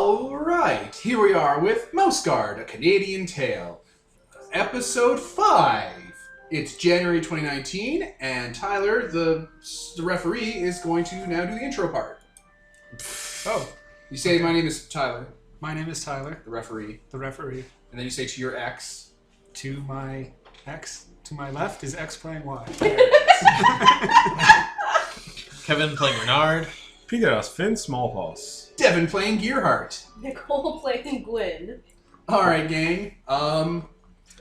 Alright, here we are with Mouse Guard, a Canadian Tale. Episode 5. It's January 2019, and Tyler, the referee, is going to now do the intro part. Oh. You say, my name is Tyler. My name is Tyler. The referee. The referee. And then you say to your ex. To my ex. To my left is X playing Y. Kevin playing Renard. Peter as Finn Smallpaws. Devin playing Gearhart. Nicole playing Gwyn. Alright, gang.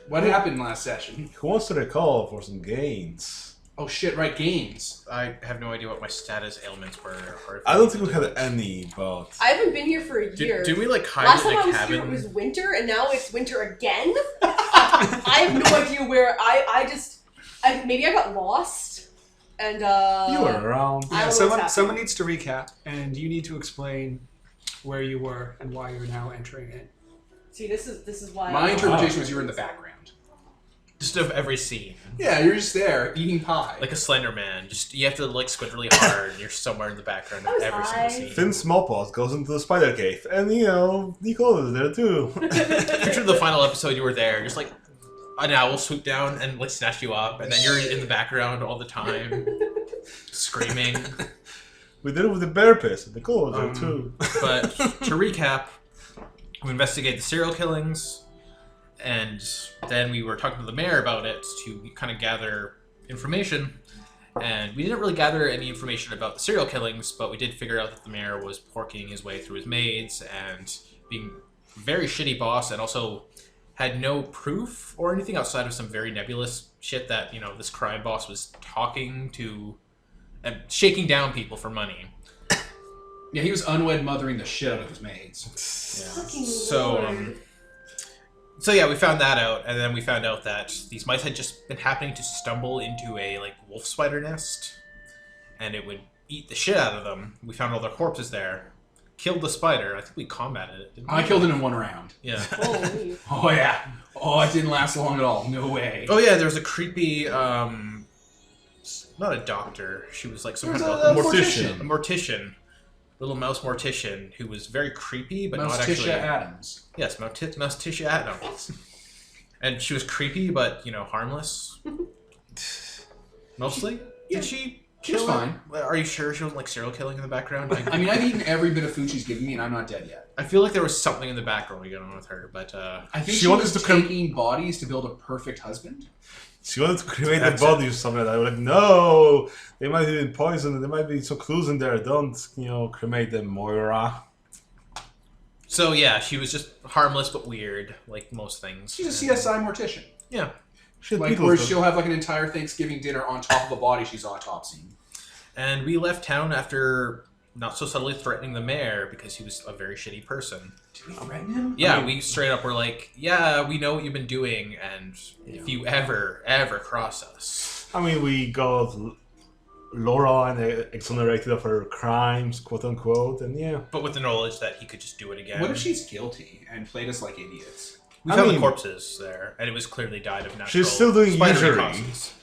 What happened last session? Who wants to recall for some gains? Oh shit, right, games. I have no idea what my status ailments were. Or I don't think we had any, but... I haven't been here for a year. Do we like hide Last in time a I was cabin? here it was winter, and now it's winter again? I have no idea where maybe I got lost, and You were around. I Yeah, don't know what's someone needs to recap, and you need to explain where you were and why you're now entering it. See, this is why My interpretation was you were in the background. Just of every scene. Yeah, you're just there, eating pie. Like a Slender Man. Just you have to like squint really hard and you're somewhere in the background of every single scene. Finn Smallpaws goes into the spider cave, and Nicole is there too. Picture the final episode you were there, just like an owl swoop down and like snatch you up, and then you're in the background all the time, screaming. We did it with the bear piss, and Nicole was there too. But to recap, we investigate the serial killings, and then we were talking to the mayor about it to kind of gather information. And we didn't really gather any information about the serial killings, but we did figure out that the mayor was porking his way through his maids and being a very shitty boss, and also had no proof or anything outside of some very nebulous shit that, you know, this crime boss was talking to and shaking down people for money. Yeah, he was unwed mothering the shit out of his maids. Yeah. Fucking So, Lord. so yeah, we found that out, and then we found out that these mice had just been happening to stumble into a like wolf spider nest, and it would eat the shit out of them. We found all their corpses there, killed the spider. I think we combated it. Didn't we? I killed it in one round. Yeah. Holy. Oh yeah. Oh, it didn't last long at all. No way. Oh yeah, there was a creepy, not a doctor. She was like some There kind was of a mortician. a mortician, little mouse mortician who was very creepy, but not Mouse actually. Tisha Adams. Yes, Mouse Tisha Adams. And she was creepy, but, you know, harmless. Mostly? Yeah. Did she She was kill fine. him? Are you sure she wasn't, like, serial killing in the background? I mean, I've eaten every bit of food she's given me, and I'm not dead yet. I feel like there was something in the background going on with her, but, I think She she wanted was to come- taking bodies to build a perfect husband. She wanted to cremate the That's body or something like that. We're like, no! They might have been poisoned, there might be some clues in there. Don't, cremate them, Moira. So, yeah, she was just harmless but weird, like most things. She's a CSI mortician. Yeah. She had Like, beetles, where though. she'll have like an entire Thanksgiving dinner on top of a body she's autopsying. And we left town after not so subtly threatening the mayor because he was a very shitty person. Did we threaten him? Yeah, I mean, we straight up were like, yeah, we know what you've been doing, and if you ever cross us. I mean, we got Laura and exonerated of her crimes, quote unquote, and yeah. But with the knowledge that he could just do it again. What if she's guilty and played us like idiots? We I found mean- the corpses there, and it was clearly died of natural She's still doing spidery usury. causes.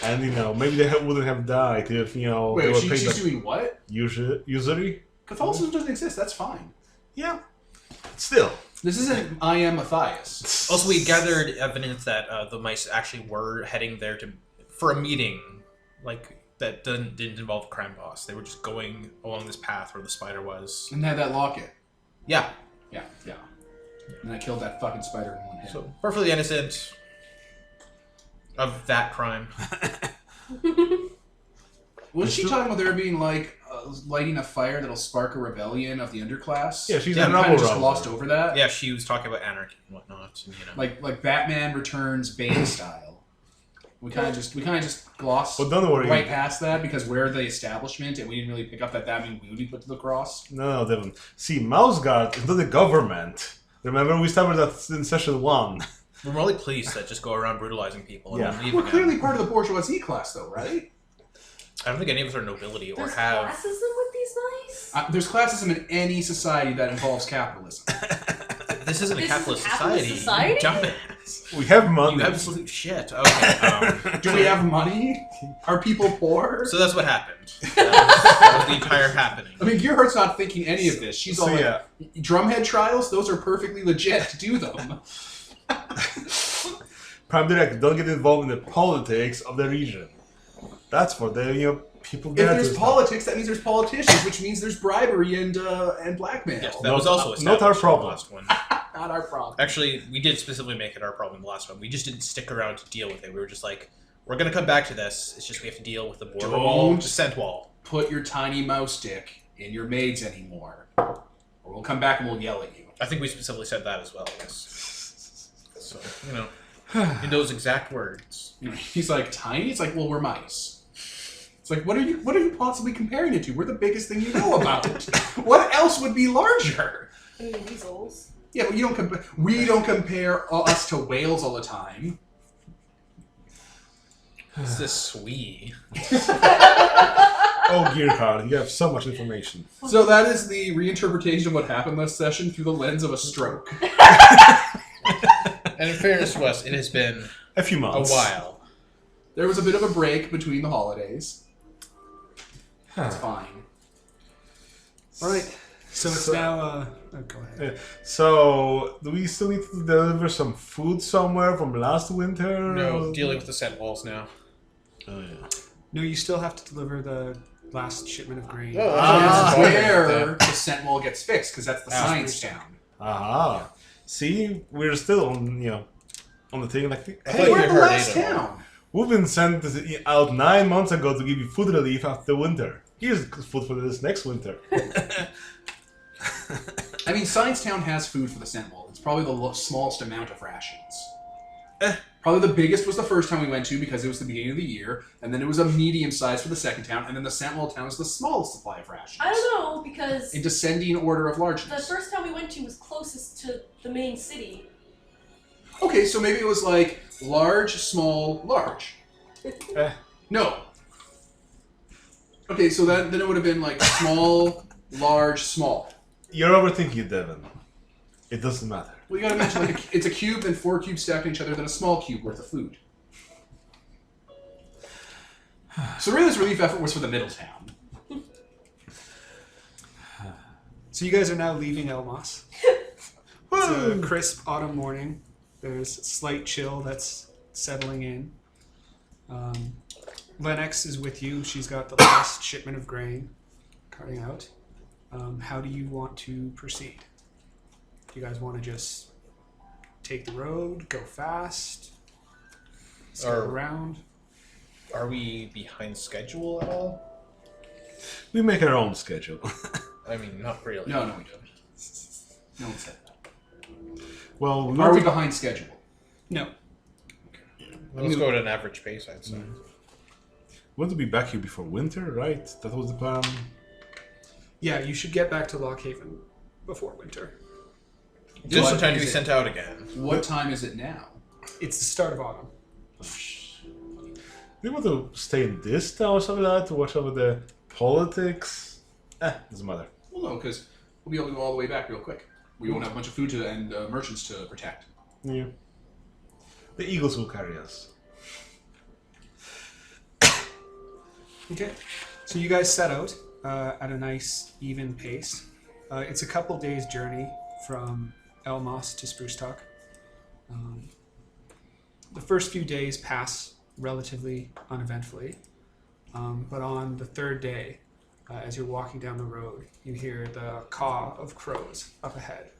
And maybe they wouldn't have died if, they Wait, were she's paid doing what? usury? Catholicism doesn't exist. That's fine. Yeah. Still. This isn't I Am Matthias. Also, we gathered evidence that the mice actually were heading there for a meeting, like that didn't involve crime boss. They were just going along this path where the spider was. And had that locket. Yeah, Yeah. And I killed that fucking spider in one hit. so perfectly innocent of that crime. Was she talking about there being like lighting a fire that'll spark a rebellion of the underclass? Yeah, she's Yeah, a We kind rebel of just rebel. glossed over that. Yeah, she was talking about anarchy and whatnot. And, Like Batman Returns Bane style. We kind of just glossed But don't worry. right past that because we're the establishment and we didn't really pick up that mean we would be put to the cross. No, Devon. See, Mouse Guard is not the government. Remember, we started that in session 1. we're more like police that just go around brutalizing people and Yeah. then leave We're again. clearly part of the bourgeoisie class, though, right? I don't think any of us are nobility or There's have. classism with these mice? There's classism in any society that involves capitalism. This isn't a This is a capitalist capitalist society. society? You We have money. You absolute shit. Okay. Do we have money? Are people poor? So that's what happened. That was the entire happening. I mean, Gearhart's not thinking any of this. She's all So, like, yeah. drumhead trials, those are perfectly legit. Do them. Prime Director, don't get involved in the politics of the region. That's for the people If there. there's to politics, that means there's politicians, which means there's bribery and blackmail. Yes, that was also not our established in the problem. last one. Not our problem. Actually, we did specifically make it our problem the last one. We just didn't stick around to deal with it. We were just like, we're going to come back to this. It's just we have to deal with the border wall, the scent wall. Put your tiny mouse stick in your maids anymore, or we'll come back and we'll yell at you. I think we specifically said that as well. Yes. So, in those exact words. He's like, tiny? It's like, well, we're mice. It's like, what are you possibly comparing it to? We're the biggest thing you know about. What else would be larger? I mean, weasels. Yeah, but we don't compare us to whales all the time. What's this we? Oh, Gearhart, you have so much information. So that is the reinterpretation of what happened last session through the lens of a stroke. And in fairness to us, it has been A few a months. while. There was a bit of a break between the holidays. That's fine. All right. So it's now. Go ahead. So, do we still need to deliver some food somewhere from last winter? No, dealing with the scent walls now. Oh, yeah. No, you still have to deliver the last shipment of grain. Oh, That's okay. where the scent wall gets fixed, because that's the science town. Aha. See, we're still on, on the thing. Like, I Hey, thought we're you the heard last it. town. we've been sent out 9 months ago to give you food relief after winter. Here's food for this next winter. I mean, Science Town has food for the scent wall. It's probably the smallest amount of rations. Probably the biggest was the first town we went to because it was the beginning of the year, and then it was a medium size for the second town, and then the scent wall town is the smallest supply of rations. I don't know, because In descending order of the largeness. first town we went to was closest to the main city. Okay, so maybe it was like large, small, large. No. Okay, so then it would have been like small, large, small. You're overthinking it, Devin. It doesn't matter. Well, you gotta mention like it's a cube and 4 cubes stacked on each other, then a small cube worth of food. So really, this relief effort was for the middle town. So you guys are now leaving Elmas. It's a crisp autumn morning. There's a slight chill that's settling in. Lennox is with you. She's got the last shipment of grain carting out. How do you want to proceed? Do you guys want to just take the road, go fast, skirt Or- around? Are we behind schedule at all? We make our own schedule. I mean, not really. No, we don't. No one said that. Well, we Are want we to, behind schedule? No. Let's go at an average pace, I'd say. want to be back here before winter, right? That was the plan. Yeah, you should get back to Lockhaven before winter. Just in What time to is be it? sent out again. What time is it now? It's the start of autumn. Do you want to stay in this town or something like that to watch over the politics? Doesn't matter. Well, no, because we'll be able to go all the way back real quick. We won't have a bunch of food and merchants to protect. Yeah. The Eagles will carry us. Okay, so you guys set out at a nice, even pace. It's a couple days' journey from Elmas to Spruce Tuck. The first few days pass relatively uneventfully, but on the third day, as you're walking down the road, you hear the caw of crows up ahead.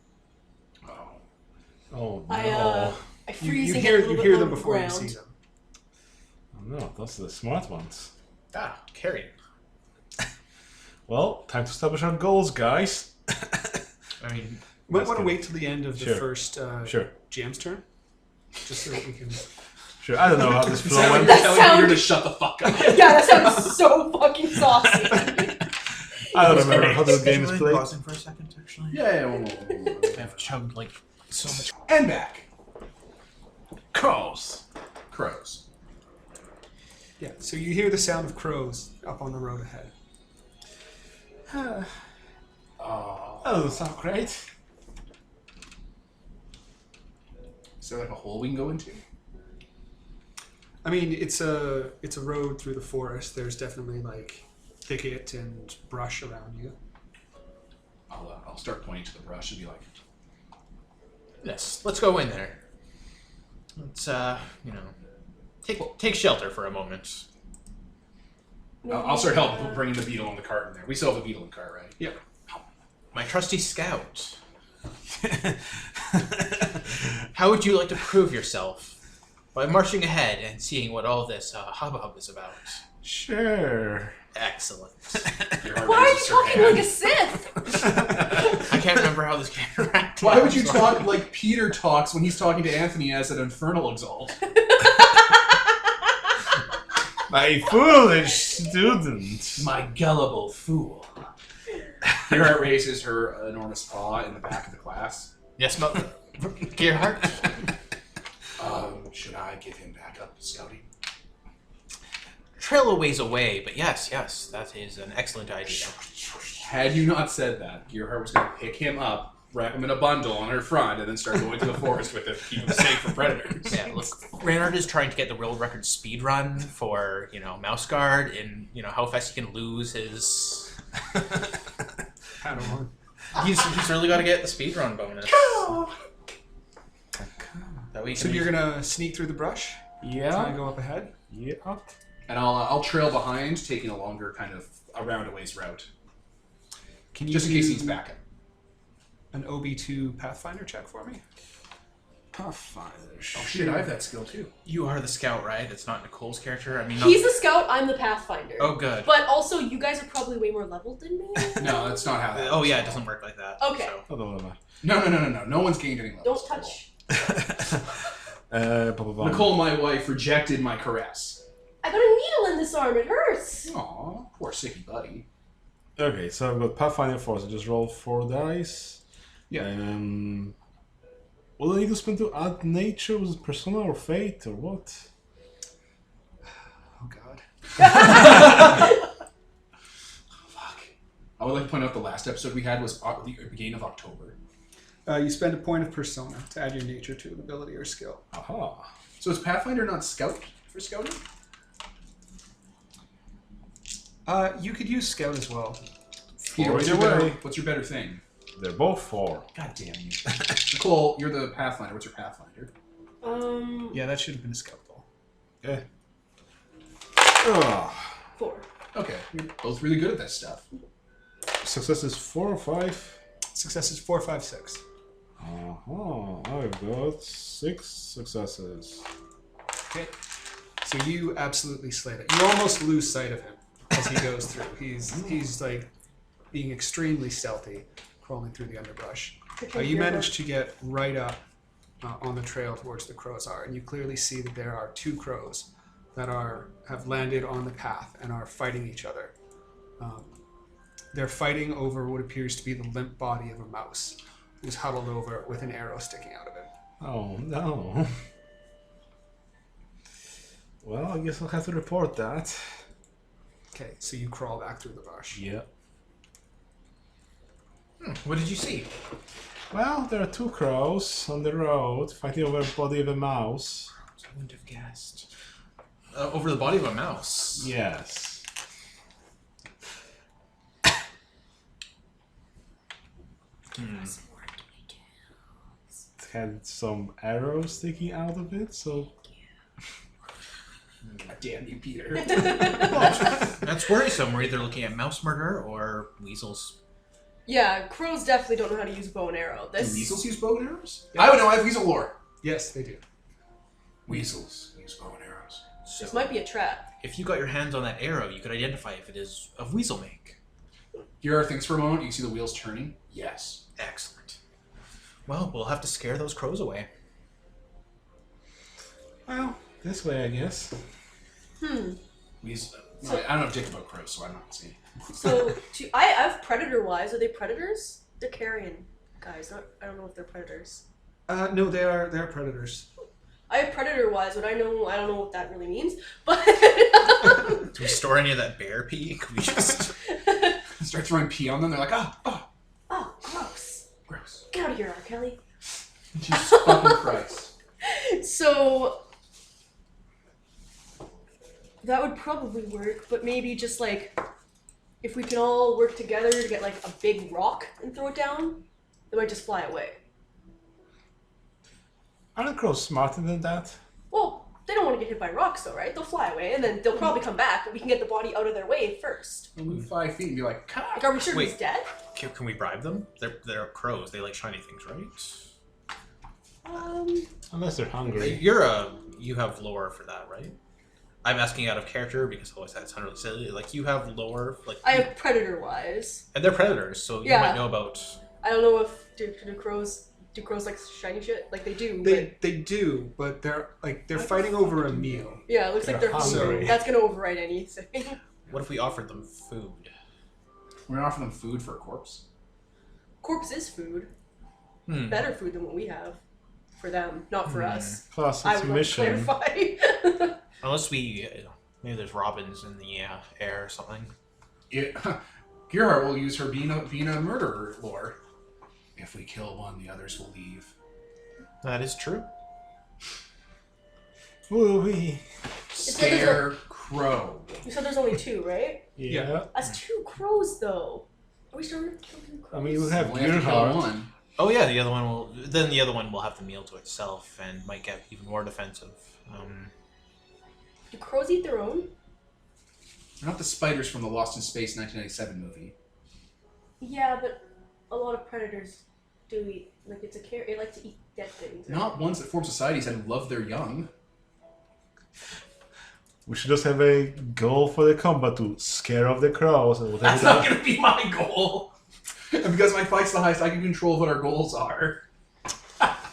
Oh no. I freeze You and hear get a little hear bit them on the before you ground. see them. Oh no, those are the smart ones. Ah, carrying. Well, time to establish our goals, guys. I mean, You might That's want to good. wait till the end of the Sure. first Sure. Jam's turn, just so that we can. Sure. I don't know how this Is flow that went. like That you're telling sound- Peter to shut the fuck up? Yeah, that sounds so fucking saucy. I don't remember how this game is played. Pausing for a second, actually. Yeah. I've chugged like so much. And back. Crows. Crows. Yeah, so you hear the sound of crows up on the road ahead. That doesn't sound great. there like a hole we can go into? I mean, it's a road through the forest. There's definitely like thicket and brush around you. I'll start pointing to the brush and be like, Yes, let's go in there. Let's, take shelter for a moment. I'll start helping bringing the beetle on the cart in there. We still have a beetle in the cart, right? Yep. My trusty scout. How would you like to prove yourself? By marching ahead and seeing what all this hubbub is about. Sure. Excellent. Why are you talking like a Sith? I can't remember how this came around. Why would you talk like Peter talks when he's talking to Anthony as an infernal exalt? My foolish student. My gullible fool. Gerhardt raises her enormous paw in the back of the class. Yes, Gerhardt? Should I give him backup scouting? Trail a ways away, but yes, that is an excellent idea. Had you not said that, Gerhardt was going to pick him up, wrap him in a bundle on her front, and then start going to the forest with him to keep him safe from predators. Yeah, look, Reynard is trying to get the world record speed run for, Mouse Guard, and, how fast he can lose his... Padawan. He's really got to get the speed run bonus. That way he So can you're gonna sneak through the brush? Try Yeah. and go up ahead? Yeah. And I'll trail behind, taking a longer kind of around a ways route. Can you Just in case do he's backup. an OB2 Pathfinder check for me? Pathfinder. Oh shit, I have that skill too. You are the scout, right? It's not Nicole's character? I mean, He's the scout, I'm the Pathfinder. Oh, good. But also, you guys are probably way more leveled than me. No, that's not how that Oh, works. yeah, it doesn't work like that. Okay. So. I don't know. No. No one's gained any levels. Don't touch. Nicole, my wife, rejected my caress. I got a needle in this arm, it hurts. Aw, poor sicky buddy. Okay, so I've got Pathfinder 4, so just roll 4 dice. Yeah. Will I need to spend to add nature? Was it persona or fate or what? Oh god. Fuck. I would like to point out the last episode we had was the beginning of October. You spend a point of persona to add your nature to an ability or skill. Aha. So is Pathfinder not scout for scouting? You could use scout as well. Peter, what's your better thing? They're both 4. God damn you. Nicole, you're the Pathfinder. What's your Pathfinder? Yeah, that should have been a scout roll. Yeah. Ugh. 4. Okay, you're both really good at this stuff. Success is 4 or 5? Success is 4, 5, 6. I've got 6 successes. Okay. So you absolutely slayed it. You almost lose sight of him as he goes through. He's like being extremely stealthy, crawling through the underbrush. You manage to get right up on the trail towards the crows are, and you clearly see that there are 2 crows that have landed on the path and are fighting each other. They're fighting over what appears to be the limp body of a mouse who's huddled over with an arrow sticking out of it. Oh no. Well, I guess I'll have to report that. Okay, so you crawl back through the brush. Yeah. What did you see? Well, there are 2 crows on the road fighting over the body of a mouse. I wouldn't have guessed. Over the body of a mouse. Yes. It had some arrows sticking out of it, so... God damn you, Peter. That's worrisome. We're either looking at mouse murder or weasels. Yeah, crows definitely don't know how to use a bow and arrow. Do This weasels use bow and arrows? I would know, I have weasel lore. Yes, they do. Weasels use bow and arrows. this might be a trap. If you got your hands on that arrow, you could identify if it is of weasel make. Here are things for a moment. You can see the wheels turning. Yes. Excellent. Well, we'll have to scare those crows away. Well, this way, I guess. Weasel. No, I don't know dick about crows, so I'm not seeing. So, I have predator-wise. Are they predators? They're carrion guys. I don't know if they're predators. No, they are predators. I have predator-wise, but I don't know what that really means. But Do we store any of that bear pee? Could we just... Start throwing pee on them. They're like, oh, oh, gross. gross. Get out of here, R. Kelly. Jesus fucking Christ. So that would probably work, but maybe just like if we can all work together to get like a big rock and throw it down, they might just fly away. Aren't crows smarter than that? Well, they don't want to get hit by rocks though, right? They'll fly away and then they'll probably come back, but we can get the body out of their way first. We'll move 5 feet and be like, "Ka!" Like, are we sure Wait. he's dead? Can we bribe them? They're crows. They like shiny things, right? Unless they're hungry. You have lore for that, right? I'm asking out of character because otherwise that's really silly. Like you have lore, like I have predator wise. and they're predators, so you Yeah. might know about. I don't know if do crows like shiny shit? Like they do. They do, but they're fighting over a meal. Yeah, it looks like they're hungry. hungry. That's gonna override anything. What if we offered them food? We're gonna offer them food for a corpse. Corpse is food. Hmm. Better food than what we have. For them, not for us. Plus, I it's a would like to mission. clarify. Unless we, maybe there's robins in the air or something. Gearhart will use her being a murderer lore. If we kill one, the others will leave. That is true. Will we? Scare crow. You said there's only 2, right? Yeah. That's 2 crows, though. Are we starting to kill 2 crows? I mean, we have We have to kill Gearhart. one. Oh yeah, the other one will. Then the other one will have the meal to itself and might get even more defensive. Do crows eat their own? They're not the spiders from the Lost in Space 1997 movie. Yeah, but a lot of predators do eat. Like it's a they like to eat dead things. Right? Not ones that form societies and love their young. We should just have a goal for the combat to scare off the crows and whatever That's not going to be my goal. And because my fight's the highest, I can control what our goals are.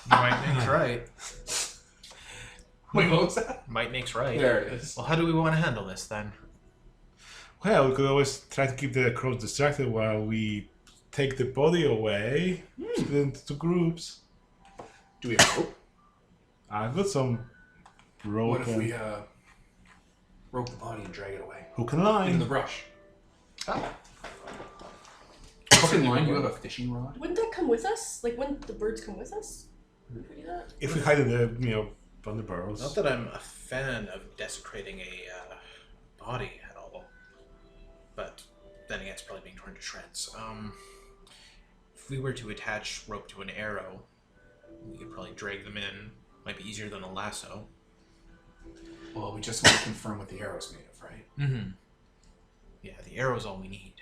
Might makes right. Wait, what was that? Might makes right. There it is. Well, how do we want to handle this then? Well, we could always try to keep the crows distracted while we take the body away, split into groups. Do we have rope? I've got some rope What if and we rope the body and drag it away hook and into line. the brush? Hook and line. You have a fishing rod. Wouldn't that come with us? Like, wouldn't the birds come with us? Would we do that? If we hide in the, on the burrows. Not that I'm a fan of desecrating a body at all, but then again, it's probably being torn to shreds. If we were to attach rope to an arrow, we could probably drag them in. Might be easier than a lasso. Well, we just want to confirm what the arrow's made of, right? Mm-hmm. Yeah, the arrow's all we need.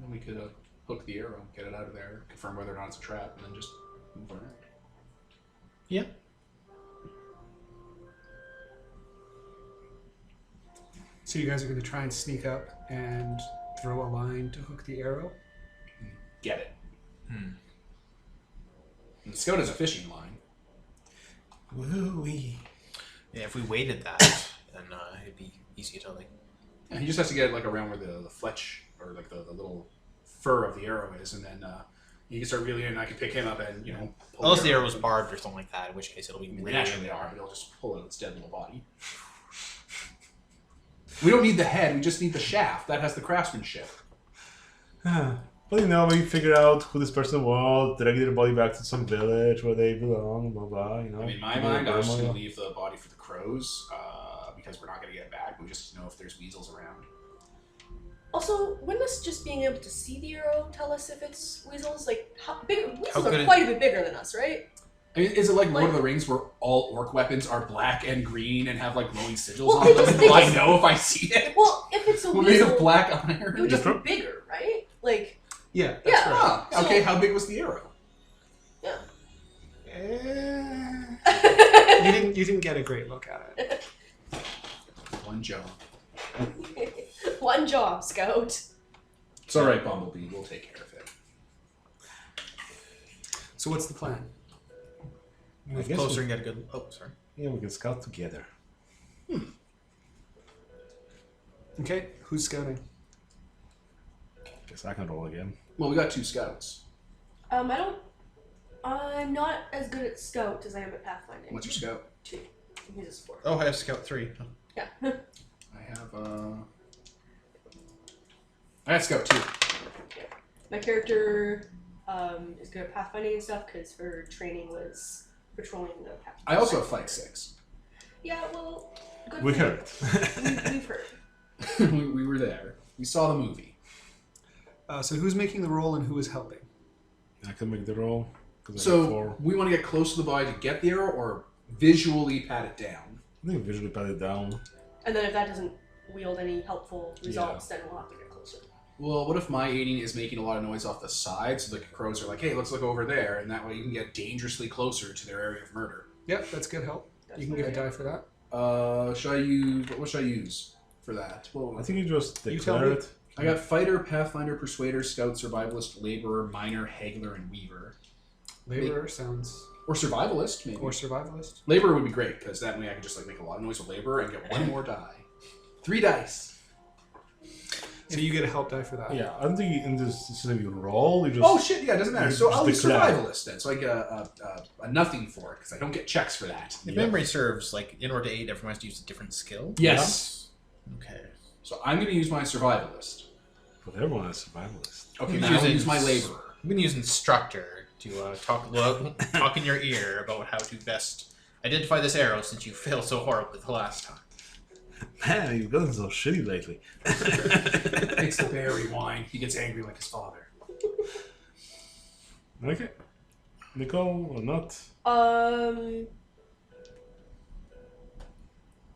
We could hook the arrow, get it out of there, confirm whether or not it's a trap, and then just move around. Yeah. So you guys are going to try and sneak up and throw a line to hook the arrow? Get it. Hmm. And the scout has a fishing line. Woo-wee. Yeah, if we waited that, then it'd be easy to like. Yeah, he just has to get like around where the fletch or like the little fur of the arrow is, and then you can start reeling in. And I can pick him up and pull Unless the arrow arrow's out. barbed or something like that, in which case it'll be I mean, really. they naturally are, but he'll just pull out its dead little body. We don't need the head; we just need the shaft. That has the craftsmanship. But we figure out who this person was, drag their body back to some village where they belong, blah blah. I mean, in my mind, I was just going to leave the body for the crows because we're not going to get it back. We just know if there's weasels around. Also, wouldn't us just being able to see the arrow tell us if it's weasels? Like, how big? Weasels good are it- quite a bit bigger than us, right? I mean, is it like Lord Like- of the Rings where all orc weapons are black and green and have like glowing sigils Well, on they them? just- Will they I just- know if I see it? Well, if it's a We're made of weasel, black it would iron. just be bigger, right? Like, Yeah, that's yeah. right. Ah, So- okay, how big was the arrow? yeah. You didn't get a great look at it. One job. One job, Scout. It's all right, Bumblebee. We'll take care of it. So what's the plan? Move guess closer we- and get a good. Oh, sorry. Yeah, we can scout together. Okay, who's scouting? Guess I can roll again. Well, we got 2 scouts. I'm not as good at Scout as I am at Pathfinding. What's your scout? 2. He's a sport. Oh, I have Scout 3. Yeah. I have I have scout 2. My character is good at pathfinding and stuff because her training was patrolling the path. I also have flight 6. Yeah, well, good. We for heard. you. We've heard. we were there. We saw the movie. So who's making the roll and who is helping? I can make the roll. 'cause I have So 4. we want to get close to the body to get the arrow, or visually pat it down. I think visually pat it down. And then if that doesn't wield any helpful results, then we'll have to get closer. Well, what if my aiding is making a lot of noise off the side, so the crows are like, "Hey, let's look over there," and that way you can get dangerously closer to their area of murder. Yep, that's good help. You can get a die for that. Should I use? What should I use for that? Well, I think you just You tell declare me. it. I got fighter, pathfinder, persuader, scout, survivalist, laborer, miner, haggler, and weaver, Laborer sounds... or survivalist maybe. Or survivalist. Laborer would be great because that way I could just like make a lot of noise with laborer and get one more die. 3 dice. So you get a help die for that. Yeah, I don't think in this system you roll. You just. Oh shit! Yeah, it doesn't matter. You So just I'll use declare. survivalist then. So I get a nothing for it because I don't get checks for that. If memory serves, like in order to aid, everyone has to use a different skill. Yes. Okay. So I'm going to use my survivalist. But everyone is survivalist. Okay, Who's now I'll using- use my laborer. I'm going to use instructor to talk in your ear about how to best identify this arrow since you failed so horribly the last time. Man, you've gotten so shitty lately. It's the berry wine. He gets angry like his father. Okay. Nicole or not?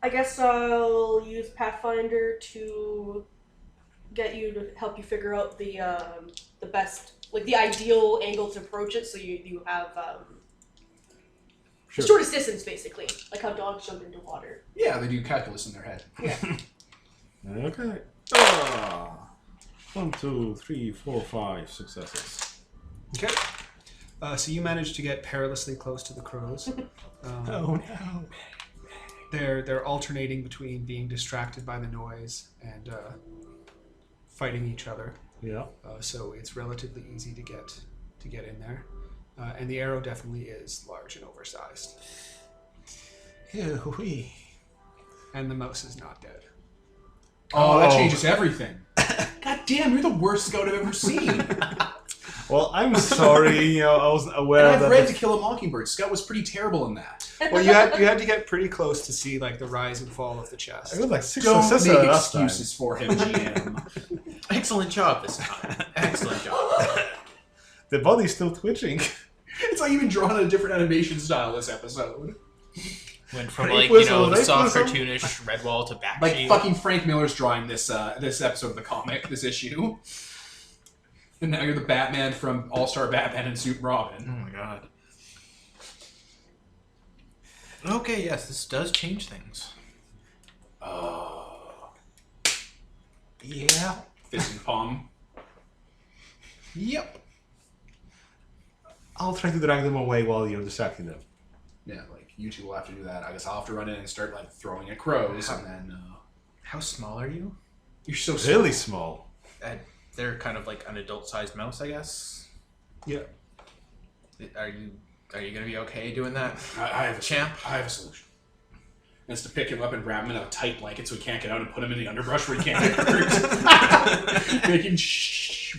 I guess I'll use Pathfinder to get you to help you figure out the best, like the ideal angle to approach it, so you have Sure. shortest distance, basically, like how dogs jump into water. Yeah, they do calculus in their head. Yeah. Okay. 1, 2, 3, 4, 5 successes. Okay. So you managed to get perilously close to the crows. Oh no. They're alternating between being distracted by the noise and fighting each other. Yeah. So it's relatively easy to get in there. And the arrow definitely is large and oversized. Wee. And the mouse is not dead. Oh, that Oh. changes everything. God damn, you're the worst scout I've ever seen. Well, I'm sorry. I wasn't aware And of I've that. read To Kill a Mockingbird. Scout was pretty terrible in that. Well, you had to get pretty close to see like the rise and fall of the chest. I got like 6 Don't successes make last time. excuses for him, GM. Excellent job this time. Excellent job. The body's still twitching. It's like even drawn in a different animation style this episode. Went from Rape like, whistle, the rape soft whistle. cartoonish Redwall to back Like sheet. fucking Frank Miller's drawing this this episode of the comic, this issue. And now you're the Batman from All-Star Batman and Super Oh Robin. my god. Okay, yes, this does change things. Yeah. Fist and palm. Yep. I'll try to drag them away while you're distracting them. Yeah, like you two will have to do that. I guess I'll have to run in and start like throwing at crows, and then How small are you? you're so small. Really small. They're kind of like an adult-sized mouse, I guess. Yeah. Are you gonna be okay doing that? I have a Champ? I have a solution. And it's to pick him up and wrap him in a tight blanket so he can't get out and put him in the underbrush where he can't get hurt. Making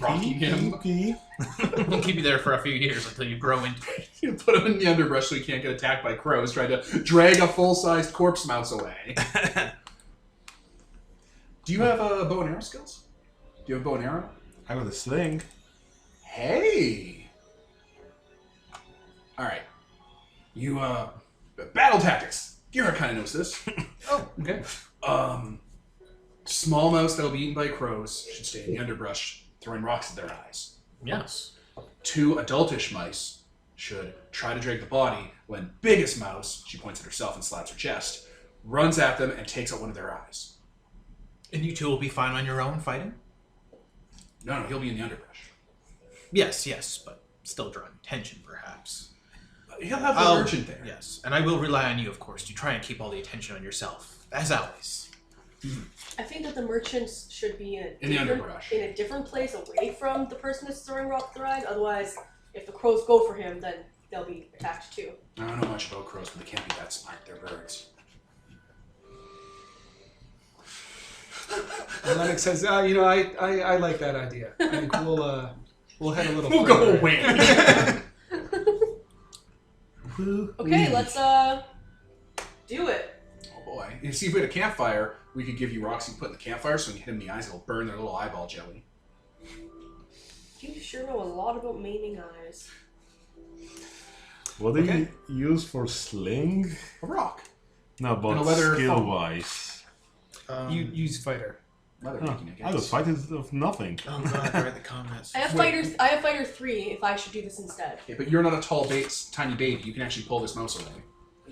rocking him. Okay. We'll keep you there for a few years until you grow into it. You put him in the underbrush so he can't get attacked by crows trying to drag a full-sized corpse mouse away. Do you have bow and arrow skills? Do you have bow and arrow? I got a sling. Hey! Alright. You, battle tactics. Gira kind of knows this. Oh, okay. Small mouse that'll be eaten by crows should stay in the underbrush, throwing rocks at their eyes. Yes. 2 adultish mice should try to drag the body when biggest mouse, she points at herself and slaps her chest, runs at them and takes out one of their eyes. And you two will be fine on your own fighting? No, he'll be in the underbrush. Yes, but still drawing attention, perhaps. He'll have the I'll- merchant there. Yes, and I will rely on you, of course, to try and keep all the attention on yourself, as always. I think that the merchants should be In the underbrush. in a different place away from the person that's throwing rock their eyes. Otherwise, if the crows go for him, then they'll be attacked too. I don't know much about crows, but they can't be that smart. They're birds. And Lennox says, I like that idea. I think We'll head a little. We'll go further. away. Okay, let's do it. Oh boy. You see, if we had a campfire, we could give you rocks you put in the campfire so when you hit them in the eyes, it'll burn their little eyeball jelly. You sure know a lot about maiming eyes. What do you use for sling? A rock. No, And but a leather skill-wise. You use fighter. Leather Huh, making, I I guess. was fighting of nothing. Oh god, right, the comments. I have fighter 3 if I should do this instead. Okay, but you're not a tall, tiny baby. You can actually pull this mouse away.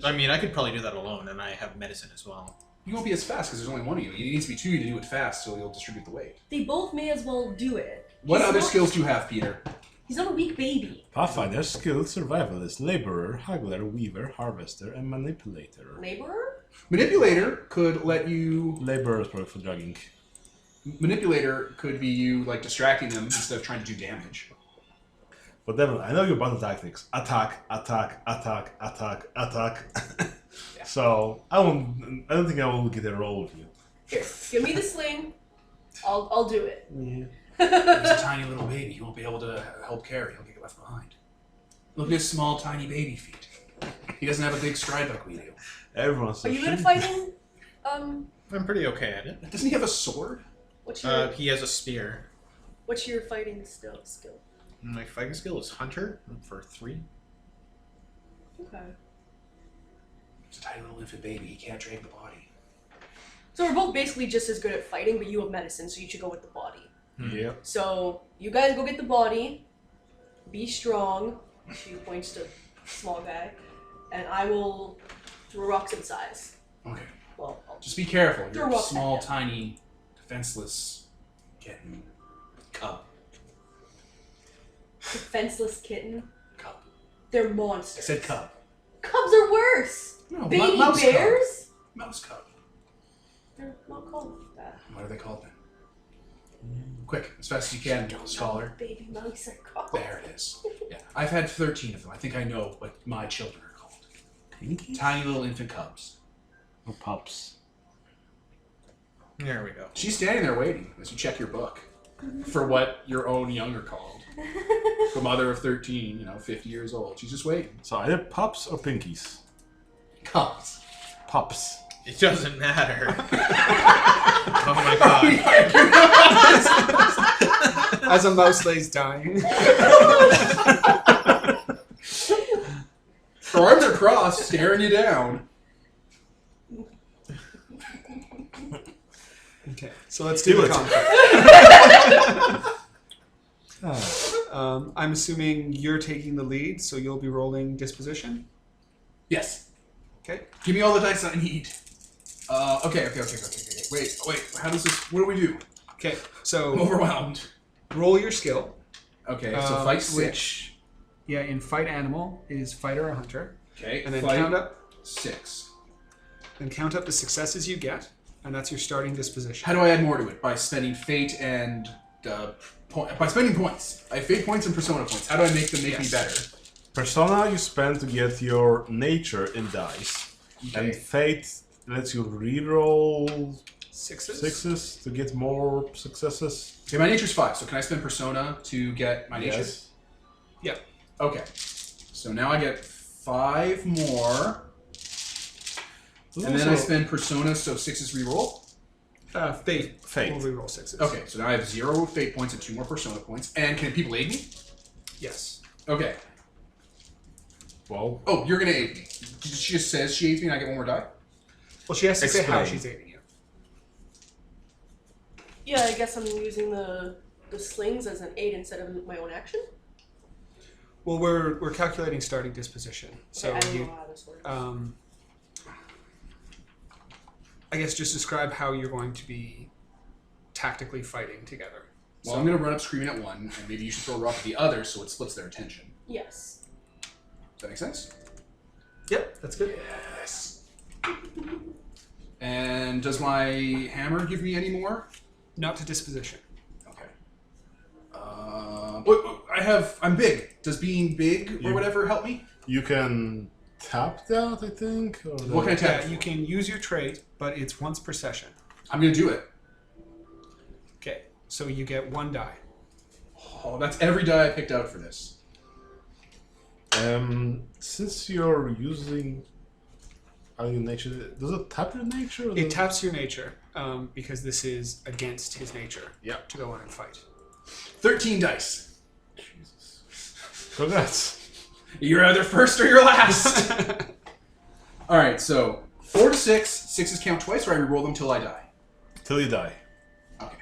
I mean, I could probably do that alone, and I have medicine as well. You won't be as fast because there's only one of you. It needs to be two of you to do it fast so you'll distribute the weight. They both may as well do it. What He's other not- skills do you have, Peter? He's not a weak baby. Pathfinder's skilled survivalist, laborer, haggler, weaver, harvester, and manipulator. Laborer? Manipulator could let you... Laborer is probably for dragging. Manipulator could be you, like, distracting them instead of trying to do damage. But Devin, I know your battle tactics. Attack, attack, attack, attack, attack. Yeah. So I don't think I will get a roll with you. Here, give me the sling. I'll do it. Yeah. He's a tiny little baby. He won't be able to help carry. He'll get left behind. Look at his small, tiny baby feet. He doesn't have a big stride like we do. Everyone's Are you good at shit. fighting? I'm pretty okay at it. Doesn't he have a sword? What's your He has a spear. fighting skill? My fighting skill is Hunter for 3. Okay. He's a tiny little infant baby. He can't drag the body. So we're both basically just as good at fighting, but you have medicine, so you should go with the body. Yeah. So you guys go get the body. Be strong. She points to small guy, and I will throw rocks in size. Okay. Well, I'll Just be careful. You're Throw a rocks small, at him. tiny, defenseless kitten. Cub. defenseless kitten. Cub. They're I monsters. said cub. Cubs are worse. No, Baby mouse bears. Cub. Mouse cub. They're not called that. What are they called then? Quick, as fast as you can, scholar. Baby mice are called. There it is. Yeah, I've had 13 of them. I think I know what my children are called. Tiny little infant cubs. Or pups. There we go. She's standing there waiting as you check your book for what your own young are called. The mother of 13, 50 years old. She's just waiting. So either pups or pinkies. Cubs. Pups. It doesn't matter. Oh my god. As a mouse lays dying. Her arms are crossed, staring you down. Okay, so let's do Do the it. conflict. I'm assuming you're taking the lead, so you'll be rolling disposition. Yes. Okay. Give me all the dice I need. Okay. Wait. How does this? What do we do? Okay, I'm so overwhelmed. roll your skill. Okay, so fight 6. Which, yeah, in fight animal is fighter or hunter, Okay, and then fight count up 6. the successes you get, and that's your starting disposition. How do I add more to it? By spending fate and by spending points. I have fate points and persona points. How do I make them make me better? Persona you spend to get your nature in dice. Okay. And fate lets you reroll Sixes. 6s to get more successes. Okay, my nature's 5. So can I spend persona to get my nature? Yes. Yeah. Okay. So now I get 5 more, and then I spend persona, so 6 is reroll. Fate. Fate. We'll reroll 6s. Okay, so now I have 0 fate points and 2 more persona points. And can people aid me? Yes. Okay. Well, Oh, you're gonna aid me. She just says she aids me and I get 1 more die? Well, she has to say how Explain. she's aiding you. Yeah, I guess I'm using the slings as an aid instead of my own action. Well, we're calculating starting disposition, so Okay, I don't you. know how this works. I guess just describe how you're going to be tactically fighting together. Well, I'm gonna run up screaming at one, and maybe you should throw a rock at the other so it splits their attention. Yes. Does that make sense? Yep, that's good. Yes. And does my hammer give me any more? Not to disposition. Okay. I'm big. Does being big or You- whatever help me? you can tap that, I think. Or What can I tap? Yeah, you can use your trait, but it's once per session. I'm gonna do it. Okay, so you get 1 die. Oh, that's every die I picked out for this. Since you're using your nature, does it tap your nature? Or It taps your nature because this is against his nature. Yeah. To go on and fight. 13 dice. Jesus. Congrats. You're either first or you're last. All right, so 4 to 6. Sixes count twice, or I reroll them till I die. Till you die. Okay.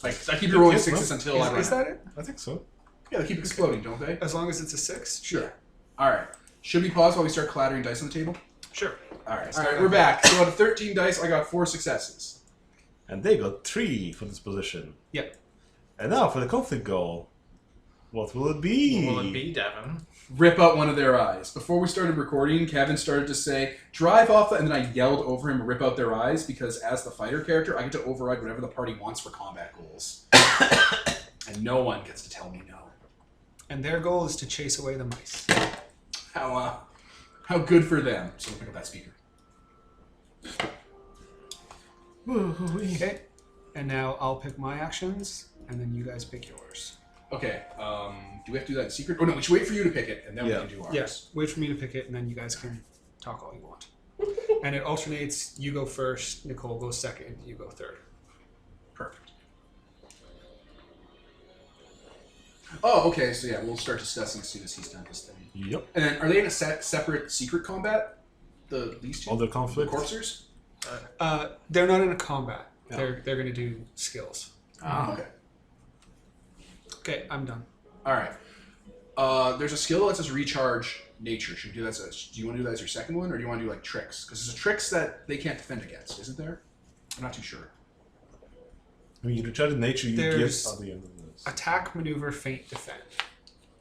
Like I keep rolling Yes, sixes until I run Is out. that it? I think so. Yeah, they keep exploding, don't they? As long as it's a 6? Sure. All right. Should we pause while we start clattering dice on the table? Sure. All right, we're back. So out of 13 dice, I got 4 successes. And they got 3 for this position. Yep. And now for the conflict goal. What will it be? What will it be, Devin? Rip out one of their eyes. Before we started recording, Kevin started to say, drive off, and then I yelled over him, rip out their eyes, because as the fighter character, I get to override whatever the party wants for combat goals. And no one gets to tell me no. And their goal is to chase away the mice. How good for them. So we'll pick up that speaker. Okay. And now I'll pick my actions, and then you guys pick yours. Okay, do we have to do that in secret? Oh no, we should wait for you to pick it, and then we can do ours. Yes. Wait for me to pick it, and then you guys can talk all you want. And it alternates. You go first, Nicole goes second, you go third. Perfect. Oh, okay, so yeah, we'll start discussing as soon as he's done this thing. Yep. And then, are they in a separate secret combat? These two? Other The conflict. Corpsers? They're not in a combat. No. They're going to do skills. Okay. Okay, I'm done. Alright. There's a skill that says recharge nature. Should we do that do you want to do that as your second one, or do you want to do like tricks? Because there's tricks that they can't defend against, isn't there? I'm not too sure. I mean, you recharge the nature you There's- get at the end of this. Attack, maneuver, feint, defend.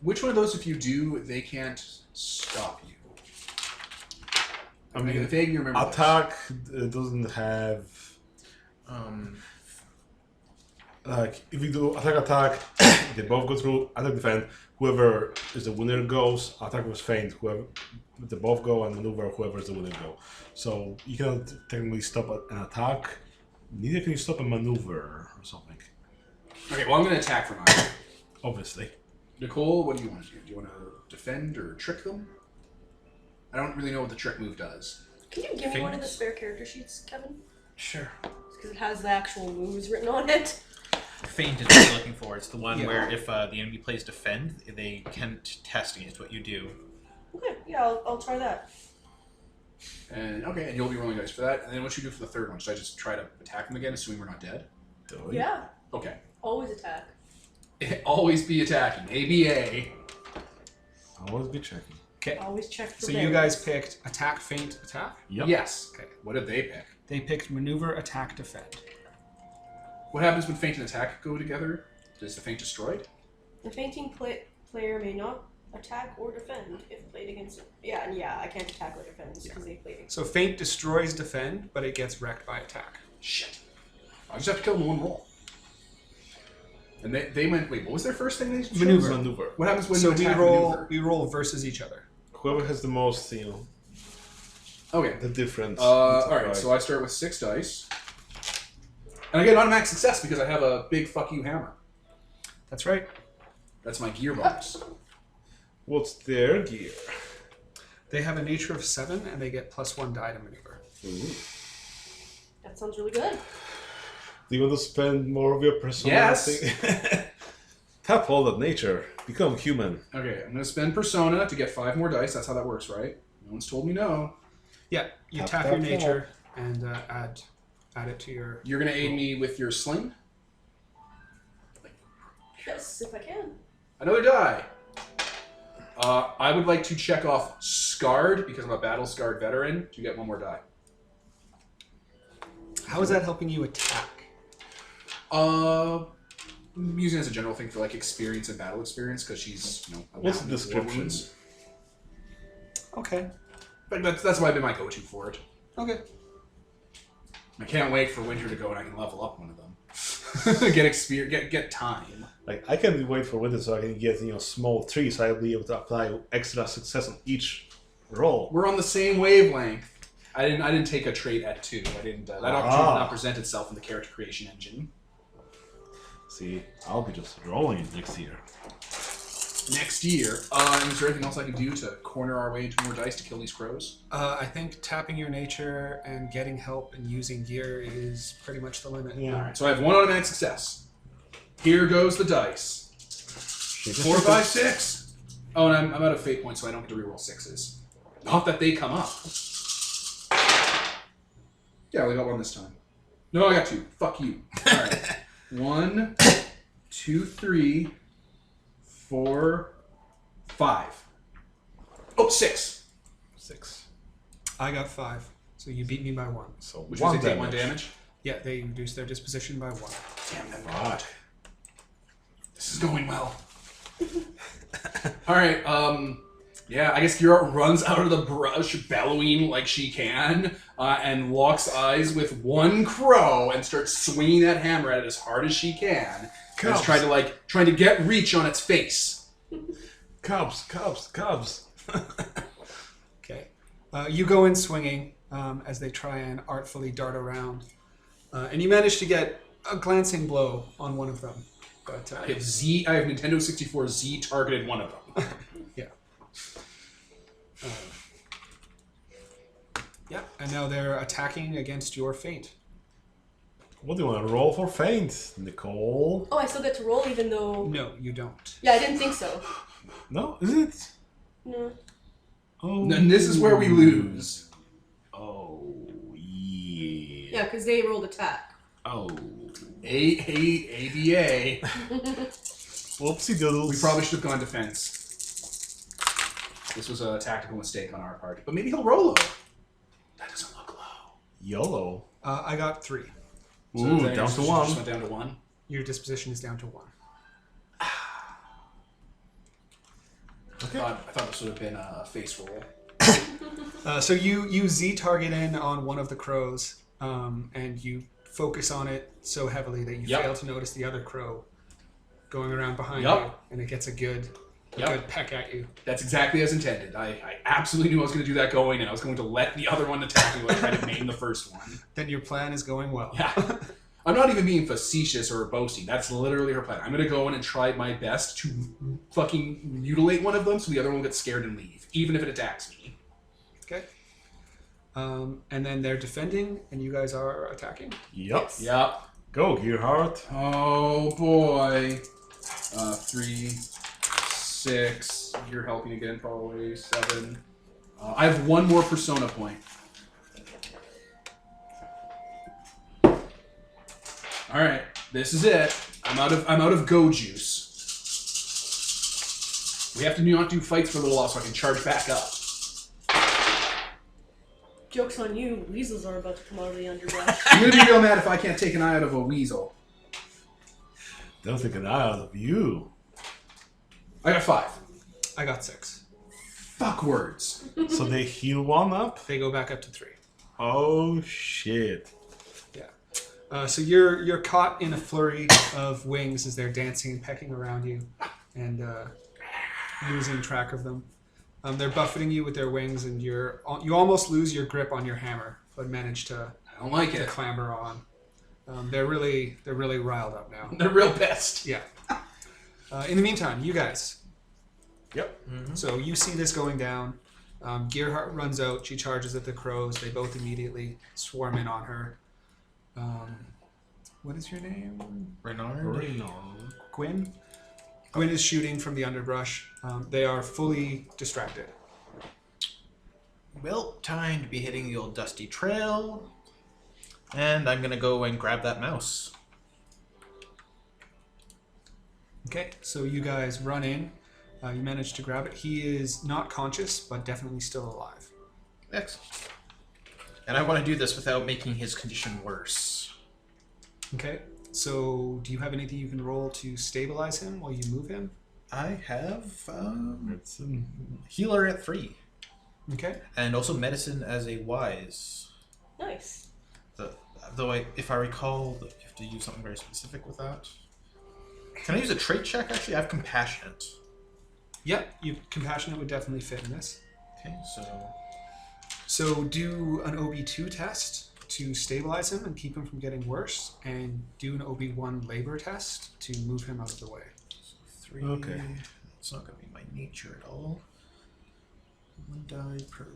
Which one of those, if you do, they can't stop you? I mean, vaguely remember this. attack doesn't have... Like, if you do attack, they both go through, attack, defend. Whoever is the winner goes, attack was feint. Whoever, they both go, and maneuver, whoever is the winner go. So, you cannot technically stop an attack. Neither can you stop a maneuver or something. Okay, well, I'm going to attack for mine. Obviously. Nicole, what do you want to do? Do you want to defend or trick them? I don't really know what the trick move does. Can you give me one of the Feint. spare character sheets, Kevin? Sure. Because it has the actual moves written on it. Feint is what you're looking for. It's the one Yeah. where if the enemy plays defend, they can't test against what you do. Okay, yeah, I'll try that. And okay, and you'll be rolling dice for that. And then what should you do for the third one? Should I just try to attack them again, assuming we're not dead? Yeah, Okay. always attack. Always be attacking. ABA. Always be checking. Okay. Always check for So you guys picked attack, feint, attack. Yep. Yes. Okay. What did they pick? They picked maneuver, attack, defend. What happens when feint and attack go together? Is the feint destroyed? The fainting player may not attack or defend if played against it. Yeah, and I can't attack or defend because they played against So feint destroys defend, but it gets wrecked by attack. Shit. I just have to kill them in one roll. And they went, wait, what was their first thing they chose? Maneuver. What happens when So you we attack roll maneuver? we roll versus each other. Whoever has the most, Okay. the difference. Alright, so I start with 6 dice. And I get an automatic success because I have a big fuck you hammer. That's right. That's my gear bonus. What's their gear? They have a nature of 7 and they get +1 die to maneuver. That sounds really good. Do you want to spend more of your personality? Yes. Tap all that nature. Become human. Okay, I'm going to spend persona to get 5 more dice. That's how that works, right? No one's told me no. Yeah, you Tap, tap tap, your tap. nature and add it to your. You're going to aid me with your sling? Yes, if I can. Another die. I would like to check off Scarred, because I'm a battle-scarred veteran, to get 1 more die. How is that helping you attack? I'm using it as a general thing for like experience and battle experience, because she's, a What's mountain the of war description? wounds. Okay. But that's why I've been my go-to for it. Okay. I can't wait for winter to go and I can level up one of them. Get experience, get time. Like, I can wait for winter so I can get, small trees, so I'll be able to apply extra success on each roll. We're on the same wavelength. I didn't take a trait at 2. I didn't. That opportunity did not present itself in the character creation engine. See, I'll be just rolling it next year. Next year. Is there anything else I can do to corner our way into more dice to kill these crows? I think tapping your nature and getting help and using gear is pretty much the limit. Yeah. Alright, so I have one automatic success. Here goes the dice. 4, 5, 6. Oh, and I'm out of fate points, so I don't get to reroll 6s. Not that they come up. Yeah, I only got 1 this time. No, I got 2. Fuck you. Alright. 1, 2, 3, 4, 5. Oh, 6. 6. I got 5, so you beat me by 1. So Which means they take 1 damage. Yeah, they reduce their disposition by 1. Damn them. God. This is going well. Alright, yeah, I guess Gira runs out of the brush, bellowing like she can, and locks eyes with one crow and starts swinging that hammer at it as hard as she can. And it's trying to get reach on its face. Cubs. Okay. You go in swinging as they try and artfully dart around. And you manage to get a glancing blow on one of them. But I have Nintendo 64 Z targeted one of them. yeah. Yeah, and now they're attacking against your feint. What do you want to roll for feint, Nicole? Oh, I still get to roll even though... No, you don't. Yeah, I didn't think so. No, is it? No. Oh. And this is where we lose. Oh, yeah. Yeah, because they rolled attack. Oh. ABA. Whoopsie doodles. We probably should have gone defense. This was a tactical mistake on our part. But maybe he'll roll low. That doesn't look low. YOLO. I got 3. So Ooh, then down just to 1. Just went down to 1. Your disposition is down to 1. Okay. I thought this would have been a face roll. So you Z target in on one of the crows, and you focus on it so heavily that you fail to notice the other crow going around behind you, and it gets a good peck at you. That's exactly as intended. I absolutely knew I was going to do that going, and I was going to let the other one attack me while I tried to maim the first one. Then your plan is going well. Yeah. I'm not even being facetious or boasting. That's literally her plan. I'm going to go in and try my best to fucking mutilate one of them so the other one will get scared and leave, even if it attacks me. Okay. And then they're defending, and you guys are attacking. Yep. Yep. Go, Gearhart. Oh, boy. 3, 6. You're helping again, probably. 7. I have 1 more persona point. All right, this is it. I'm out of go juice. We have to not do fights for a little while so I can charge back up. Joke's on you. Weasels are about to come out of the underbrush. I'm gonna be real mad if I can't take an eye out of a weasel. They'll take an eye out of you. I got 5. I got 6. Fuck words. So they heal 1 up? They go back up to 3. Oh, shit. So you're caught in a flurry of wings as they're dancing and pecking around you, and losing track of them. They're buffeting you with their wings, and you almost lose your grip on your hammer, but manage to I don't like it. clamber on. They're really riled up now. They're real pissed. Yeah. In the meantime, you guys. Yep. Mm-hmm. So you see this going down. Gearhart runs out. She charges at the crows. They both immediately swarm in on her. What is your name? Renard? Gwyn? Gwyn is shooting from the underbrush. They are fully distracted. Well, time to be hitting the old dusty trail. And I'm going to go and grab that mouse. Okay, so you guys run in. You manage to grab it. He is not conscious, but definitely still alive. Excellent. And I want to do this without making his condition worse. Okay, so do you have anything you can roll to stabilize him while you move him? I have It's healer at 3. Okay. And also medicine as a wise. Nice. Though if I recall, you have to use something very specific with that. Can I use a trait check, actually? I have compassionate. Yep, compassionate would definitely fit in this. Okay, so... So do an OB2 test to stabilize him and keep him from getting worse, and do an OB1 labor test to move him out of the way. 3. Okay. It's not going to be my nature at all. 1 die per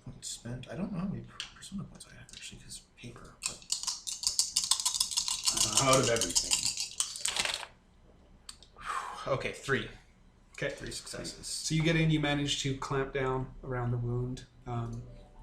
point spent. I don't know how many persona points I have actually, because paper. But... Out of everything. Okay, 3. Okay. 3 successes. So you get in, you manage to clamp down around the wound.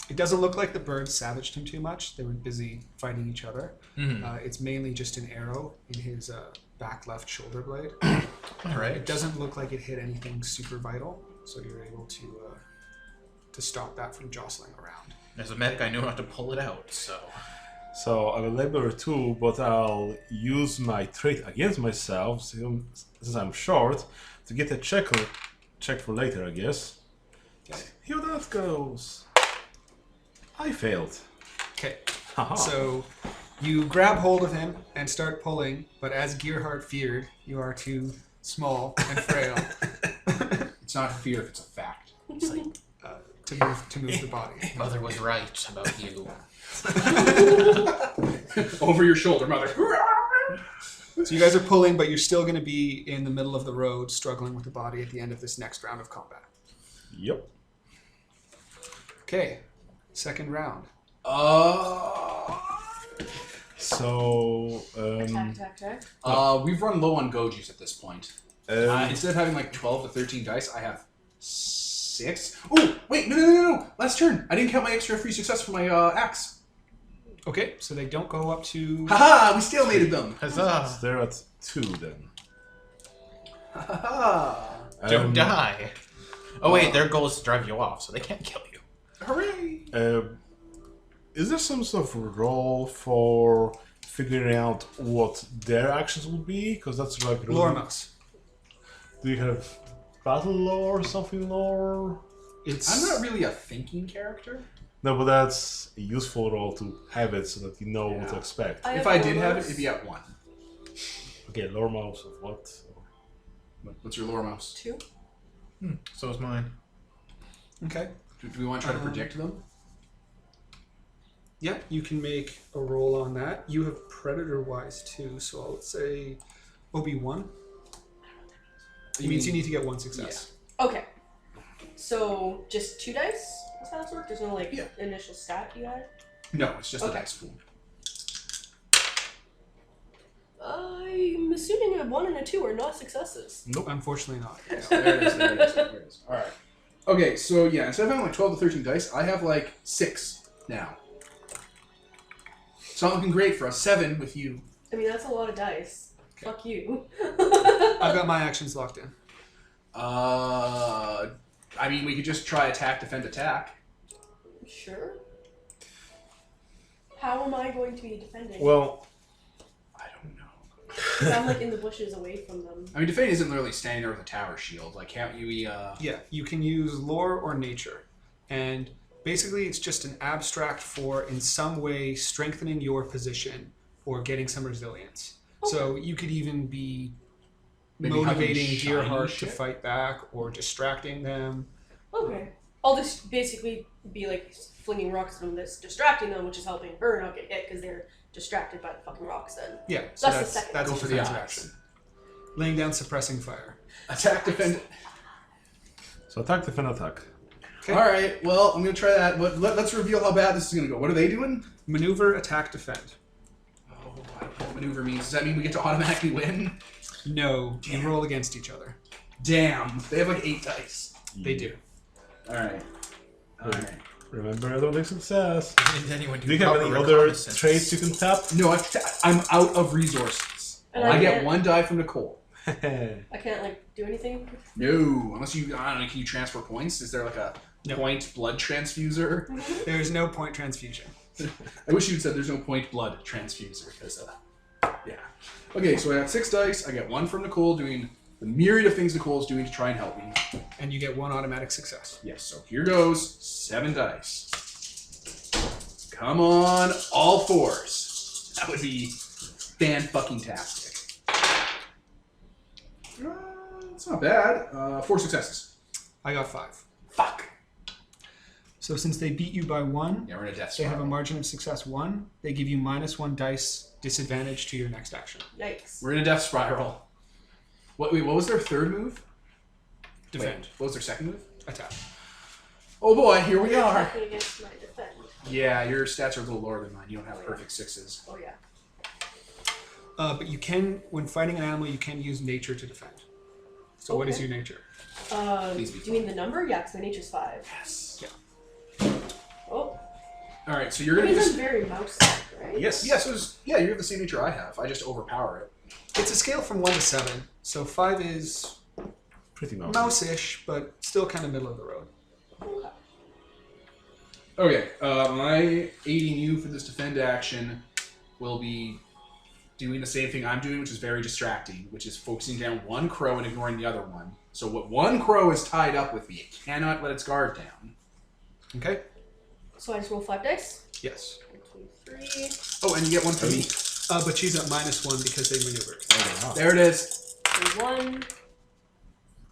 It doesn't look like the birds savaged him too much. They were busy fighting each other. It's mainly just an arrow in his back left shoulder blade. All right. It doesn't look like it hit anything super vital, so you're able to stop that from jostling around. As a medic, I know not to pull it out, so... So I'm a laborer too, but I'll use my trait against myself since I'm short to get a check for later, I guess. Okay. Here that goes. I failed. Okay. Haha. So you grab hold of him and start pulling, but as Gearhart feared, you are too small and frail It's not fear, it's a fact. It's like, to move the body. Mother was right about you. Over your shoulder, mother. So you guys are pulling, but you're still going to be in the middle of the road, struggling with the body at the end of this next round of combat. Yep. Okay, second round. So Attack. We've run low on Gojis at this point. Instead of having like 12 to 13 dice, I have 6. Oh, wait, no. Last turn. I didn't count my extra free success for my axe. Okay, so they don't go up to... Haha, we stalemated them. Huzzah! they're at 2 then. Haha. Don't die. Oh wait, their goal is to drive you off, so they can't kill you. Hooray. Is there some sort of role for figuring out what their actions would be? Because that's like... really- Lore mouse. Do you have battle lore or something lore? I'm not really a thinking character. No, but that's a useful role to have it so that you know what to Yeah. expect. If I did have it, it'd be at 1. Okay, lore mouse of what? What's your lore mouse? 2. So is mine. Okay. Do we want to try to predict them? Yeah, you can make a roll on that. You have predator-wise too, so I'll say OB1. It means you need to get 1 success. Okay. So just 2 dice? That's how this works? There's no like Yeah. initial stat you had? No, it's just a Okay. dice pool. I'm assuming a 1 and a 2 are not successes. Nope. Unfortunately not. Yeah, there it is. All right. Okay, so yeah, instead of having like 12 to 13 dice, I have like 6 now. It's not looking great for a 7 with you. I mean, that's a lot of dice. Okay. Fuck you. I've got my actions locked in. I mean, we could just try attack, defend, attack. Sure. How am I going to be defending? Well, I don't know. 'Cause I'm like in the bushes away from them. I mean, defending isn't literally standing there with a tower shield. Like, can't you? Yeah, you can use lore or nature. And basically it's just an abstract for in some way strengthening your position or getting some resilience. So you could even be Maybe motivating having shiny Gearhart to shit? fight back or distracting them. Okay. I'll just basically be like flinging rocks at them that's distracting them, which is helping her not get hit because they're distracted by the fucking rocks then. Yeah, so That's the second. that's Go a for the defensive eyes. action. Laying down suppressing fire. Attack, defend. so attack, defend, attack. Okay. All right. Well, I'm gonna try that. But let's reveal how bad this is gonna go. What are they doing? Maneuver, attack, defend. Oh, I don't know what maneuver means. Does that mean we get to automatically win? No, you roll against each other. Damn. They have like 8 dice. They do. All right. All right. Remember, I don't make success. Did anyone Do you have any other traits you can tap? No, I'm out of resources. And I get can't- 1 die from Nicole. I can't like do anything. No, unless you. I don't know. Can you transfer points? Is there like a No. point blood transfuser? There's no point transfusion. I wish you'd said there's no point blood transfuser because, yeah. Okay, so I got 6 dice. I get 1 from Nicole doing the myriad of things Nicole's doing to try and help me. And you get 1 automatic success. Yes, so here goes 7 dice. Come on, all 4s. That would be fan-fucking-tastic. It's not bad. 4 successes. I got 5. Fuck. So since they beat you by 1, Yeah, we're in a death they have a spiral. margin of success 1. They give you -1 dice disadvantage to your next action. Yikes. We're in a death spiral. What was their third move? Defend. Wait, what was their second move? Attack. Oh boy, here we are. Attacking against my defend. Yeah, your stats are a little lower than mine. You don't have perfect 6s. Oh yeah. But you can, when fighting an animal, you can use nature to defend. So what is Okay. your nature? Please be Do you mean the number? Yeah, because my nature's 5. Yes. Yeah. Oh. Alright, so you're That gonna means I'm just... very mouse-like, right? Yes. Yeah, you have the same nature I have. I just overpower it. It's a scale from 1 to 7. So 5 is Pretty mouse. mouse-ish, but still kind of middle of the road. Okay. Okay, my aiding you for this defend action will be doing the same thing I'm doing, which is very distracting, which is focusing down one crow and ignoring the other one. So what one crow is tied up with me, it cannot let its guard down. Okay? So I just roll 5 dice. Yes. 1, 2, 3. Oh, and you get one for me. But she's at -1 because they maneuvered. There it is. And 1,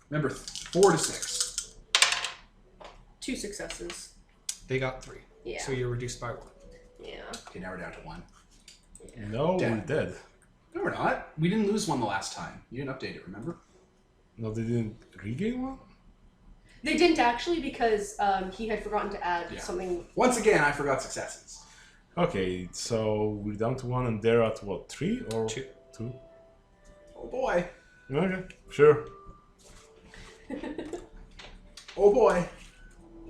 Remember, 4 to 6. 2 successes. They got 3. Yeah. So you're reduced by 1. Yeah. Okay, now we're down to 1. No, Damn. we're dead. No, we're not. We didn't lose one the last time. You didn't update it, remember? No, they didn't regain one? They didn't actually because he had forgotten to add Yeah. something. Once again, I forgot successes. Okay, so we're down to 1 and they're at what, 3 or 2. 2? Oh boy. Okay, sure. Oh boy.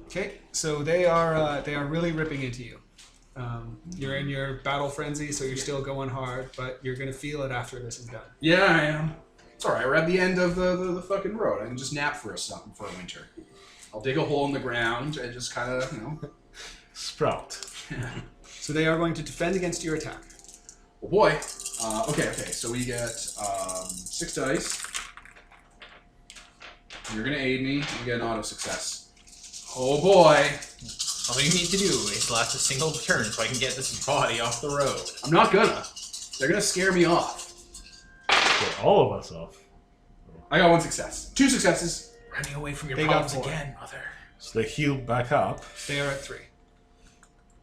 Okay, so they are really ripping into you. You're in your battle frenzy, so you're still going hard, but you're gonna feel it after this is done. Yeah, I am. It's alright, we're at the end of the fucking road. I can just nap for a winter. I'll dig a hole in the ground and just kind of, Sprout. So they are going to defend against your attack. Oh boy. Okay, so we get 6 dice. You're gonna aid me. You get an auto success. Oh boy. All you need to do is last a single turn so I can get this body off the road. I'm not gonna. They're gonna scare me off. Get all of us off. I got 1 success. 2 successes. Running away from your They got problems 4. again, mother. So they heal back up. They are at 3.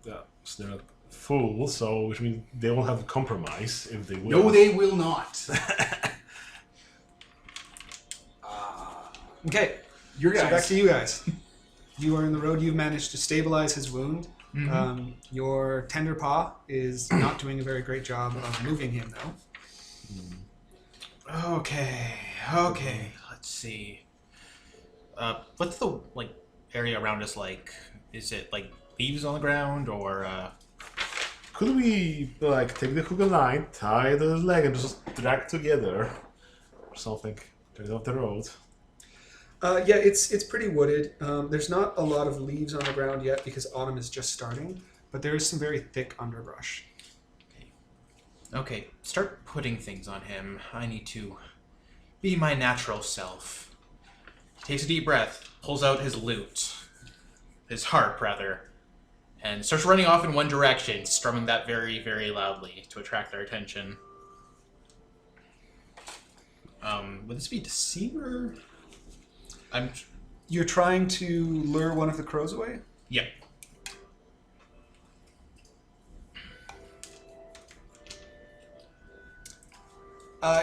Yeah, so they're at full, so which means they won't have to compromise if they will. No, they will not. Okay, Your so guys. back to you guys. You are in the road. You've managed to stabilize his wound. Mm-hmm. Your tender paw is not doing a very great job of moving him, though. Okay, let's see. What's the area around us like? Is it like leaves on the ground or Could we take the hook and line, tie the leg, and just drag together or something? Get it off the road. Yeah, it's pretty wooded. There's not a lot of leaves on the ground yet because autumn is just starting, but there is some very thick underbrush. Okay, start putting things on him. I need to be my natural self. He takes a deep breath, pulls out his lute, his harp rather, and starts running off in one direction, strumming that very, very loudly to attract their attention. Would this be deceiver? You're trying to lure one of the crows away? Yeah.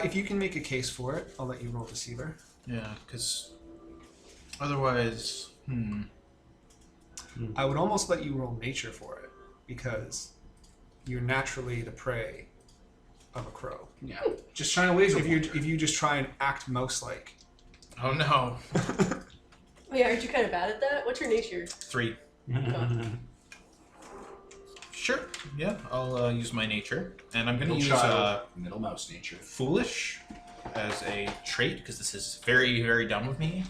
If you can make a case for it, I'll let you roll deceiver. Yeah, because otherwise, I would almost let you roll nature for it because you're naturally the prey of a crow. Yeah. Just trying to laser. If you just try and act mouse-like. Oh no. Wait, aren't you kind of bad at that? What's your nature? 3. Sure. Yeah, I'll use my nature, and I'm going to Middle use child, middle mouse nature. foolish as a trait because this is very, very dumb with me.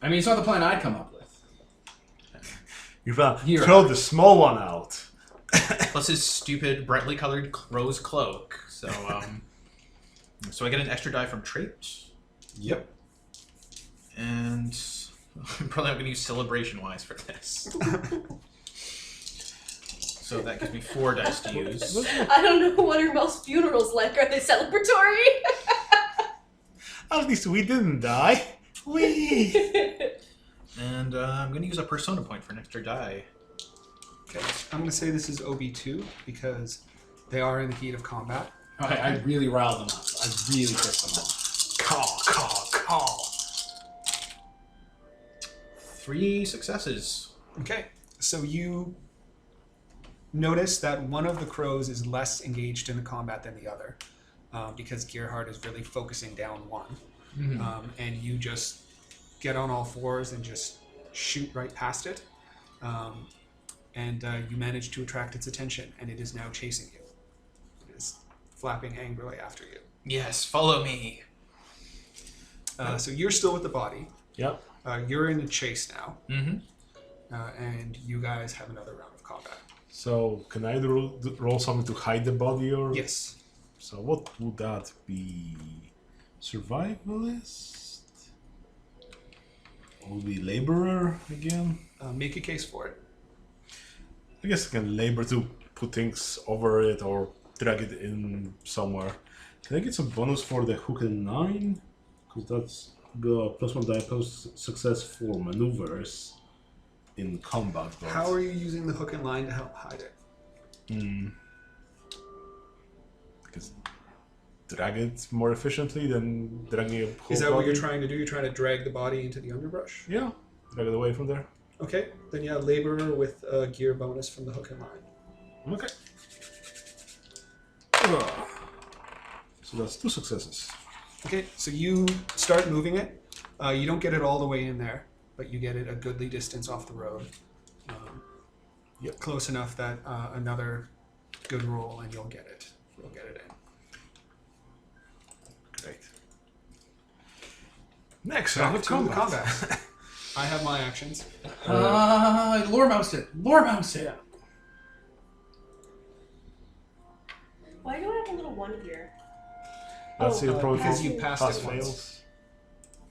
I mean, it's not the plan I'd come up with. You found Here. throw the small one out. Plus his stupid, brightly colored rose cloak. So, so I get an extra die from trait, Yep. and I'm probably not going to use celebration wise for this. So that gives me 4 dice to use. I don't know what are most funerals like. Are they celebratory? At least we didn't die. We. And I'm going to use a persona point for an extra die. Okay. I'm going to say this is OB2 because they are in the heat of combat. Okay, I really riled them up. I really pissed them off. Call. 3 successes. Okay. So you notice that one of the crows is less engaged in the combat than the other because Gearhart is really focusing down one. And you just get on all fours and just shoot right past it. And you manage to attract its attention, and it is now chasing you. It is flapping angrily after you. Yes, follow me. So you're still with the body. Yep. You're in a chase now, Mm-hmm. and you guys have another round of combat. So can I roll something to hide the body or? Yes. So what would that be? Survivalist? Would be laborer again? Make a case for it. I guess I can labor to put things over it or drag it in somewhere. Can I get some bonus for the hook and 9? Because that's the +1 die post success for maneuvers in combat. But... How are you using the hook and line to help hide it? Because drag it more efficiently than dragging a whole Is that what you're body. trying to do? You're trying to drag the body into the underbrush? Yeah, drag it away from there. Okay, then yeah, laborer with a gear bonus from the hook and line. Okay. So that's 2 successes. Okay, so you start moving it. You don't get it all the way in there, but you get it a goodly distance off the road. Close enough that another good roll and you'll get it. You'll get it in. Great. Next round of Back to the combat. combat. I have my actions. Lore mouse it. Lore mouse it. Why do I have a little 1 here? That's it, probably because for you passed pass it once. fails.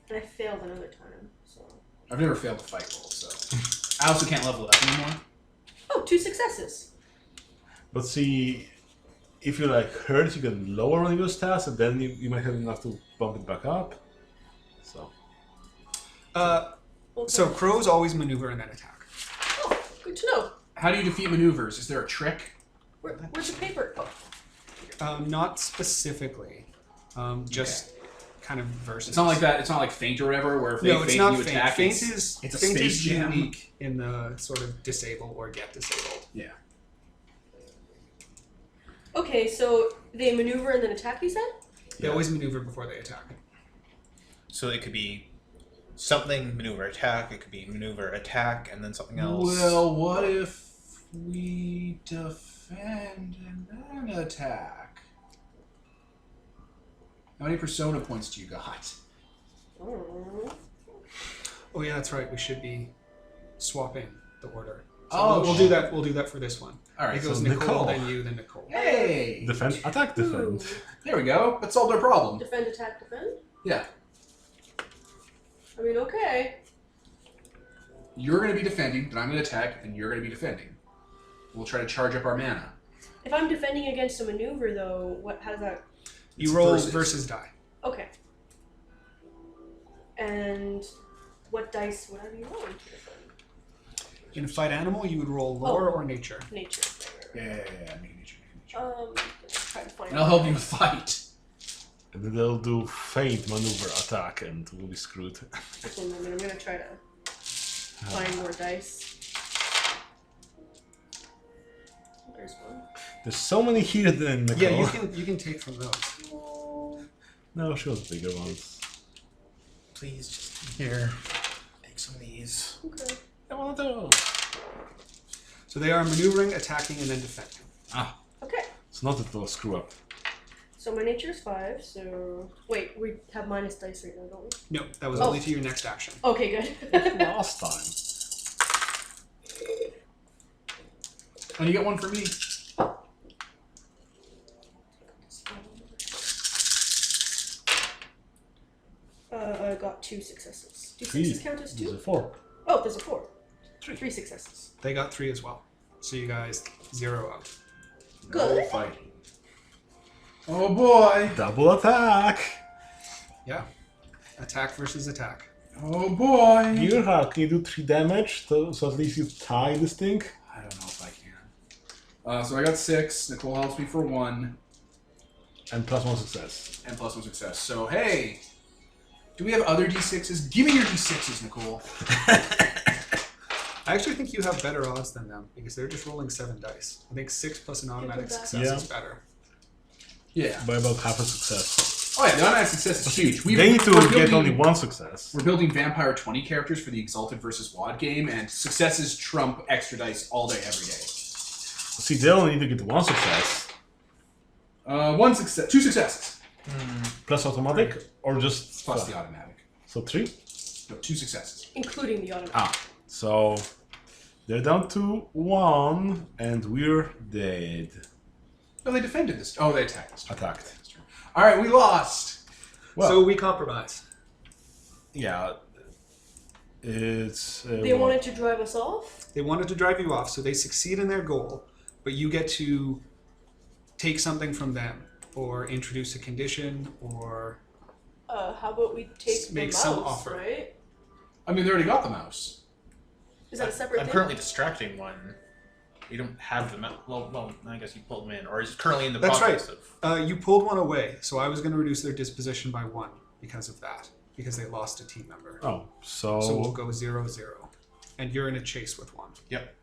And I failed another time, so... I've never failed a fight roll, so I also can't level it up anymore. Oh, 2 successes. But see, if you like hurt, you can lower one of your stats, and then you might have enough to bump it back up. So So crows always maneuver and then attack. Oh, good to know. How do you defeat maneuvers? Is there a trick? Where's the paper? Oh, Not specifically. Just kind of versus. It's not like that. It's not like feint or whatever, where if they No, it's feint not you feint. attack. Feint It's is a feint space is jam. unique in the sort of disable or get disabled. Yeah. okay, so they maneuver and then attack, you said? They always maneuver before they attack. So it could be something, maneuver, attack. It could be maneuver, attack, and then something else. Well, what if we defend and then attack? How many persona points do you got? Mm. Oh yeah, that's right. We should be swapping the order. So Oh, we'll do that. We'll do that for this one. All right, It goes so Nicole, Nicole. then you, then Nicole. Hey! defend, attack, defend. Ooh. There we go. That solved our problem. Defend, attack, defend? Yeah. I mean, okay. You're going to be defending, then I'm going to attack, and you're going to be defending. We'll try to charge up our mana. If I'm defending against a maneuver, though, how does that... You It's roll versus. versus die. Okay. And what dice would I be rolling to defend? In a fight animal, you would roll lore or nature. Nature. Yeah. Make nature. Let's try to find And I'll help you fight. And then they'll do feint, maneuver, attack, and we'll be screwed. Just one moment, I'm gonna try to find more dice. There's one. There's so many here then, Nicole. Yeah, you can take from those. Oh, No, she was bigger ones. Please, just here. Take some of these. okay. I want those. So they are maneuvering, attacking, and then defending. Okay. It's not that they'll screw up. So my nature is 5, so... Wait, we have minus dice right now, don't we? No, that was Oh. only to your next action. Okay, good. Last time. And you get one for me. I got 2 successes. Do Three. successes count as There's 2? a 4. Oh, there's a 4. Three. 3 successes. They got 3 as well. So you guys 0 out. Good. No fighting. Oh boy. Double attack! Yeah. Attack versus attack. Oh boy. Gearhart, can you do 3 damage so at least you tie this thing? I don't know if I can. So I got 6. Nicole helps me for 1. And +1 success. And +1 success. So, hey. Do we have other D6s? Give me your D6s, Nicole. I actually think you have better odds than them because they're just rolling 7 dice. I think 6 plus an automatic success Yeah. is better. Yeah. By about half a success. Oh yeah, the automatic success is huge. They need to we're get building- only 1 success. We're building Vampire 20 characters for the Exalted versus WAD game, and successes trump extra dice all day, every day. See, they only need to get 1 success. 1 success, 2 successes. Plus automatic, or just Plus the automatic. So 3? No, 2 successes. Including the automatic. Ah, so they're down to 1, and we're dead. No, they defended this. Oh, they attacked this turn. Attacked. All right, we lost. Well, So we compromise. yeah, it's. They wanted to drive us off? They wanted to drive you off, so they succeed in their goal, but you get to take something from them, or introduce a condition, or How about we take the Make mouse, some offer. right? I mean, they already got the mouse. Is that a separate I'm thing? currently distracting one. We don't have them. Well, I guess you pulled them in, or is it currently in the That's process right. of? You pulled one away, so I was going to reduce their disposition by 1 because of that, because they lost a team member. Oh, so So we'll go 0-0, and you're in a chase with 1. Yep.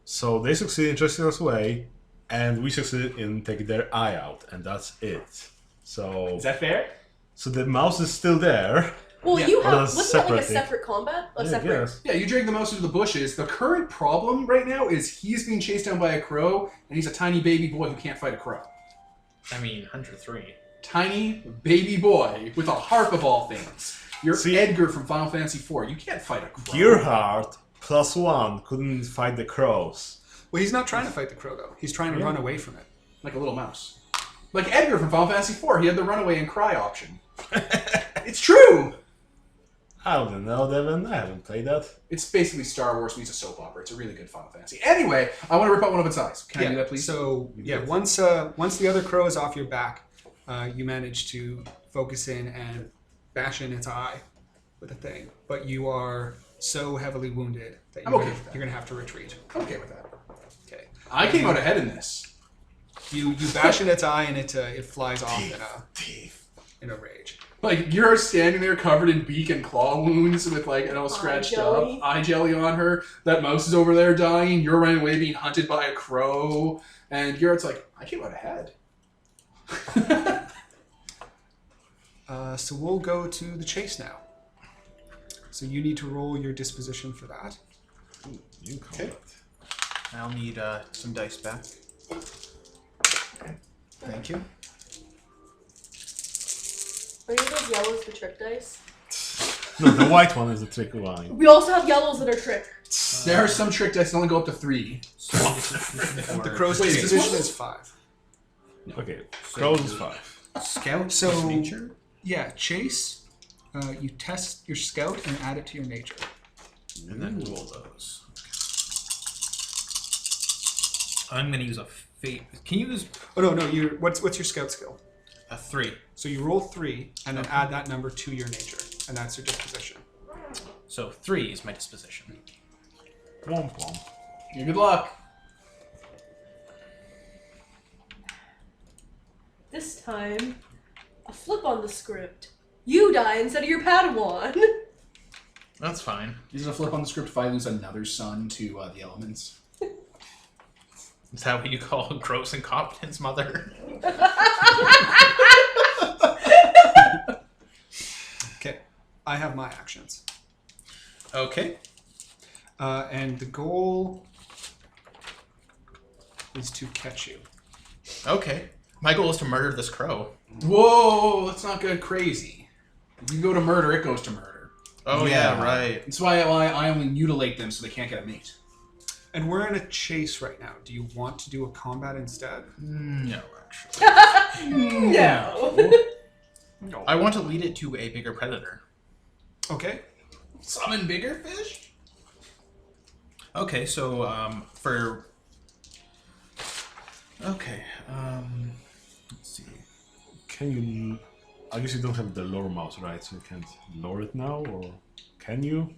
so they succeeded in chasing us away, and we succeeded in taking their eye out, and that's it. So Is that fair? so the mouse is still there. Well, Yeah. you Or have. that's Wasn't that like a separate thing. separate combat? A Yeah, separate. yes. Yeah, you drag the mouse into the bushes. The current problem right now is he's being chased down by a crow, and he's a tiny baby boy who can't fight a crow. I mean, 103. Tiny baby boy with a harp of all things. You're See- Edgar from Final Fantasy IV. You can't fight a crow. Gearhart +1 couldn't fight the crows. Well, he's not trying to fight the crow, though. He's trying to run away from it. Like a little mouse. Like Edgar from Final Fantasy IV. He had the runaway and cry option. It's true! I don't know, Devin. I haven't played that. It's basically Star Wars meets a soap opera. It's a really good Final Fantasy. Anyway, I want to rip out one of its eyes. Can I do that, please? So, once the other crow is off your back, you manage to focus in and bash in its eye with a thing. But you are so heavily wounded that I'm you're okay gonna, with that. you're going to have to retreat. I'm okay with that. Okay. I came out ahead in this. You bash in its eye and it flies off in a rage. Like, you're standing there covered in beak and claw wounds with, like, it all scratched jelly. up. Eye jelly on her. That mouse is over there dying. You're running away being hunted by a crow. And Garrett's like, I came out ahead. So we'll go to the chase now. So you need to roll your disposition for that. You call Okay. it. I'll need some dice back. Thank you. Are you those yellows the trick dice? No, the white one is the trick line. We also have yellows that are trick. There are some trick dice that only go up to 3. The crow's Wait, disposition what? is 5. Okay, crows is 5. Scout. So- nature. Yeah, chase. You test your scout and add it to your nature. And then roll those. I'm gonna use a fate. Can you use Oh no, what's your scout skill? a 3? So you roll 3 and then add that number to your nature, and that's your disposition. So 3 is my disposition. Womp womp. Yeah, good luck. This time, a flip on the script. You die instead of your Padawan. That's fine. Is it a flip on the script if I lose another son to the elements? Is that what you call gross incompetence, mother? Okay, I have my actions. Okay. And the goal is to catch you. Okay. My goal is to murder this crow. Whoa, let's not go crazy. If you go to murder, it goes to murder. Oh yeah, right. That's why I only mutilate them so they can't get a mate. And we're in a chase right now. Do you want to do a combat instead? No, actually. No. I want to lead it to a bigger predator. Okay. Summon bigger fish? Okay, so for let's see. Can you? I guess you don't have the lure mouse, right? So you can't lure it now, or can you?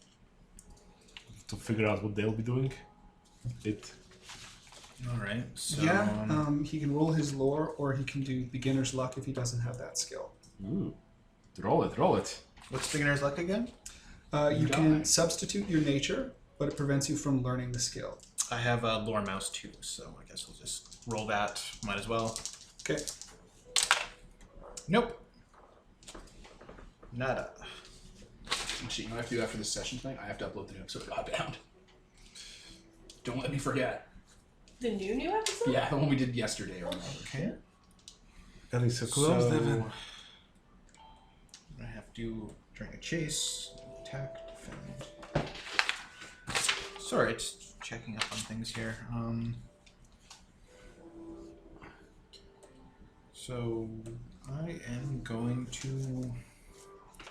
To figure out what they'll be doing. All right. So, he can roll his lore, or he can do beginner's luck if he doesn't have that skill. Ooh. Roll it. what's beginner's luck again? You can substitute your nature, but it prevents you from learning the skill. I have a lore mouse too, so I guess we'll just roll that. Might as well. Okay. Nope. Nada. Actually, you know what I have to do after this session tonight? I have to upload the new episode of Godbound. Don't let me forget. The new episode? Yeah, the one we did yesterday or whatever. Okay. Getting so close, Devin. I have to during a chase, attack, defend. Sorry, just checking up on things here. So I am going to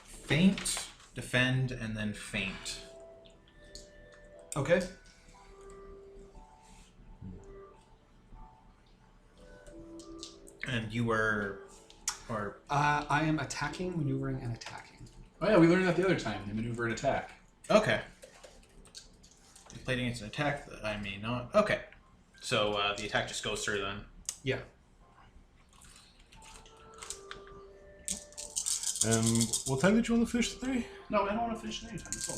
feint, defend, and then feint. Okay. And you were, or I am attacking, maneuvering, and attacking. Oh yeah, we learned that the other time. They maneuver and attack. okay. You played against an attack that I may not. Okay. So the attack just goes through then. Yeah. What time did you want to finish today? No, I don't want to finish it anytime. It's all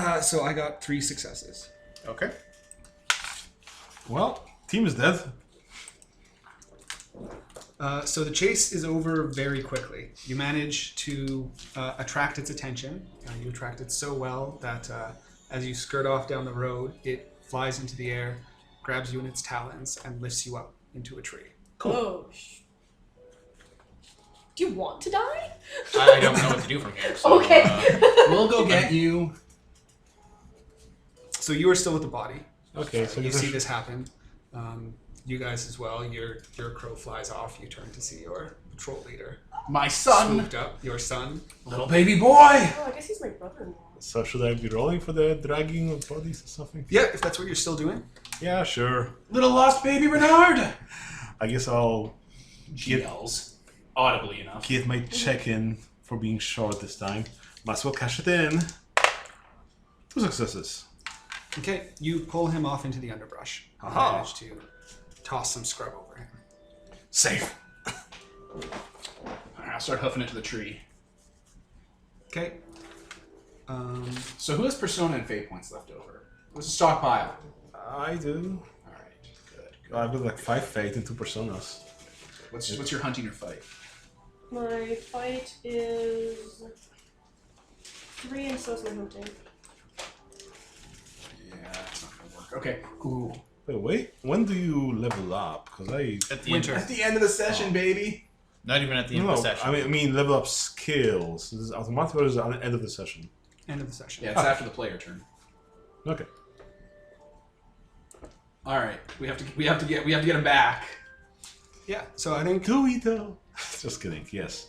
good. So I got 3 successes. Okay. Well, team is dead. So the chase is over very quickly. You manage to attract its attention. You attract it so well that as you skirt off down the road, it flies into the air, grabs you in its talons, and lifts you up into a tree. Cool. Oh. Do you want to die? I don't know what to do from here. So, Okay. We'll go get you. So you are still with the body. Okay, so You see this happen. You guys as well. Your crow flies off. You turn to see your patrol leader. My son. Swooped up. Your son. Little baby boy. Oh, I guess he's my brother-in-law. So should I be rolling for the dragging of bodies or something? Yeah, if that's what you're still doing. Yeah, sure. Little lost baby Bernard. I guess I'll She yells. Audibly enough. get my check-in for being short this time. Might as well cash it in. 2 successes. Okay, you pull him off into the underbrush. You Aha. manage to toss some scrub over him. Safe. Alright, I'll start hoofing it to the tree. Okay. So who has Persona and Fate points left over? What's a stockpile? I do. Alright, good. I've got like 5 fate and 2 personas. What's your hunting or fight? My fight is 3, and so is my hunting. Yeah, that's not gonna work. Okay, cool. Wait. When do you level up? Because at the Winter. end, At the end of the session, baby. not even at the end of the session. I mean level up skills. Is this automatic or is it at the end of the session? End of the session. Yeah, it's after the player turn. Okay. All right, we have to get him back. Yeah, so I think Do we though? Just kidding. Yes.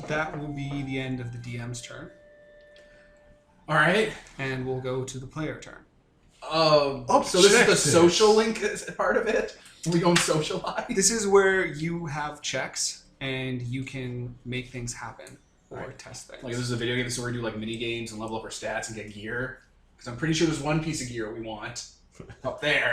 that will be the end of the DM's turn. All right. And we'll go to the player turn. So this is the Objectives. social link part of it. We go and socialize. This is where you have checks and you can make things happen or Right. test things. Like this is a video game, so we're gonna do like mini games and level up our stats and get gear. Because I'm pretty sure there's one piece of gear we want up there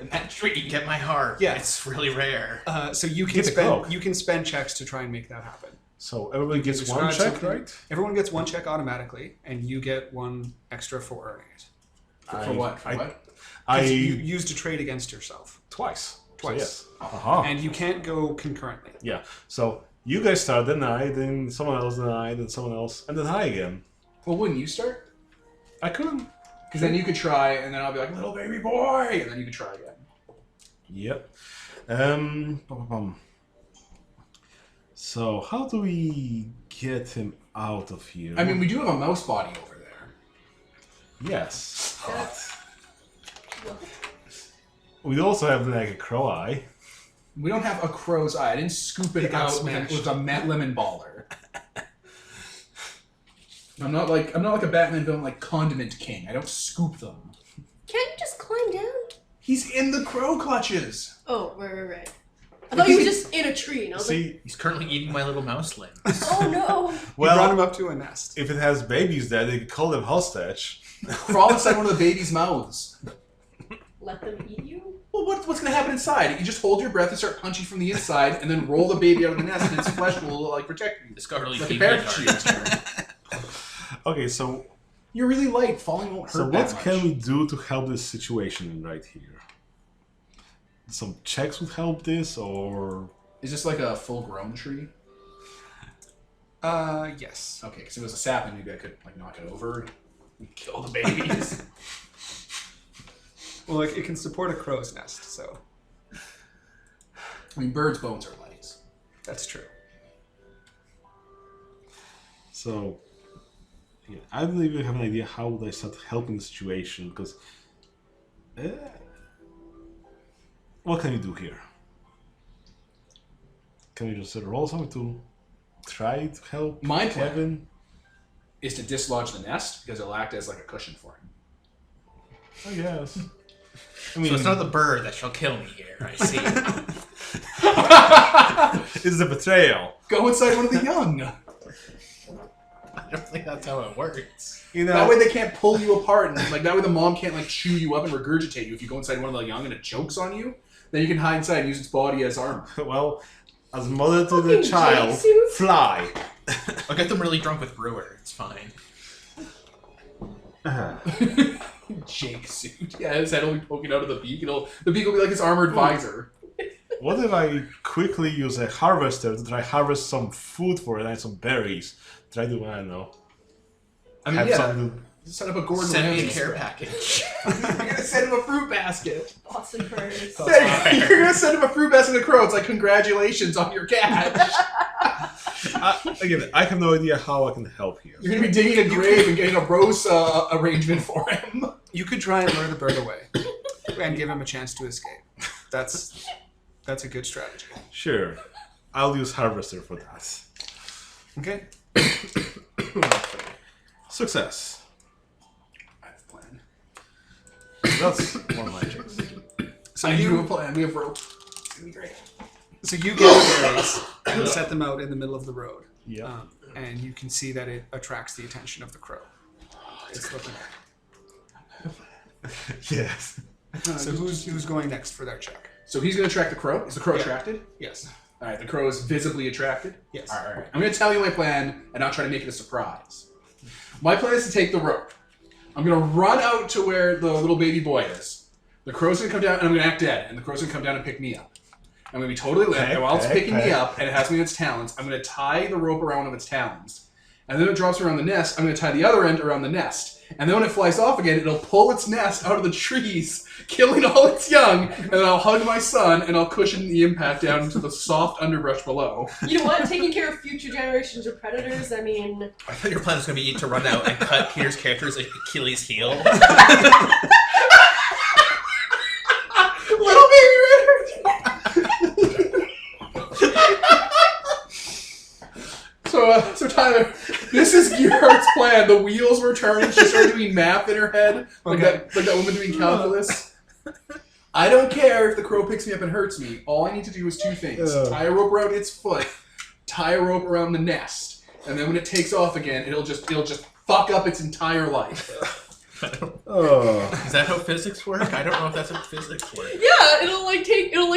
in that tree. Get my heart. Yeah. It's really rare. So you can Get the cloak. spend checks to try and make that happen. So everybody gets Describe one check, something. right? Everyone gets 1 check automatically, and you get 1 extra for earning it. For what? For what? 'Cause you used a trade against yourself, Twice. Twice. So, yes. Aha. and you can't go concurrently. Yeah. So you guys start, then I, then someone else, then I, then someone else, and then I again. Well, wouldn't you start? I couldn't. Because then you could try, and then I'll be like, little baby boy, and then you could try again. Yep. So how do we get him out of here? I mean, we do have a mouse body over there. yes. That's... We also have like a crow eye. We don't have a crow's eye. I didn't scoop it got out smashed. with a lemon baller. I'm not like a Batman villain like Condiment King. I don't scoop them. Can't you just climb down? He's in the crow clutches. Oh, right. I thought he was just in a tree, and I was like, He's currently eating my little mouseling. oh no. You brought him up to a nest. if it has babies there, they could call them hostage. Crawl inside one of the baby's mouths. Let them eat you? Well, what's going to happen inside? You just hold your breath and start punching from the inside, and then roll the baby out of the nest, and its flesh will like protect you. It's got really Like deep a retard. parachute. Okay, so You're really light. Falling won't hurt so that what much. can we do to help this situation right here? Some checks would help this, or Is this like a full-grown tree? Yes. Okay, because if it was a sapling, maybe I could like knock it over and kill the babies. Well, like, it can support a crow's nest, so I mean, birds' bones are light. that's true. so. Yeah, I don't even have an idea how would I start helping the situation because. What can you do here? Can you just roll something to try to help My plan Kevin? is to dislodge the nest because it'll act as like a cushion for him. I guess. I So it's not the bird that shall kill me here, I see. It's a betrayal. Go inside one of the young. I don't think that's how it works. You know. That way they can't pull you apart, and like that way the mom can't like chew you up and regurgitate you. If you go inside one of the young and it chokes on you, then you can hide inside and use its body as armor. Well, as mother to the Fucking child, Jake-suit. fly. I'll get them really drunk with brewer. It's fine. Jake suit. Yeah, his head will be poking out of the beak. The beak will be like his armored visor. What if I quickly use a harvester to try harvest some food for it and some berries? Try to, I don't know. I mean, Have yeah. something. Set up a Gordon Send me a Ramsay care spread. package. You're gonna send him a fruit basket. Boston Prairies. You're gonna send him a fruit basket of crow. It's like congratulations on your catch. Again, I have no idea how I can help here. You're gonna be digging a grave and getting a rose arrangement for him. You could try and lure the bird away and give him a chance to escape. That's a good strategy. Sure. I'll use harvester for that. Okay. Success. I have a plan. That's one of my checks. So I do you have a plan. We have rope. It's gonna be great. gather berries and set them out in the middle of the road. Yeah. And you can see that it attracts the attention of the crow. It's looking at Yes. it. So who's going next for their check? So he's gonna attract the crow. Is the crow Yeah. attracted? Yes. All right. The crow is visibly attracted. Yes. All right. I'm gonna tell you my plan and not try to make it a surprise. My plan is to take the rope. I'm gonna run out to where the little baby boy is. The crow's gonna come down, and I'm gonna act dead, and the crow's gonna come down and pick me up. I'm gonna be totally limp, and while it's picking me up, and it has me in its talons, I'm gonna tie the rope around one of its talons. And then when it drops around the nest, I'm gonna tie the other end around the nest. And then when it flies off again, it'll pull its nest out of the trees, killing all its young, and then I'll hug my son, and I'll cushion the impact down into the soft underbrush below. You know what? Taking care of future generations of predators, I mean... I thought your plan was going to be to run out and cut Peter's character's Achilles heel. Little baby Richard! So Tyler, this is Gearhart's plan. The wheels were turning. She started doing math in her head, like that woman doing calculus. I don't care if the crow picks me up and hurts me. All I need to do is two things: tie a rope around its foot, tie a rope around the nest, and then when it takes off again, it'll just fuck up its entire life. Is that how physics work? I don't know if that's how physics work. Yeah, it'll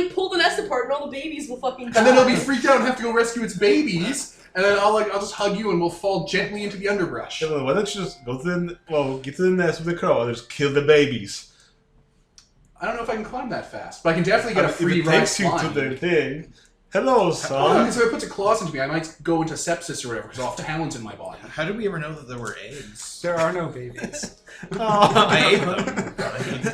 pull the nest apart and all the babies will fucking die. And then it'll be freaked out and have to go rescue its babies. And then I'll just hug you and we'll fall gently into the underbrush. Yeah, well, why don't you just go to get to the nest with the crow and just kill the babies? I don't know if I can climb that fast, but I can definitely get a free if it ride takes you to flying. the thing. Hello, Well, son. so if it puts its claws into me, I might go into sepsis or whatever because I'll have talons in my body. How did we ever know that there were eggs? There are no babies. I ate them. I mean,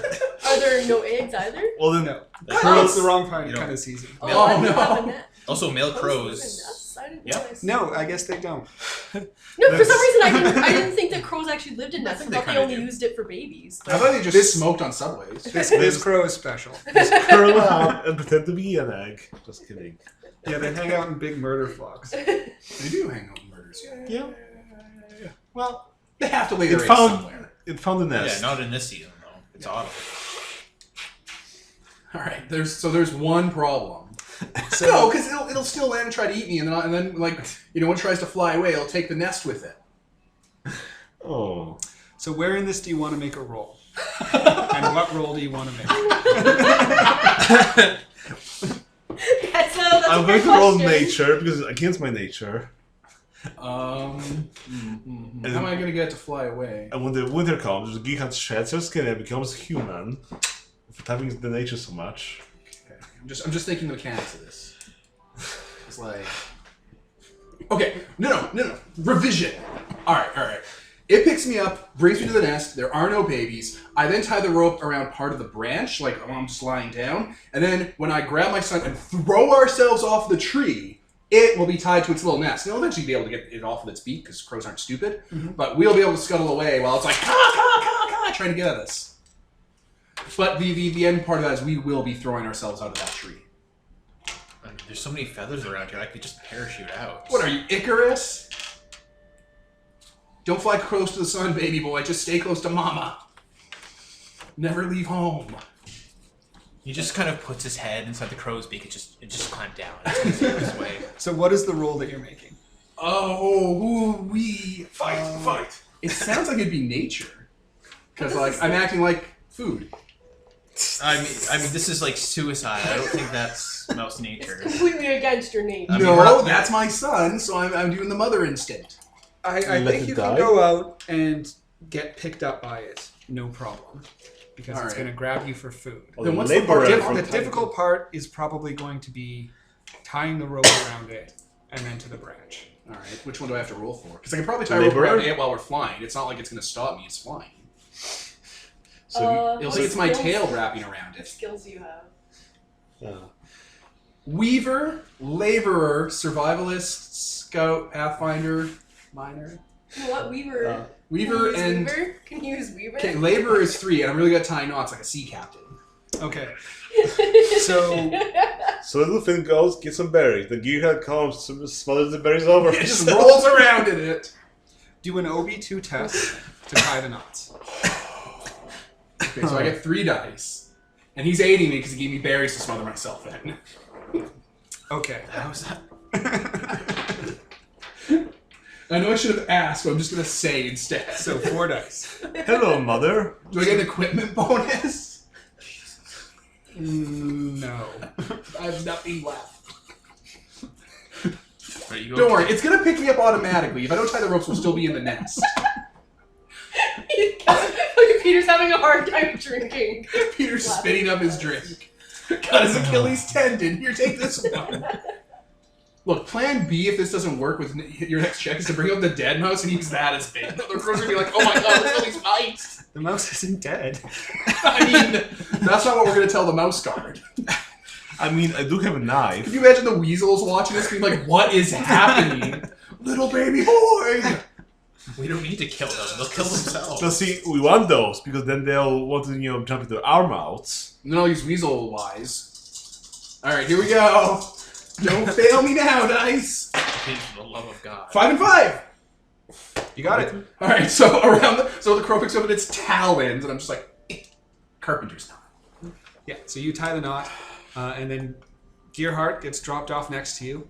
Are there no eggs either? Well then, No. That's Crow's the wrong kind You know. of season. Oh, I didn't no. have a net. also, male Oh, crows. nests? I didn't Yep. realize. No, I guess they don't. No, for some reason I didn't think that crows actually lived in nests. I think thought they they only kinda do. used it for babies. I thought they just smoked on subways. This crow is special. just curl up and pretend to be an egg. Just kidding. Yeah, they hang out in big murder flocks. They do hang out in murders. Yeah. Well, They have to lay their it eggs found somewhere. it found the Yeah, nest. not in this season though. It's autumn. All right. There's one problem. No, because it'll still land and try to eat me, and then like when it tries to fly away, it'll take the nest with it. Oh. So where in this do you want to make a roll? And what roll do you want to make? That's a I'm great going to roll question. nature because against my nature. How am I gonna get it to fly away? And when the winter comes, the Geekant sheds her skin and becomes human. For having the nature so much. Okay. I'm just thinking the mechanics of this. It's like, okay, no. Revision. All right. It picks me up, brings me to the nest. There are no babies. I then tie the rope around part of the branch, like I'm just lying down. And then when I grab my son and throw ourselves off the tree, it will be tied to its little nest. And it'll eventually be able to get it off with its beak because crows aren't stupid. Mm-hmm. But we'll be able to scuttle away while it's like trying to get at us. But the end part of that is we will be throwing ourselves out of that tree. I mean, there's so many feathers around here. I could just parachute out. What are you, Icarus? Don't fly close to the sun, baby boy. Just stay close to mama. Never leave home. He just kind of puts his head inside the crow's beak. It just climbed down. It's this way. So what is the roll that you're making? Fight. It sounds like it'd be nature. Because like I'm acting like food. I mean, this is like suicide. I don't think that's mouse nature. It's completely against your nature. I mean, No, that's my son, so I'm doing the mother instinct. I Let think it you die? can go out and get picked up by it, no problem. Because it's Alright. going to grab you for food. Or Then the what's the part laborer of- from The time- difficult part is probably going to be tying the rope around it and then to the branch. All right, which one do I have to roll for? Because I can probably tie a rope Laborer? around it while we're flying. It's not like it's going to stop me. It's flying. So It'll what say it's my skills- tail wrapping around What it. skills do you have? Weaver, laborer, survivalist, scout, pathfinder, miner. You know what, Weaver? Weaver Can you use and Weaver? Can you use Weaver? okay, laborer is 3, and I'm really good at tying knots like a sea captain. Okay. So So the little thing goes, get some berries. The gearhead comes, smothers the berries over. It just rolls around in it. do an OB2 test to tie the knots. Okay, so I get 3 dice, and he's aiding me because he gave me berries to smother myself in. Okay. How was that? I know I should have asked, but I'm just gonna say instead. So 4 dice. Hello, mother. Do I get an equipment bonus? No. I have nothing left. Right, you go- Don't worry, it's gonna pick me up automatically. If I don't tie the ropes, we'll still be in the nest. Peter's having a hard time drinking. Peter's spitting up his drink. Got his Achilles tendon. Here, take this one. Look, plan B, if this doesn't work with your next check, is to bring up the dead mouse and use that as bait. The crow's gonna be like, oh my god, look at all these mice. The mouse isn't dead. I mean, that's not what we're gonna tell the mouse guard. I mean, I do have a knife. Can you imagine the weasels watching this being like, what is happening? Little baby boy! We don't need to kill them. They'll kill themselves. So see, we want those because then they'll want to, jump into our mouths. And then I'll use weasel wise. Alright, here we go. Don't fail me now, dice. Please, for the love of God. 5 and 5! You got it. Alright, so the crow picks up in its talons, and I'm just like, carpenter's knot. Yeah, so you tie the knot, and then Gearheart gets dropped off next to you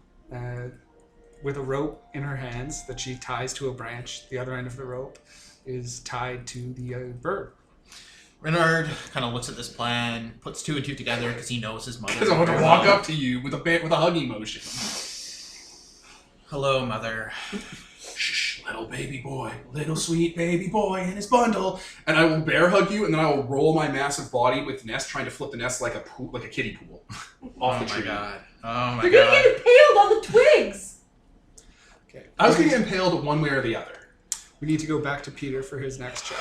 with a rope in her hands that she ties to a branch. The other end of the rope is tied to the bird. Renard kind of looks at this plan, puts 2 and 2 together because he knows his mother. Because I want to walk up to you with a hugging motion. Hello, mother. Shh, little baby boy, little sweet baby boy in his bundle. And I will bear hug you, and then I will roll my massive body with the nest, trying to flip the nest like a kiddie pool off Oh the my tree. god. Oh my You're god. gonna get impaled on the twigs! Okay. I was going to get impaled one way or the other. We need to go back to Peter for his next check.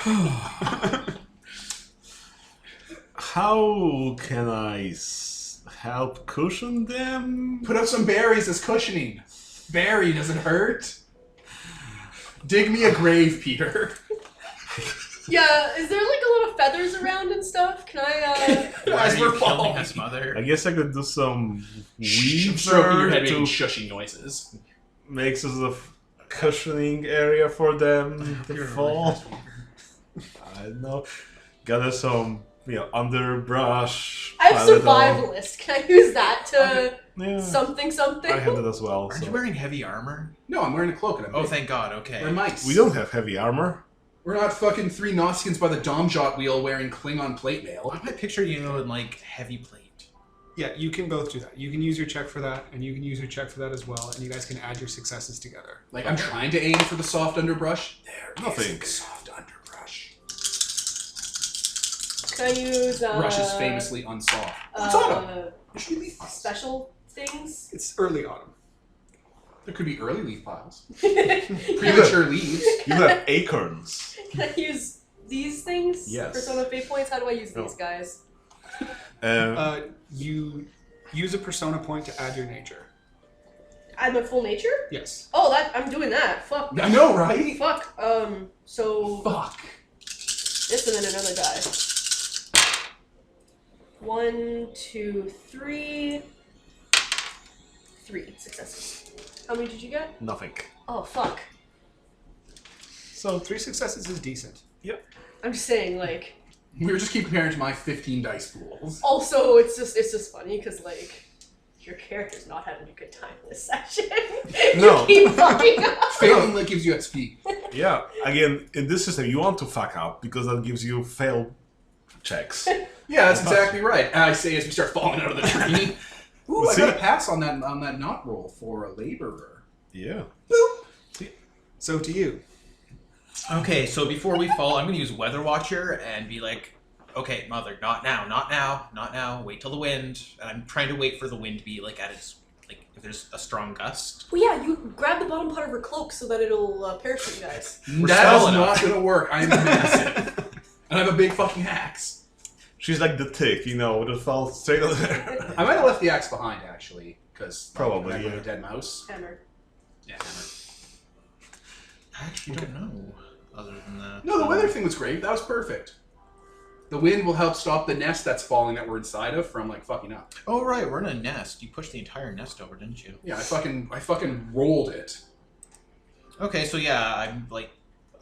How can I help cushion them? Put up some berries as cushioning. Berry doesn't hurt. Dig me a grave, Peter. Yeah, is there like a lot of feathers around and stuff? Can I, Why As are we're you killing falling. his mother? I guess I could do some I'm stroking your head making to shushing noises. make sort of cushioning area for them to You're fall. I don't know. Gather some, underbrush. I have pile it all. survivalist. Can I use that to Yeah. something. I had it as well. Aren't you wearing heavy armor? No, I'm wearing a cloak and I'm Oh, big. thank God. Okay. We're mice. We don't have heavy armor. We're not fucking 3 Nausians by the Domjot wheel wearing Klingon plate mail. Why am I picturing you in like heavy plate? Yeah, you can both do that. You can use your check for that, and you can use your check for that as well, and you guys can add your successes together. Like, I'm trying to aim for the soft underbrush. There Nothing. is the soft underbrush. Can I use Brush is famously unsoft. It's autumn. There should be leaf piles. special things? It's early autumn. There could be early leaf piles. Can Premature leaves. You have acorns. I use these things? Yes. Persona fate points? How do I use No. these guys? You use a persona point to add your nature. Add my full nature? Yes. Oh, I'm doing that. Fuck. I know, right? Fuck. So Fuck. this and then another die. 1, 2, 3. 3 successes. How many did you get? Nothing. Oh fuck. So 3 successes is decent. I'm just saying, like. We were just keep comparing to my 15 dice pools. Also, it's just funny because like your character's not having a good time this session. No. You keep fucking up. Failing like gives you XP. Yeah. Again, in this system, you want to fuck up because that gives you fail checks. Yeah, that's exactly right. I say as we start falling out of the tree. Ooh, I See? got a pass on that knot roll for a laborer. Yeah. So to you. Okay, so before we fall, I'm gonna use Weather Watcher and be like, okay, Mother, not now, not now, not now. Wait till the wind. And I'm trying to wait for the wind to be like at its like if there's a strong gust. Well, yeah, you grab the bottom part of her cloak so that it'll parachute you guys. We're That is small not enough. going to work. I'm massive. And I have a big fucking axe. She's like the tick, you know, it'll fall straight on there. I might have left the axe behind, actually. Because Probably, like, yeah. a dead mouse. Hammer. Yeah, hammer. I actually don't know. Other than that. No, the weather thing was great. That was perfect. The wind will help stop the nest that's falling that we're inside of from like fucking up. Oh right, we're in a nest. You pushed the entire nest over, didn't you? Yeah, I fucking rolled it. Okay, so yeah, I'm like,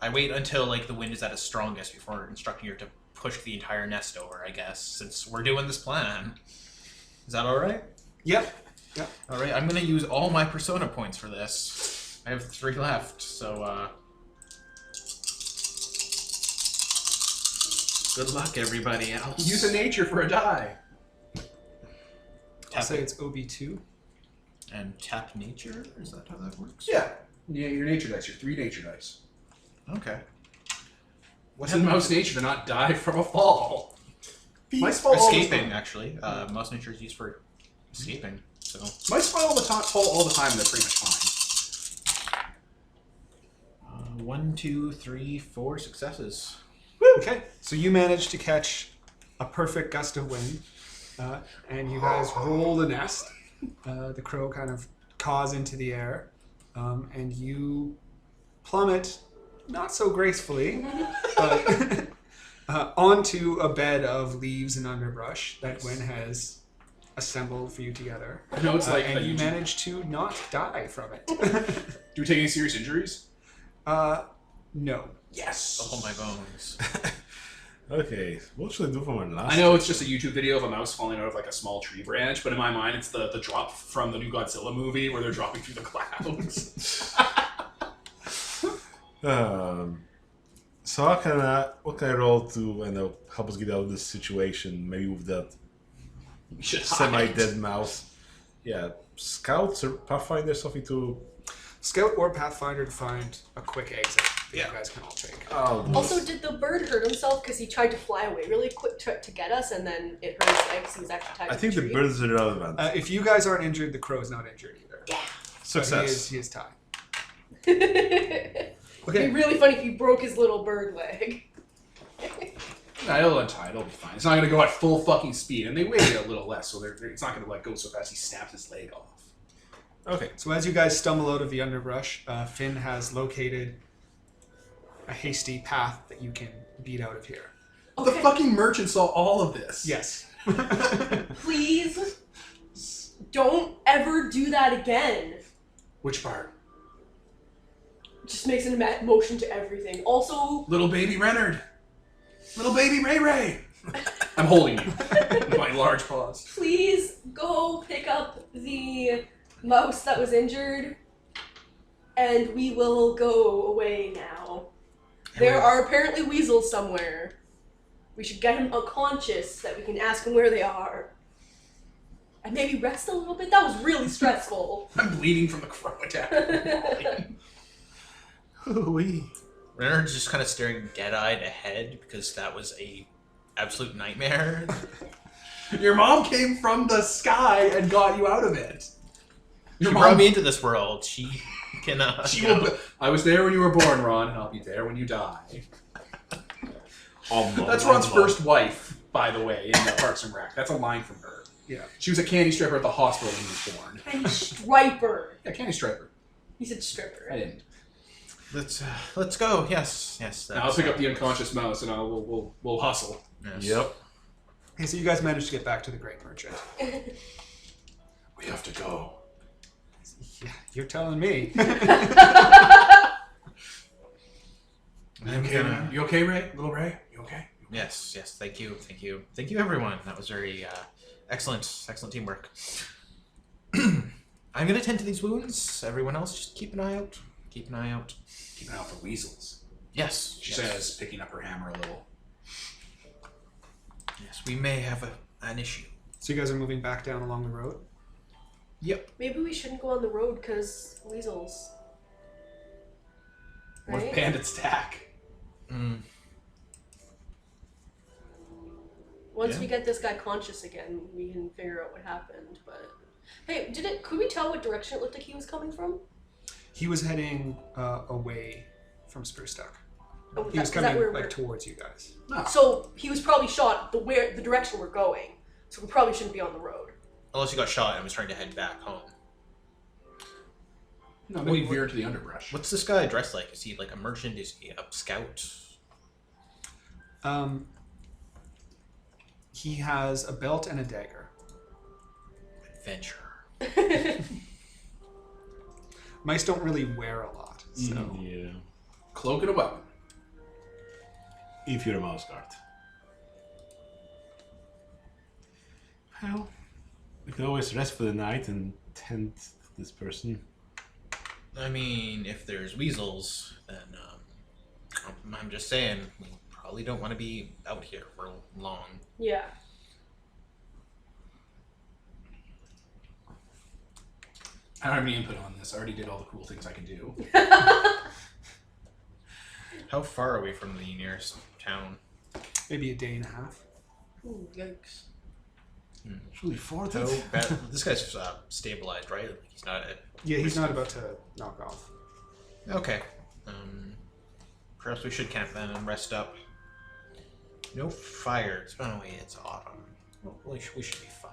I wait until like the wind is at its strongest before instructing her to push the entire nest over. I guess since we're doing this plan, is that all right? Yep. All right, I'm gonna use all my persona points for this. I have 3 left, so good luck, everybody else. Use a nature for a die. I'll Tap say it it's OB2. and tap nature. Is that how that works? Yeah. Yeah, your nature dice. Your 3 nature dice. Okay. What's in mouse nature to not die from a fall? Mice fall all the Escaping, time. actually. Mouse nature is used for escaping. So Mice fall all the time. They're pretty much fine. 1, 2, 3, 4 successes. Okay. So you managed to catch a perfect gust of wind, and you guys roll the nest. The crow kind of caws into the air, and you plummet, not so gracefully, but onto a bed of leaves and underbrush that Gwen has assembled for you together. I know it's like and a you YouTube- manage to not die from it. Do we take any serious injuries? No. Yes. Oh, my bones. Okay, what should I do for my last? I know it's just a YouTube video of a mouse falling out of like a small tree branch, but in my mind it's the drop from the new Godzilla movie where they're dropping through the clouds. So what can I roll to help us get out of this situation? Maybe with that We should hide. semi-dead mouse. Yeah, scouts or pathfinder, something to. Scout or Pathfinder to find a quick exit that Yeah. you guys can all take. Also, did the bird hurt himself because he tried to fly away really quick to get us, and then it hurt his legs? He was actually tied I to think the tree? bird is irrelevant. If you guys aren't injured, the crow's not injured either. So Success. he is tied. It'd Okay. be really funny if you broke his little bird leg. Nah, it'll untie. It'll be fine. It's not going to go at full fucking speed, and they weigh a little less, so it's not going to let go so fast he snaps his leg off. Okay. So as you guys stumble out of the underbrush, Finn has located a hasty path that you can beat out of here. The fucking merchant saw all of this. Yes. Please, don't ever do that again. Which part? Just makes an motion to everything. Also, Little baby Renard. Little baby Ray Ray. I'm holding you. With My large paws. Please go pick up the mouse that was injured, and we will go away now. There are apparently weasels somewhere. We should get him unconscious so that we can ask him where they are. And maybe rest a little bit. That was really stressful. I'm bleeding from the crow attack. Ooh-wee. Renard's just kind of staring dead-eyed ahead because that was a absolute nightmare. Your mom came from the sky and got you out of it. She brought me into this world. She can. I was there when you were born, Ron, and I'll be there when you die. That's Ron's first wife, by the way, in the Parks and Rec. That's a line from her. Yeah. She was a candy stripper at the hospital when he was born. Candy striper. Yeah, candy striper. He said stripper. I didn't. Let's go. Yes. Now I'll pick up the unconscious mouse and we'll hustle. Yes. Yep. Okay, so you guys managed to get back to the Great Merchant. We have to go. Yeah, you're telling me. You okay, Ray? Little Ray? You okay? Yes. Thank you, everyone. That was very excellent teamwork. I'm gonna tend to these wounds. Everyone else, just keep an eye out. Keep an eye out for weasels. Yes, She says, picking up her hammer a little. Yes, we may have an issue. So you guys are moving back down along the road? Yep. Maybe we shouldn't go on the road because weasels. What if Right? bandits attack? Once we get this guy conscious again, we can figure out what happened. But hey, could we tell what direction it looked like he was coming from? He was heading away from Spruce Duck. Oh, He was is that coming where like we're- towards you guys. No. So he was probably shot the direction we're going. So we probably shouldn't be on the road. Unless you got shot and was trying to head back home. No, maybe veer into the underbrush. What's this guy dressed like? Is he like a merchant? Is he a scout? He has a belt and a dagger. Adventure. Mice don't really wear a lot, so Yeah. Cloak and a weapon. If you're a mouse guard. Well, we can always rest for the night and tend to this person. I mean, if there's weasels, then I'm just saying we probably don't want to be out here for long. Yeah. I don't have any input on this. I already did all the cool things I can do. How far are we from the nearest town? maybe a day and a half. Ooh, yikes. It's really far. How bad? This guy's stabilized, right? Like he's not. Yeah, he's not about to knock off. Okay. Perhaps we should camp then and rest up. No fires. Oh wait, it's autumn. Well, we should be fine.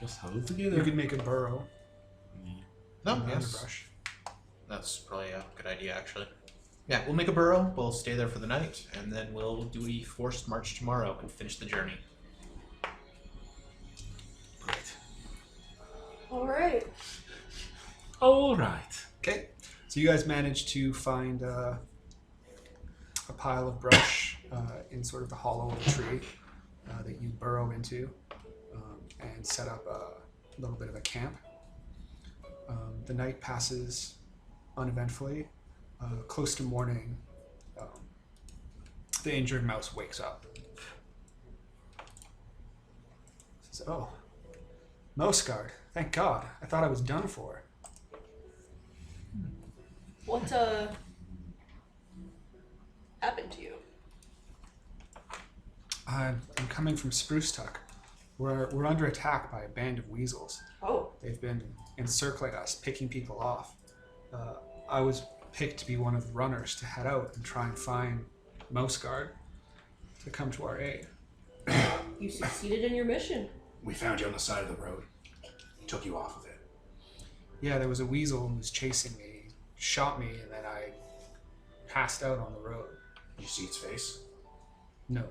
Just huddle together. You could make a burrow No, in the yes. underbrush. That's probably a good idea, actually. Yeah, we'll make a burrow. We'll stay there for the night, and then we'll do a forced march tomorrow and finish the journey. Great. Alright. All right. Okay, so you guys managed to find a pile of brush in sort of the hollow of a tree that you burrow into and set up a little bit of a camp. The night passes uneventfully. Close to morning, the injured mouse wakes up. Says, "Oh, mouse guard! Thank God! I thought I was done for." What happened to you? I'm coming from Spruce Tuck. We're under attack by a band of weasels. Oh. They've been encircling us, picking people off. I was picked to be one of the runners to head out and try and find Mouse Guard to come to our aid. You succeeded in your mission. We found you on the side of the road. Took you off of it. Yeah, there was a weasel who was chasing me, shot me, and then I passed out on the road. Did you see its face? No.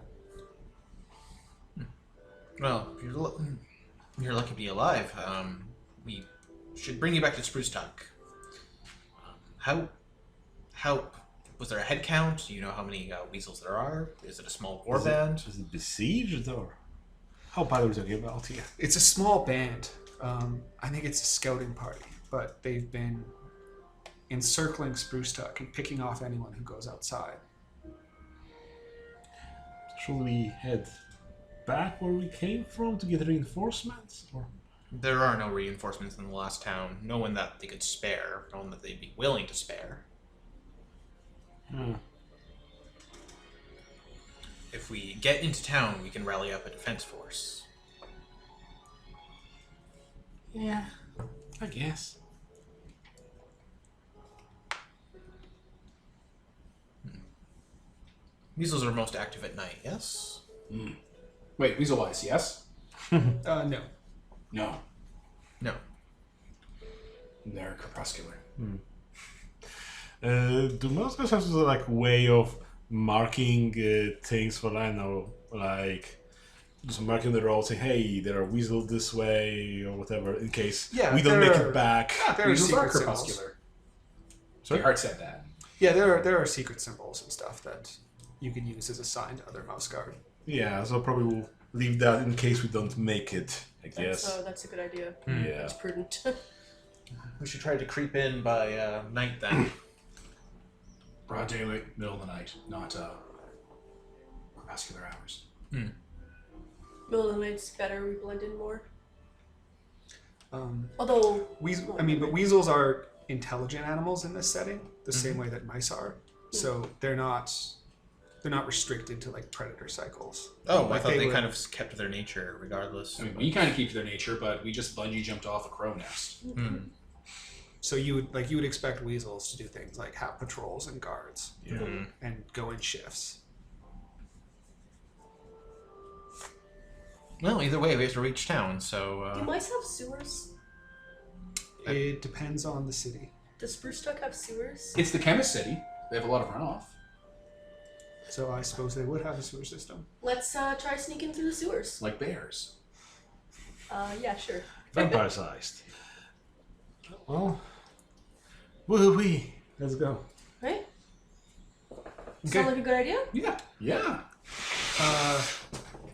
Well, you're lucky to be alive. We should bring you back to Spruce Tuck. How was there a head count? Do you know how many weasels there are? Is it a small war band? Is it besieged or? How bad are we talking about here? It's a small band. I think it's a scouting party, but they've been encircling Spruce Tuck and picking off anyone who goes outside. Should we head back where we came from to get reinforcements? Or There are no reinforcements in the last town. No one that they could spare. No one that they'd be willing to spare. If we get into town, we can rally up a defense force. Yeah, I guess. Weasels are most active at night, yes? Wait, weasel eyes, yes? No. No. No. They're crepuscular. Do most guys have like way of marking things for, I don't know, like just marking the road, saying, hey, there are weasels this way or whatever, in case we don't make it back. There are Weasels are secret symbols. crepuscular. Sorry? Heart said that. Yeah, there are secret symbols and stuff that you can use as a sign to other mouse guard. Yeah, so probably we'll leave that in case we don't make it, I guess. That's a good idea. Yeah. That's prudent. We should try to creep in by night then. Broad daylight, middle of the night, not crepuscular hours. Middle of the night's better. We blend in more. Um, Although, but weasels are intelligent animals in this setting, the same way that mice are. So they're not restricted to like predator cycles. Oh, Like, I thought they were- kind of kept to their nature regardless. I mean, we kind of keep to their nature, but we just bungee jumped off a crow nest. So you would expect weasels to do things like have patrols and guards and go in shifts. Well, either way, we have to reach town, so... do mice have sewers? It depends on the city. Does Spruce Tuck have sewers? It's the chemist city. They have a lot of runoff. So I suppose they would have a sewer system. Let's try sneaking through the sewers. Like bears. Yeah, sure. Vampire-sized. Well, woo-wee. Let's go. Right? Okay. Sound like a good idea? Yeah. Yeah.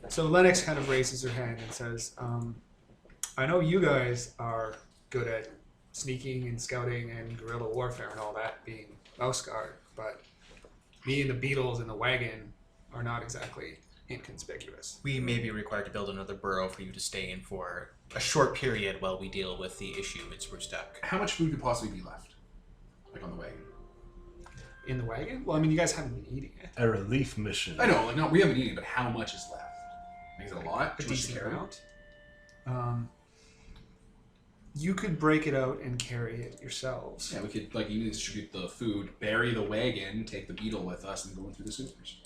So Lennox kind of raises her hand and says, I know you guys are good at sneaking and scouting and guerrilla warfare and all that, being mouse guard, but me and the beetles in the wagon are not exactly inconspicuous. We may be required to build another burrow for you to stay in for a short period while we deal with the issue at Spruce Tuck. How much food could possibly be left? Like on the wagon? In the wagon? Well, I mean, you guys haven't been eating it. A relief mission. I know, like, no, we haven't eaten, but how much is left? Like, is it a lot? A Too much to decent carry? amount. You could break it out and carry it yourselves. Yeah, we could, like, even distribute the food, bury the wagon, take the beetle with us, and go in through the sewers.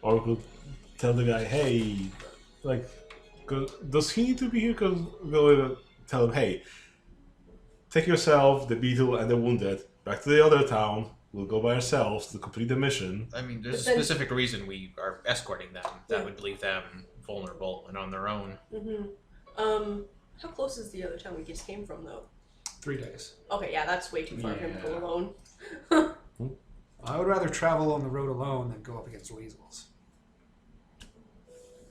Or we could tell the guy, hey, like, does he need to be here? Because we'll tell him, hey, take yourself, the beetle, and the wounded back to the other town. We'll go by ourselves to complete the mission. I mean, there's a But then- specific reason we are escorting them that Yeah. would leave them vulnerable and on their own. How close is the other town we just came from, though? 3 days. Okay, yeah, that's way too far for him to go Yeah. alone. I would rather travel on the road alone than go up against weasels.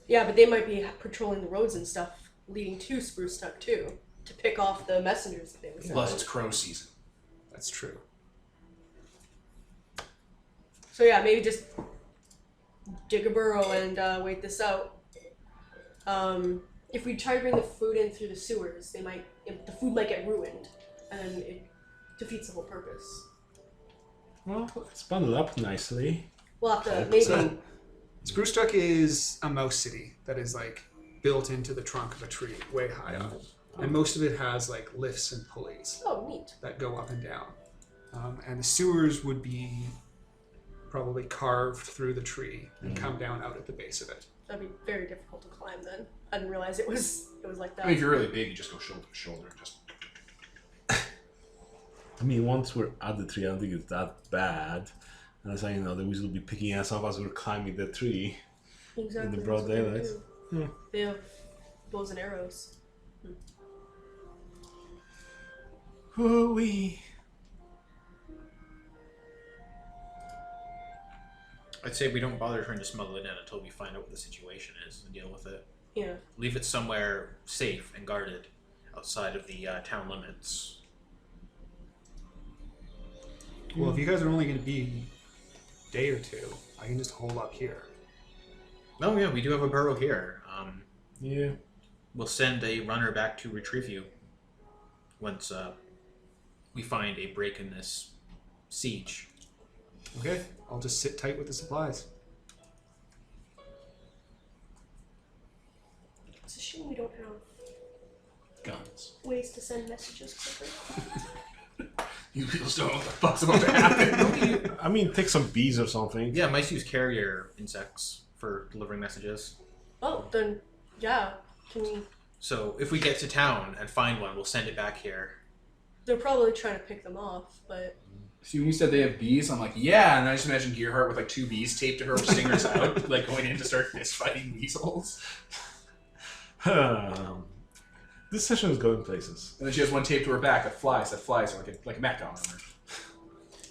Yeah, but they might be patrolling the roads and stuff leading to Spruce Tuck, too, to pick off the messengers that they would send. Plus, it's crow season. That's true. So yeah, maybe just dig a burrow and wait this out. If we try to bring the food in through the sewers, the food might get ruined, and it defeats the whole purpose. Well, it's bundled up nicely. We'll have to maybe. So, Spruce Tuck is a mouse city that is like built into the trunk of a tree way high up. And most of it has like lifts and pulleys Oh, neat. that go up and down. And the sewers would be probably carved through the tree and come down out at the base of it. That'd be very difficult to climb then. I didn't realize it was like that. I mean, if you're really big, you just go shoulder to shoulder and just... I mean, once we're at the tree, I don't think it's that bad. And as I know, the weasel will be picking us up as we're climbing the tree. Exactly. in the broad that's what they daylight. do. Yeah. They have bows and arrows. Woo-wee. I'd say we don't bother trying to smuggle it in until we find out what the situation is and deal with it. Yeah. Leave it somewhere safe and guarded outside of the town limits. Well, if you guys are only going to be a day or two, I can just hold up here. Oh yeah, we do have a burrow here. Yeah. We'll send a runner back to retrieve you once we find a break in this siege. Okay, I'll just sit tight with the supplies. It's a shame we don't have Guns. ways to send messages quicker. You people don't know what the fuck's about to happen. I mean, take some bees or something. Yeah, mice use carrier insects for delivering messages. Oh, then, yeah. Can we... So if we get to town and find one, we'll send it back here. They're probably trying to pick them off, but... See, when you said they have bees, I'm like, yeah, and I just imagine Gearheart with like 2 bees taped to her with stingers out, like going in to start fist fighting weasels. This session is going places. And then she has one taped to her back that flies are like a mech armor.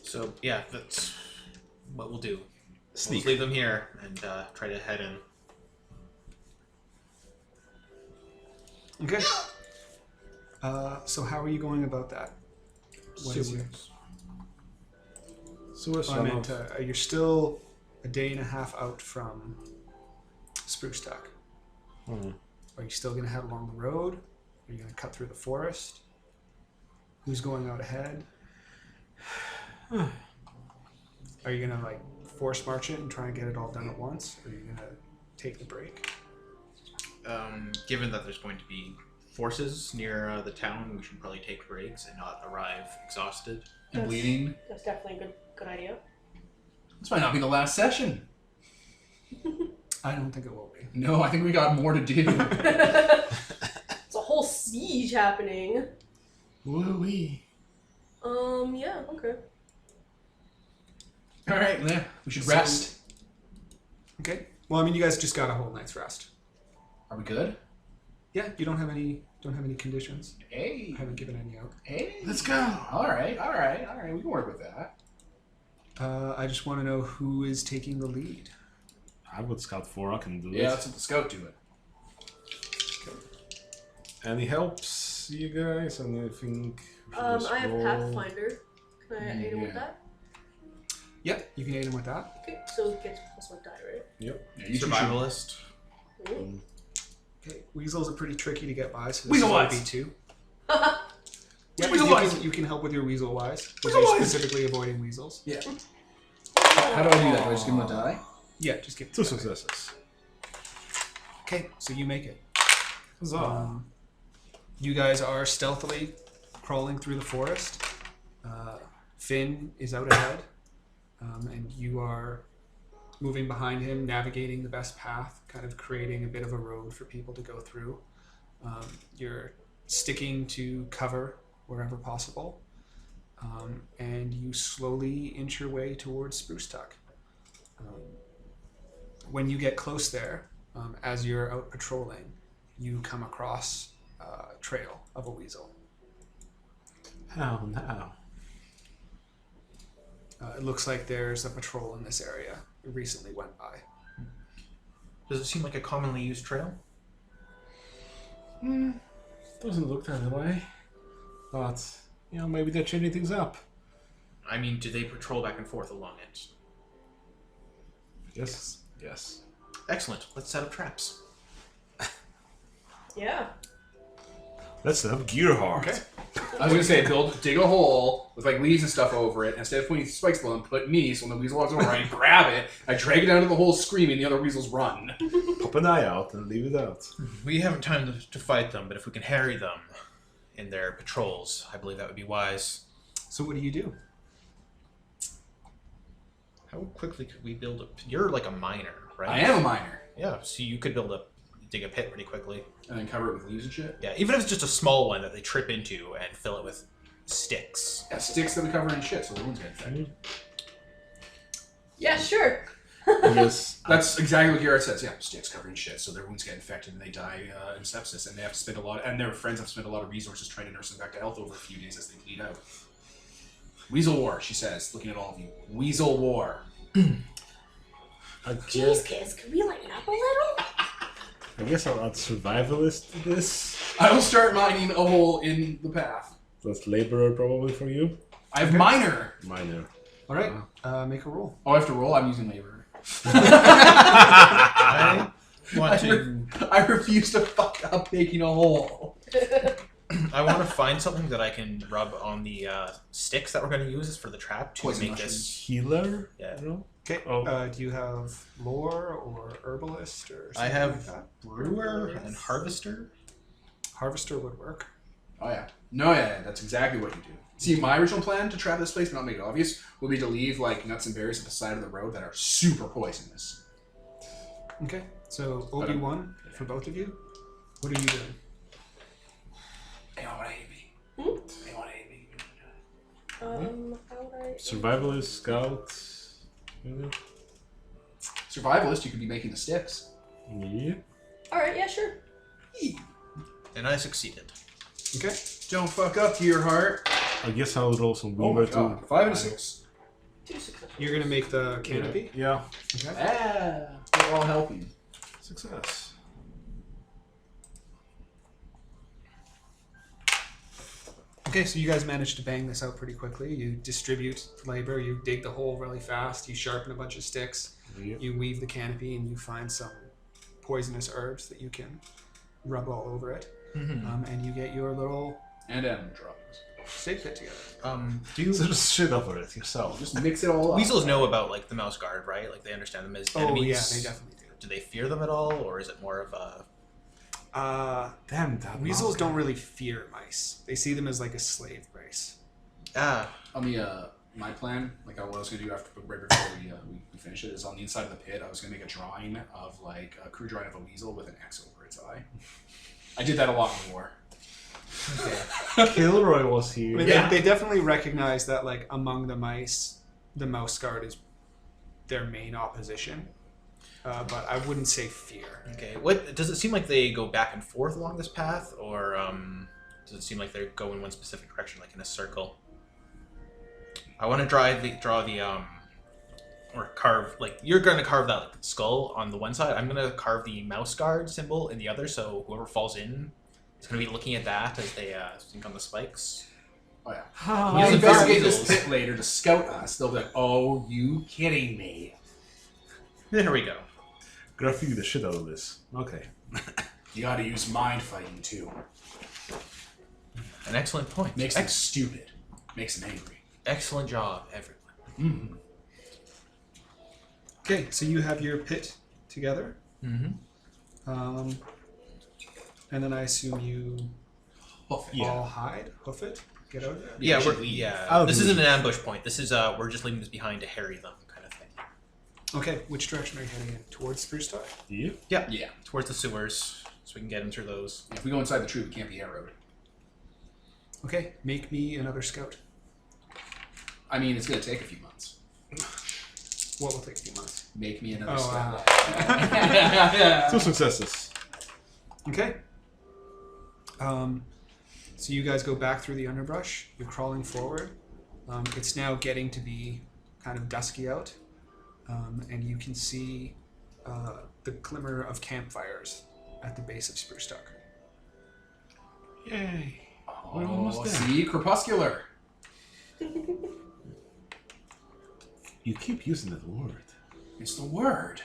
So yeah, that's what we'll do. We'll Sneak. just leave them here and try to head in. Okay. So how are you going about that? What is your... Sewer I meant, you're still a day and a half out from Spruce Tuck. Are you still going to head along the road? Are you going to cut through the forest? Who's going out ahead? Are you going to like force march it and try and get it all done at once? Or are you going to take the break? Given that there's going to be forces near the town, we should probably take breaks and not arrive exhausted. And bleeding. That's definitely a good idea. This might not be the last session. I don't think it will be. No, I think we got more to do. It's a whole siege happening. Woo-wee. Yeah, okay. Alright, yeah, we should rest. Okay. Well, I mean, you guys just got a whole night's rest. Are we good? Yeah, you don't have any conditions. Hey. I haven't given any out. Hey. Let's go. Alright. We can work with that. I just want to know who is taking the lead. I would scout 4. I can do Yeah, it. let's let the scout do it. Any helps, you guys? And I think. we should just I have roll. Pathfinder. Can I aid him with Yeah. that? Yep, you can aid him with that. Okay, so it gets +1 die, right? Yep. Yeah, you two should- Survivalist. Ooh. Okay, weasels are pretty tricky to get by, so this Weasel is wise. B2. Weasel you wise. can, you can help with your weasel wise. Weasel You're wise. specifically avoiding weasels. Yeah. How do I do that? Do I just give him a die? Yeah, just give 2 successes. Okay, so you make it. Huzzah. You guys are stealthily crawling through the forest. Finn is out ahead, and you are moving behind him, navigating the best path, kind of creating a bit of a road for people to go through. You're sticking to cover wherever possible, and you slowly inch your way towards Spruce Tuck. When you get close there, as you're out patrolling, you come across a trail of a weasel. Oh no. It looks like there's a patrol in this area. It recently went by. Does it seem like a commonly used trail? Doesn't look that way. But, maybe they're changing things up. I mean, do they patrol back and forth along it? Yes. Yes. Excellent. Let's set up traps. Yeah. Let's set up Gearheart. Okay. I was gonna say, dig a hole with like leaves and stuff over it. And instead of putting spikes below them, put me. So when the weasel walks over, I grab it, I drag it down to the hole, screaming. The other weasels run. Pop an eye out and leave it out. We haven't time to fight them, but if we can harry them in their patrols, I believe that would be wise. So what do you do? How quickly could we build a... You're like a miner, right? I am a miner, Yeah, so you could dig a pit pretty quickly. and then cover it with leaves and shit. Yeah, even if it's just a small one that they trip into and fill it with sticks. Yeah, sticks that we cover in shit, so the wounds get infected. Yeah, sure. Yes. That's exactly what Garrett says. Yeah, sticks covered in shit, so their wounds get infected and they die in sepsis, and they have to spend and their friends have to spend a lot of resources trying to nurse them back to health over a few days as they bleed out. Weasel War, she says, looking at all of you. Weasel War. I Jeez, kids, can we lighten up a little? I guess I'll add survivalist to this. I will start mining a hole in the path. That's laborer probably for you. I have miner. Minor. All right, make a roll. Oh, I have to roll? I'm using labor. I want to. I refuse to fuck up making a hole. I want to find something that I can rub on the sticks that we're going to use for the trap to Poison make mushrooms. this. Healer? Yeah. No? Okay. Oh. Do you have lore or herbalist or something I have like that? brewer and harvester. Harvester would work. Oh, yeah. No, yeah, that's exactly what you do. See, my original plan to trap this place, but not make it obvious, would be to leave, like, nuts and berries at the side of the road that are super poisonous. Okay. So Obi-Wan for both of you. What are you doing? They all hate me. They all hate me. How would I... Survivalist, scout. Survivalist, you could be making the sticks. Yeah. Alright, yeah, sure. And I succeeded. Okay. Don't fuck up, dear heart. I guess I'll roll some Oh my weaver too. god. 5 and a 6. 2 successes. You're gonna make the canopy. Yeah. Okay. Ah, we're all helping. Success. Okay, so you guys managed to bang this out pretty quickly. You distribute labor, you dig the hole really fast, you sharpen a bunch of sticks, Yeah. you weave the canopy, and you find some poisonous herbs that you can rub all over it. And you get your little And animal droppings. steak pit together. Do So just shit over it yourself. Just mix it all up. weasels know about like the mouse guard, right? Like they understand them as Oh enemies. yeah, they definitely do. Do they fear them at all, or is it more of a? Damn that. Weasels don't really fear mice. They see them as like a slave race. On the my plan, like what I was gonna do after right before we finish it, is on the inside of the pit. I was gonna make a drawing of like a crude drawing of a weasel with an X over its eye. I did that a lot in war. Okay. Kilroy was here. I mean, Yeah. they definitely recognize that like among the mice, the mouse guard is their main opposition. But I wouldn't say fear. Okay. What does it seem like they go back and forth along this path, or does it seem like they go in one specific direction, like in a circle? I want to draw the or carve, like you're going to carve that like, skull on the one side. I'm going to carve the mouse guard symbol in the other, so whoever falls in is going to be looking at that as they think on the spikes. Oh yeah. Oh, When you Use it for investigate this weasels. pit later to scout us, they'll be like, "Oh, you kidding me?" There we go. graffiti the shit out of this. Okay. You got to use mind fighting too. An excellent point. Makes them stupid. Makes them angry. Excellent job, everyone. Mm-hmm. Okay, so you have your pit together, Mm-hmm. and then I assume you Yeah. all hoof it, get out of there. Yeah, should we're, leave. yeah. I'll This do isn't it. an ambush point. This is we're just leaving this behind to harry them, kind of thing. Okay, which direction are you heading in? Towards Spruce Top? Yeah. Yeah. Towards the sewers, so we can get in through those. If we go inside the tree, we can't be arrowed. Okay, make me another scout. I mean, it's gonna take a few months. What will take a few months? Make me another Oh, scout. 2 successes. Okay. So you guys go back through the underbrush. You're crawling forward. It's now getting to be kind of dusky out, and you can see the glimmer of campfires at the base of Spruce Tuck. Yay. We're almost Oh, there. see, crepuscular. You keep using that word. It's the word.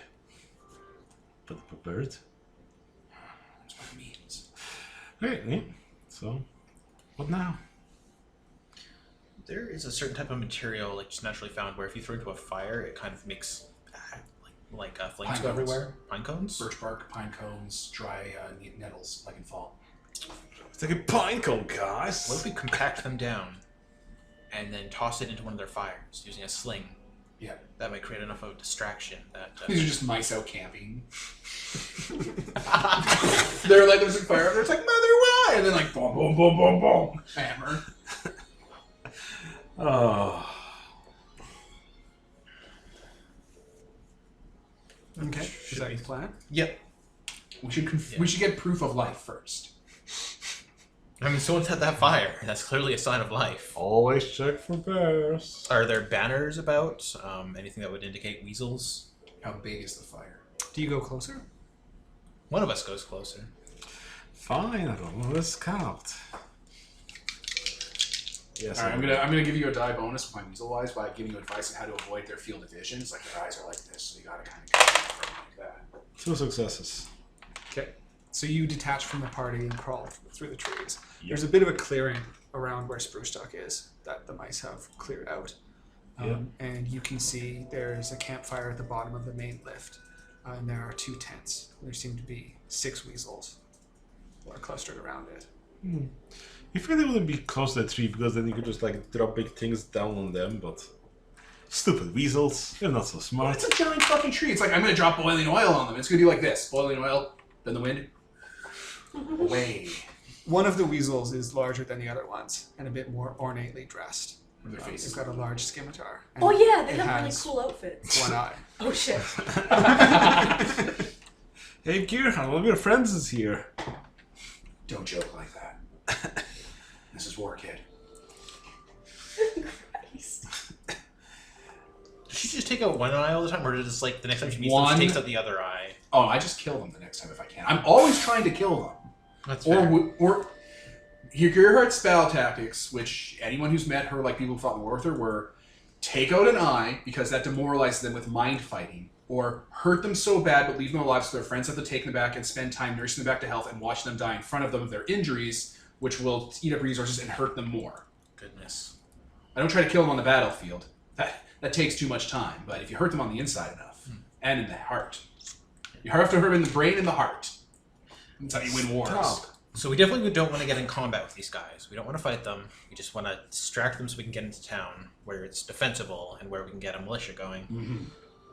But the bird. That's what it means. Okay, yeah. So, what now? There is a certain type of material, like just naturally found, where if you throw it into a fire, it kind of makes like flames Pine go cones. everywhere. Pine cones. Birch bark, pine cones, dry nettles, like in fall. It's like a pine cone, guys. What if we compact them down and then toss it into one of their fires using a sling? Yeah. That might create enough of a distraction that. These are just mice out camping. They're like, there's a fire, there's like, Mother, why? And then like, boom, boom, boom, boom, boom. Hammer. Oh. Okay. Is that your plan? Yep. We should get proof of life first. I mean, someone's had that fire. That's clearly a sign of life. Always check for bears. Are there banners about? Anything that would indicate weasels? How big is the fire? Do you go closer? One of us goes closer. Fine, I don't know. Let's count. Yes. All right, I'm gonna give you a die bonus with my weasel wise by giving you advice on how to avoid their field of vision. It's like their eyes are like this, so you gotta kind of go like that. 2 successes. Okay. So you detach from the party and crawl through the trees. Yep. There's a bit of a clearing around where Spruce Duck is that the mice have cleared out. And you can see there's a campfire at the bottom of the main lift. And there are 2 tents. There seem to be 6 weasels that are clustered around it. You figured they wouldn't be close to the tree because then you could just like drop big things down on them, but stupid weasels, you're not so smart. It's a giant fucking tree. It's like I'm gonna drop boiling oil on them. It's gonna do like this: boiling oil, then the wind. Away. One of the weasels is larger than the other ones and a bit more ornately dressed. Their It's faces. got a large scimitar. and Oh yeah, they it have really has cool outfits. one eye. Oh shit. Hey, Gearhan, one of your friends is here. Don't joke like that. This is War Kid. Christ. Does she just take out one eye all the time, or does like the next time she meets them, One. she takes out the other eye? Oh, I just kill them the next time if I can. I'm always trying to kill them. That's fair. Or Gearhart's battle tactics, which anyone who's met her, like people who fought in war with her, were take out an eye because that demoralizes them with mind fighting, or hurt them so bad but leave them alive so their friends have to take them back and spend time nursing them back to health and watch them die in front of them of their injuries, which will eat up resources and hurt them more. Goodness. I don't try to kill them on the battlefield. That takes too much time. But if you hurt them on the inside enough, and in the heart, you have to hurt them in the brain and the heart. That's how you win wars. Stop. So we definitely don't want to get in combat with these guys. We don't want to fight them. We just want to distract them so we can get into town where it's defensible and where we can get a militia going. Mm-hmm.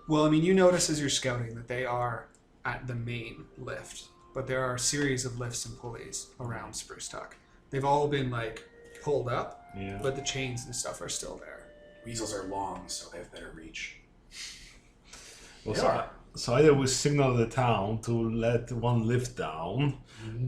Well, I mean, you notice as you're scouting that they are at the main lift, but there are a series of lifts and pulleys around Spruce Tuck. They've all been like pulled up, Yeah. but the chains and stuff are still there. Weasels are long, so they have better reach. Well, They so, are. so either we signal the town to let one lift down,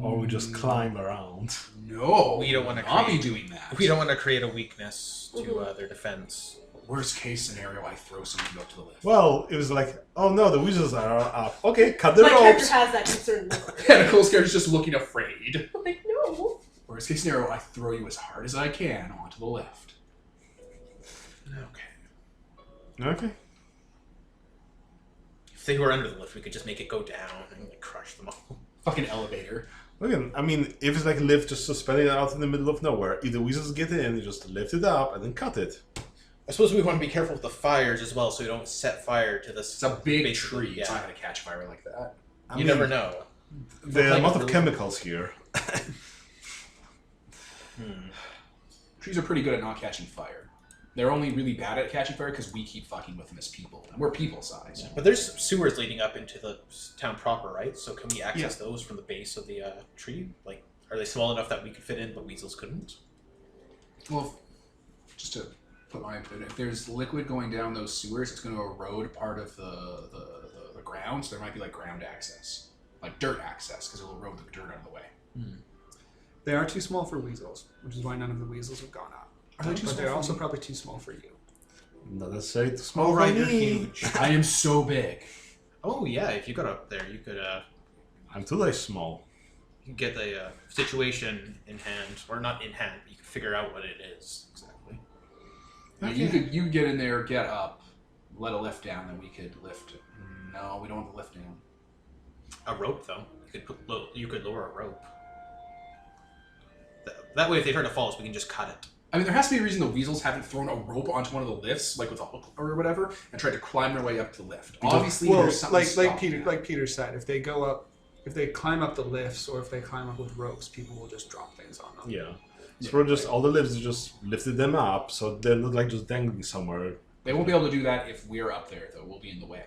or we just climb around. No, We don't want to not be create- doing that. We don't want to create a weakness to their defense. Worst case scenario, I throw somebody up to the lift. Well, it was like, oh no, the weasels are up. Okay, cut the My character ropes. has that concern look. Yeah, Nicole's character's just looking afraid. Like, no. Worst case scenario, I throw you as hard as I can onto the lift. Okay. Okay. If they were under the lift, we could just make it go down and like crush them all. Fucking elevator. Again, I mean, if it's like a lift just suspended out in the middle of nowhere, if the weasels get in, you just lift it up and then cut it. I suppose we want to be careful with the fires as well, so we don't set fire to this. It's a big base of the- tree. It's yeah. not going to catch fire like that. You never know. The Like amount of really- chemicals here. Trees are pretty good at not catching fire. They're only really bad at catching fire because we keep fucking with them as people. And we're people-sized. But there's sewers leading up into the town proper, right? So can we access those from the base of the tree? Like, are they small enough that we could fit in, but weasels couldn't? Well, just to put my input, if there's liquid going down those sewers, it's going to erode part of the ground, so there might be like ground access. Like dirt access, because it'll erode the dirt out of the way. They are too small for weasels, which is why none of the weasels have gone up. Are they too But small they're for also me? probably too small for you. Not necessarily too small Oh, for right, you're me. huge. I am so big. Oh, yeah, if you got up there, you could I'm too like small. get the situation in hand. Or not in hand, but you could figure out what it is. Exactly. I mean, you could get in there, get up, let a lift down, then we could lift it. No, we don't want the lift down. A rope, though. You could lower a rope. That way, if they try to follow us, we can just cut it. I mean, there has to be a reason the weasels haven't thrown a rope onto one of the lifts, like with a hook or whatever, and tried to climb their way up to the lift. Obviously, Well, there's something like Peter said, if they go up, if they climb up the lifts or if they climb up with ropes, people will just drop things on them. Yeah. So we're just, all the lifts just lifted them up, so they're not like just dangling somewhere. They won't be able to do that if we're up there, though. We'll be in the way.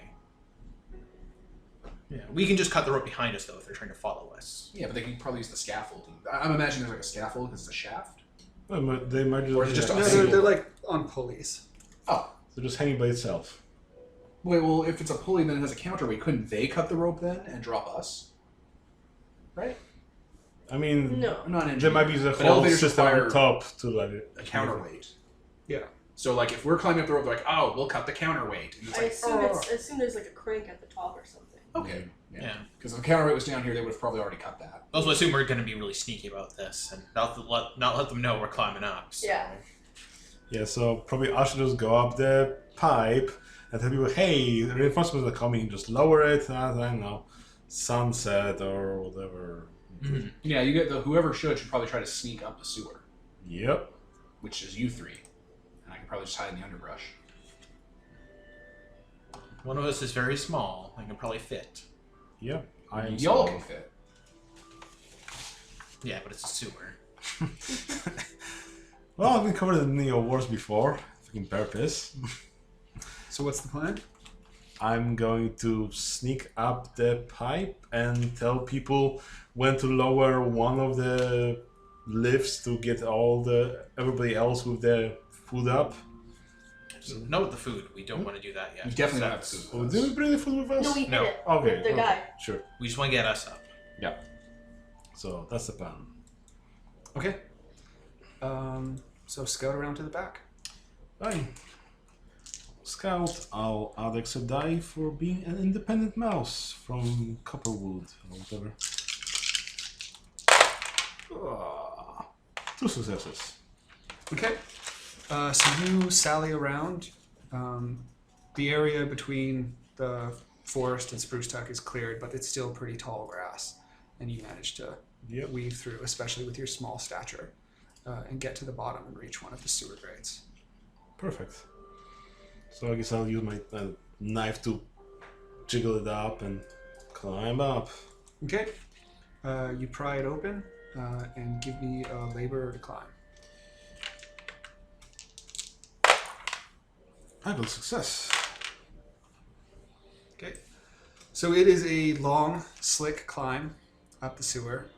Yeah, we can just cut the rope behind us, though, if they're trying to follow us. Yeah, but they can probably use the scaffolding. I'm imagining there's like a scaffold because it's a shaft. They might just, Or is it just No, a they're like on pulleys. Oh. they're just hanging by itself. Wait, well, if it's a pulley, then it has a counterweight. Couldn't they cut the rope then and drop us? Right? I mean, No. I'm not an there engineer. might be the But whole elevators system require on top to like a counterweight. Yeah. So, like, if we're climbing up the rope, they're like, oh, we'll cut the counterweight. And it's I like, assume there's like a crank at the top or something. Okay. Yeah. Because if the counterweight was down here, they would have probably already cut that. Also, I assume we're going to be really sneaky about this and not let them know we're climbing up. So. Yeah. Yeah, so probably I should just go up the pipe and tell people, hey, the reinforcements are coming, just lower it at, I don't know, sunset or whatever. Mhm. Yeah, you get whoever should probably try to sneak up the sewer, Yep. which is you three. And I can probably just hide in the underbrush. One of us is very small. I can probably fit. Yep. I am Y'all small. can fit. Yeah, but it's a sewer. Well, I've been covered in Neo Wars before, fucking purpose. So what's the plan? I'm going to sneak up the pipe and tell people when to lower one of the lifts to get everybody else with their food up. So, no, with the food. We don't want to do that yet. You definitely don't have to Oh, did we bring the food with us? No, we hit No. it. Okay. The guy. Sure. We just want to get us up. Yeah. So that's the plan. Okay. So scout around to the back. Fine. Scout, I'll add extra die for being an independent mouse from Copperwood or whatever. 2 successes. Okay. So you sally around. The area between the forest and spruce tuck is cleared, but it's still pretty tall grass. And you manage to Yep. weave through, especially with your small stature, and get to the bottom and reach one of the sewer grates. Perfect. So I guess I'll use my knife to jiggle it up and climb up. Okay. You pry it open and give me a labor to climb. I got success. Okay. So it is a long, slick climb up the sewer.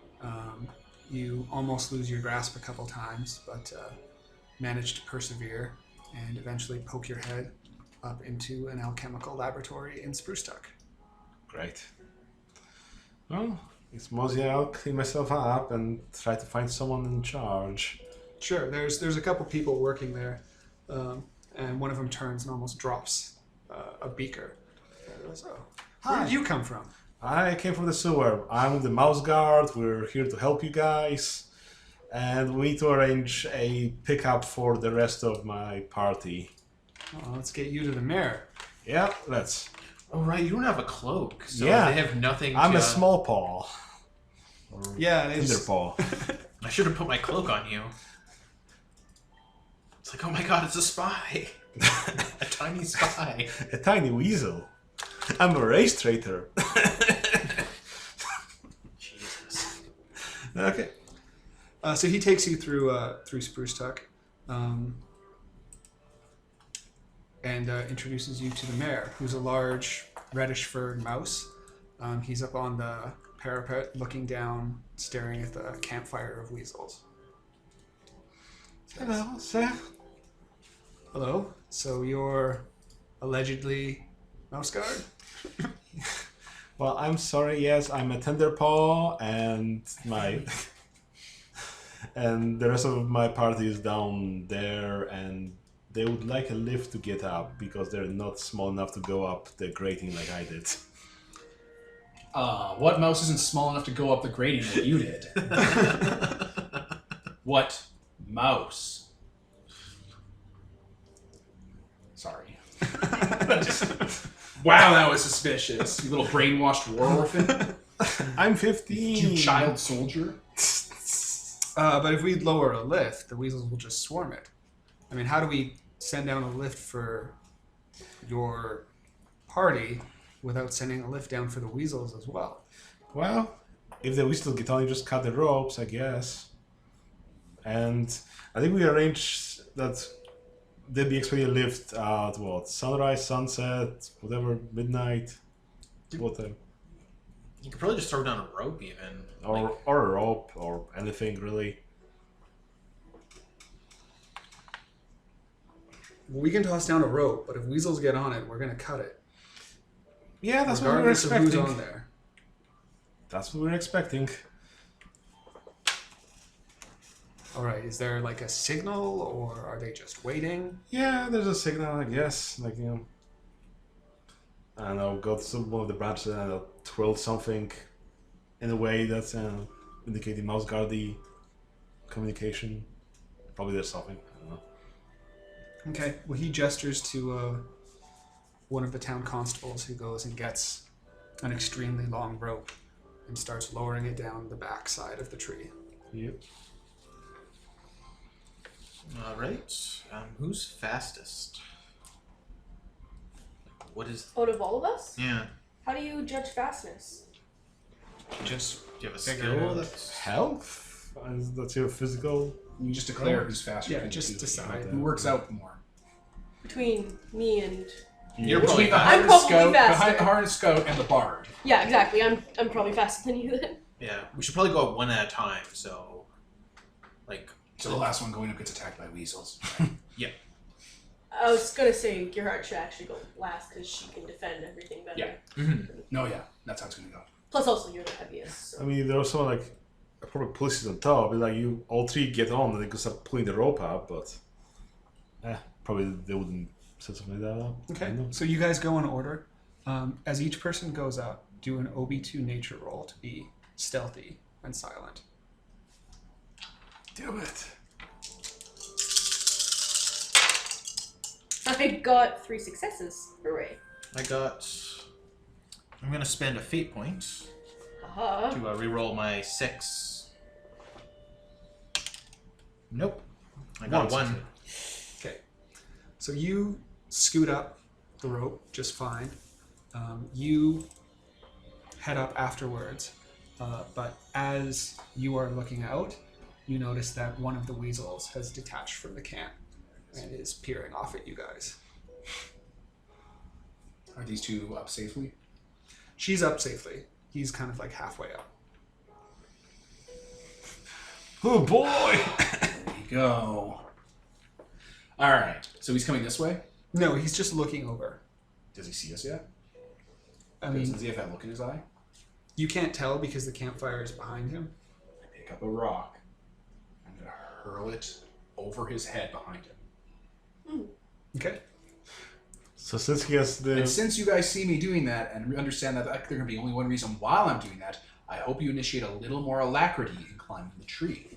You almost lose your grasp a couple times, but manage to persevere and eventually poke your head up into an alchemical laboratory in Spruce Tuck. Great. Well, it's mostly I'll clean myself up and try to find someone in charge. Sure, there's a couple people working there, and one of them turns and almost drops a beaker. And goes, "Oh, where Hi. did you come from?" I came from the sewer. I'm the mouse guard. We're here to help you guys. And we need to arrange a pickup for the rest of my party. Oh, let's get you to the mayor. Yeah, let's. Oh, right. You don't have a cloak. So Yeah. they have nothing I'm to... a small paw. Or Yeah, they Tinder just, paw. I should have put my cloak on you. It's like, oh my god, it's a spy. A tiny spy. A tiny weasel. I'm a race traitor. Jesus. Okay. so he takes you through Spruce Tuck, and introduces you to the mayor, who's a large reddish-furred mouse. He's up on the parapet, looking down, staring at the campfire of weasels. Hello, sir. Hello. So you're allegedly mouse guard? Well, I'm sorry. Yes, I'm a tender paw, and and the rest of my party is down there, and they would like a lift to get up because they're not small enough to go up the grating like I did. What mouse isn't small enough to go up the grating that you did? What mouse? Sorry. Wow, that was suspicious. You little brainwashed war orphan. I'm 15. You child soldier. But if we lower a lift, the weasels will just swarm it. I mean, how do we send down a lift for your party without sending a lift down for the weasels as well? Well, if the whistle get on, you just cut the ropes, I guess. And I think we arranged that there'd be expected a lift at what? Sunrise, sunset, whatever, midnight, whatever. You could probably just throw down a rope even. Or a rope, or anything really. We can toss down a rope, but if weasels get on it, we're going to cut it. Yeah, that's what we were regardless of expecting. who's on there. That's what we were expecting. All right, is there like a signal, or are they just waiting? Yeah, there's a signal, I guess. Like, I don't know, go to one of the branches and I'll twirl something in a way that's indicating mouse guardy communication. Probably there's something. I don't know. Okay. Well, he gestures to one of the town constables who goes and gets an extremely long rope and starts lowering it down the back side of the tree. Yep. All right. Who's fastest? What is? Out of all of us? Yeah. How do you judge fastness? Just Do you have a Figure it skill out. that's? Health? That's your physical. You just declare who's faster. Yeah, between just the two. decide. Who works out more. Between me and You're Between probably the fast. I'm harness probably scout, faster. behind the harness scout, and the bard. yeah, exactly. I'm probably faster than you then. Yeah. We should probably go up one at a time. So, like. So the last one going up gets attacked by weasels. I was gonna say Gerhardt should actually go last because she can defend everything better. Yeah. Mhm. No, yeah, that's how it's gonna go. Plus, also you're the heaviest. I So. mean, there's someone like probably pushes on top. Like you, all three get on, and they can start pulling the rope up. But probably they wouldn't set something like that up. I Okay, don't know. so you guys go in order. As each person goes up, do an OB2 nature roll to be stealthy and silent. Do it. I got 3 successes. Hooray. I got. I'm gonna spend a fate point Haha. to reroll my 6. Nope. I got One 1. Okay, so you scoot up the rope just fine. You head up afterwards, but as you are looking out, you notice that one of the weasels has detached from the camp and is peering off at you guys. Are these two up safely? She's up safely. He's kind of like halfway up. Oh boy! There we go. All right. So he's coming this way. No, he's just looking over. Does he see us yet? I mean, Does he have that look in his eye? you can't tell because the campfire is behind him. I pick up a rock. I'm gonna hurl it over his head behind him. Okay. So since he has And the since you guys see me doing that and understand that there can be only one reason while I'm doing that, I hope you initiate a little more alacrity in climbing the tree.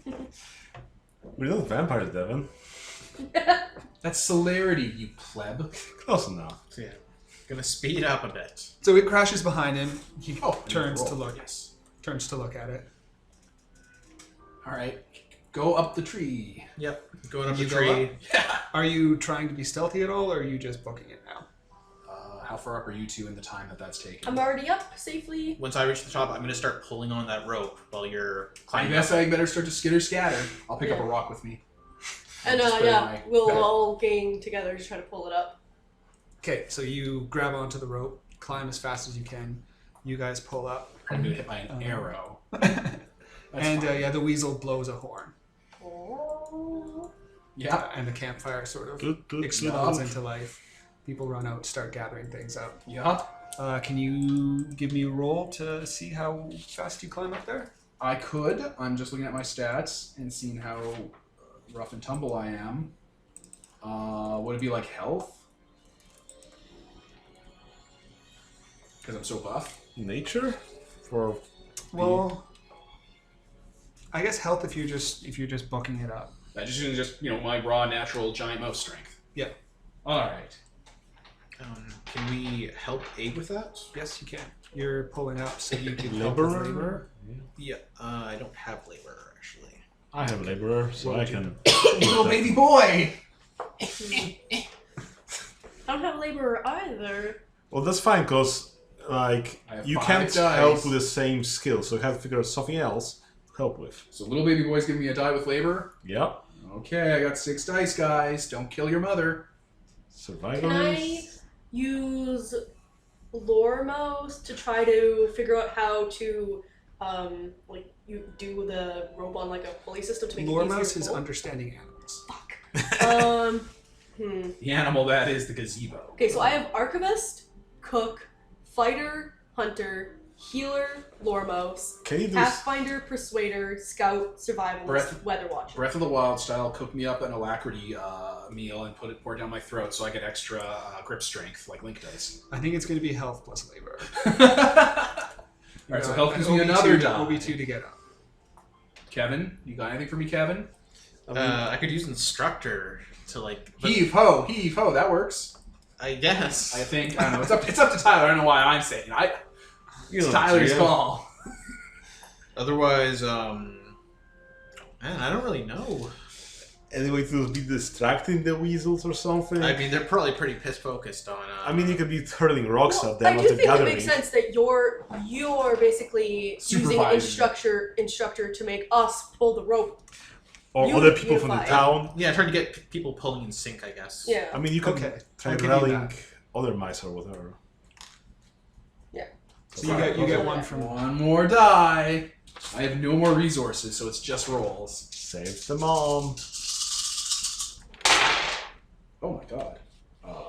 we're not vampires, Devin. That's celerity, you pleb. Close enough. So yeah. Gonna speed up a bit. So it crashes behind him. He Oh, turns to roll. look. Yes. Turns to look at it. All right. Go up the tree. Yep. Going up You the go tree. up? Are you trying to be stealthy at all, or are you just booking it now? How far up are you two in the time that's taken? I'm already up safely. Once I reach the top, I'm gonna start pulling on that rope while you're I climbing. guess up. I better start to skitter scatter. I'll pick up a Yeah. rock with me. And Just put it in yeah, my we'll bag. all gang together to try to pull it up. Okay, so you grab onto the rope, climb as fast as you can. You guys pull up, I'm gonna hit by an arrow. and fine. yeah, the weasel blows a horn, Oh. Yeah. and the campfire sort of Good, good, explodes good. into life. People run out, start gathering things up. Yeah. Can you give me a roll to see how fast you climb up there? I could. I'm just looking at my stats and seeing how rough and tumble I am. Would it be like health? Because I'm so buff. Nature? For Well, I guess health if you're just booking it up. That just my raw natural giant mouse strength. Yeah. All right. Can we help aid with that? Yes, you can. You're pulling up, so you can help with laborer? labor. Yeah. I don't have labor actually. I have a laborer, so What I would you can. Little baby boy. I don't have labor either. Well, that's fine, because I have you 5 can't dice. help with the same skill, so you have to figure out something else to help with. So little baby boy's giving me a die with labor. Yep. Okay, I got 6 dice, guys. Don't kill your mother. Survivors. Can I use lore mouse to try to figure out how to you do the rope on like a pulley system to make Lore it easier mouse to is pull? understanding animals. The animal that is the gazebo. Okay, so I have archivist, cook, fighter, hunter, Healer, Lormos, Can you do Pathfinder, Persuader, Scout, Survivalist, Breath- Weather Watcher. Breath of the Wild style, cook me up an alacrity meal and pour it down my throat so I get extra grip strength like Link does. I think it's going to be health plus labor. Alright, so health gives me another die. OB2 to get up. Kevin, you got anything for me, Kevin? I could use instructor to like. Heave ho, that works. I guess. I think, I don't know, it's up to Tyler, I don't know why I'm saying it. It's Tyler's call. Otherwise, man, I don't really know. any way to be distracting the weasels or something? I mean, they're probably pretty piss focused on. I mean, you could be hurling rocks at them I do after think it gathering. makes sense that you're basically using instructor to make us pull the rope. Or You other people from the unify. town. Yeah, trying to get people pulling in sync, I guess. Yeah. I mean, you could Okay, try I'll give you rallying that. other mice or whatever. Yeah. So you get one from One more die. I have no more resources, so it's just rolls. Save the mom. Oh my god.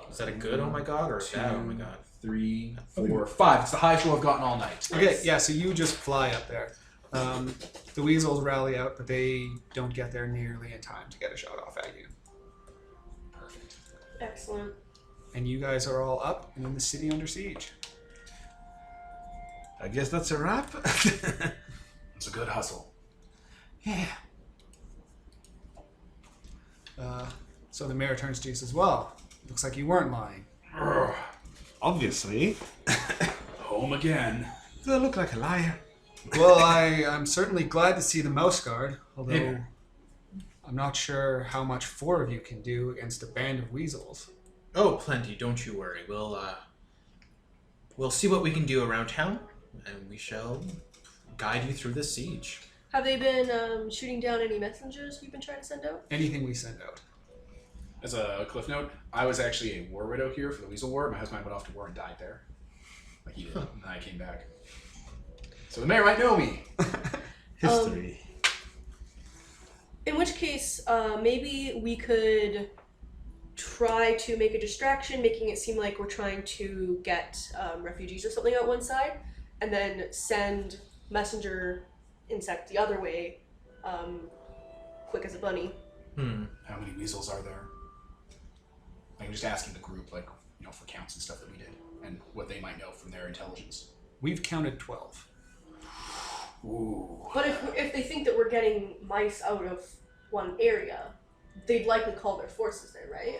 Is that a good oh my god or a bad oh my god? 3, 4, 5. It's the highest roll I've gotten all night. Okay, yeah, so you just fly up there. The weasels rally out, but they don't get there nearly in time to get a shot off at you. Perfect. Excellent. And you guys are all up and in the city under siege. I guess that's a wrap. It's a good hustle. Yeah. So the mayor turns to you and says, well, looks like you weren't lying. Obviously. Home again. Do I look like a liar? Well, I'm certainly glad to see the mouse guard, although Yeah. I'm not sure how much 4 of you can do against a band of weasels. Oh, plenty. Don't you worry. We'll see what we can do around town, and we shall guide you through this siege. Have they been shooting down any messengers we've been trying to send out? Anything we send out. As a cliff note, I was actually a war widow here for the Weasel War. My husband went off to war and died there. Like he did. And I came back. So the mayor might know me. History. In which case, maybe we could try to make a distraction, making it seem like we're trying to get refugees or something out one side, and then send messenger insect the other way, quick as a bunny. How many weasels are there? I'm just asking the group, like, you know, for counts and stuff that we did, and what they might know from their intelligence. We've counted 12. Ooh. But if they think that we're getting mice out of one area, they'd likely call their forces there, right?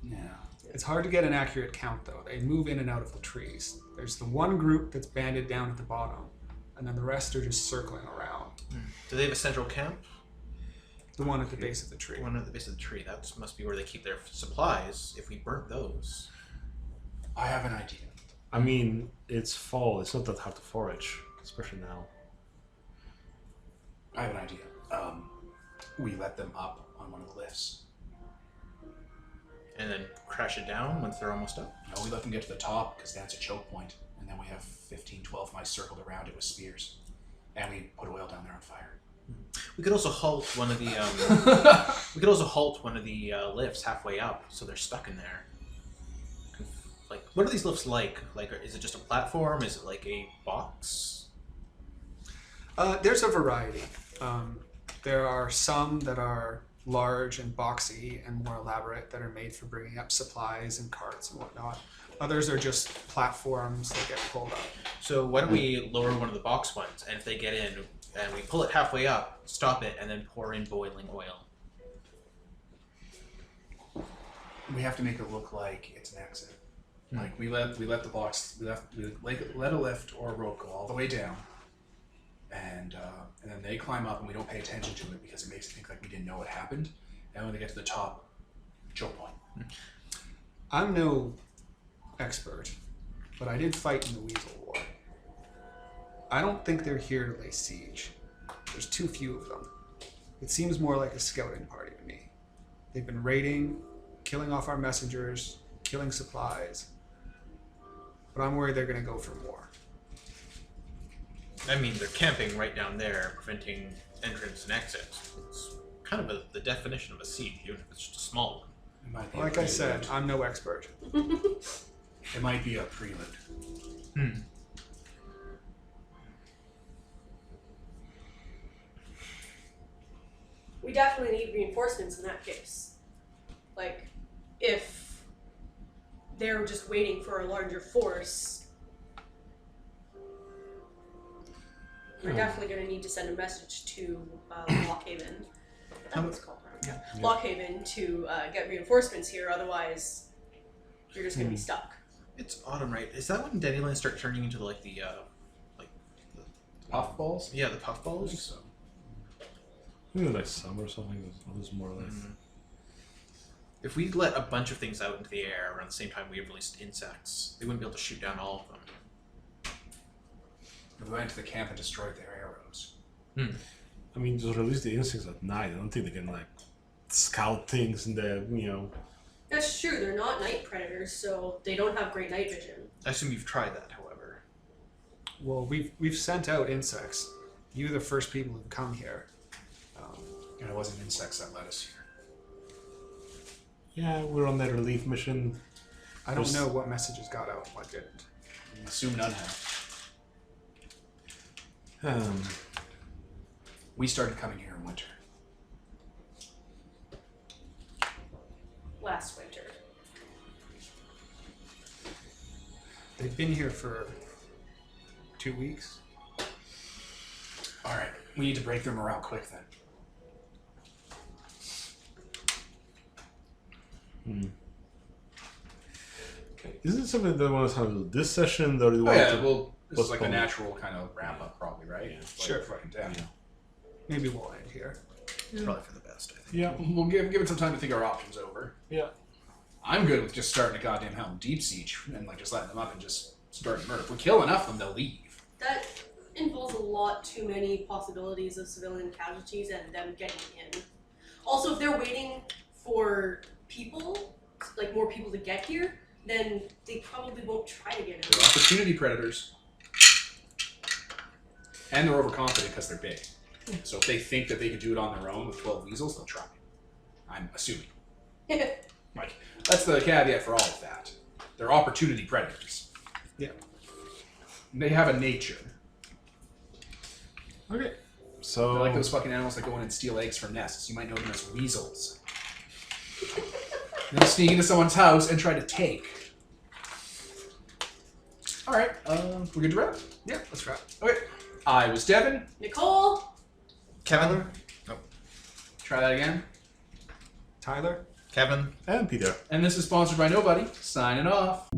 Yeah. It's hard to get an accurate count, though. They move in and out of the trees. There's the one group that's banded down at the bottom, and then the rest are just circling around. Do they have a central camp? The one at the base of the tree. One at the base of the tree. That must be where they keep their supplies. If we burnt those. I have an idea. I mean, it's fall. It's not that hard to forage, especially now. I have an idea. We let them up on one of the lifts. And then crash it down once they're almost up? No, we let them get to the top, because that's a choke point. And then we have 15, 12 mice circled around it with spears. And we put oil down there on fire. We could also halt one of the lifts halfway up, so they're stuck in there. Like, what are these lifts like? Like, is it just a platform? Is it like a box? There's a variety. There are some that are large and boxy and more elaborate that are made for bringing up supplies and carts and whatnot. Others are just platforms that get pulled up. So why don't we lower one of the box ones, and if they get in, and we pull it halfway up, stop it, and then pour in boiling oil. We have to make it look like it's an exit. Like we let the box, we let a lift or a rope go all the way down, and then they climb up, and we don't pay attention to it because it makes it think like we didn't know what happened. And when they get to the top, choke point. I'm no expert, but I did fight in the Weasel War. I don't think they're here to lay siege. There's too few of them. It seems more like a scouting party to me. They've been raiding, killing off our messengers, killing supplies. But I'm worried they're going to go for more. I mean, they're camping right down there, preventing entrance and exit. It's kind of the definition of a siege, even if it's just a small one. It might be a Like I prelude. said, I'm no expert. It might be a prelude. We definitely need reinforcements in that case. Like, if they're just waiting for a larger force, we're definitely going to need to send a message to Lockhaven. That's what it's called. Yeah. Lockhaven to get reinforcements here, otherwise you're just going to be stuck. It's autumn, right? Is that when dandelions start turning into like the Puff balls? yeah, the puff I think balls? so. Maybe like summer or something. This more or less. If we let a bunch of things out into the air around the same time we have released insects, they wouldn't be able to shoot down all of them. We went to the camp and destroyed their arrows. I mean, just release the insects at night. I don't think they can like scout things in the That's true, they're not night predators, so they don't have great night vision. I assume you've tried that, however. Well, we've sent out insects. You're the first people who've come here. And it wasn't insects that led us here. Yeah, we're on that relief mission. I don't know what messages got out and what didn't. I assume none have. We started coming here in winter. Last winter. They've been here for 2 weeks. Alright, we need to break their morale quick then. Okay. Isn't it something that I want to handle this session, or do you Oh want yeah, to well, this is like a postpone it? natural kind of wrap up probably, right? Yeah. Like Sure. Fucking down. Yeah. Maybe we'll end here. It's probably for the best, I think. Yeah. We'll give it some time to think our options over. Yeah. I'm good with just starting a goddamn Helm Deep Siege and like just letting them up and just starting murder. If we kill enough of them, they'll leave. That involves a lot too many possibilities of civilian casualties and them getting in. Also, if they're waiting for people, like more people to get here, then they probably won't try to get in. They're opportunity predators. And they're overconfident because they're big. So if they think that they could do it on their own with 12 weasels, they'll try. I'm assuming. Like, that's the caveat for all of that. They're opportunity predators. Yeah. They have a nature. Okay. So They're like those fucking animals that go in and steal eggs from nests. You might know them as weasels. They sneak into someone's house and try to take. Alright, we're good to wrap? Yeah, let's wrap. Okay. I was Devin. Nicole? Kevin? Try that again. Tyler? Kevin? and Peter. And this is sponsored by nobody. Signing off.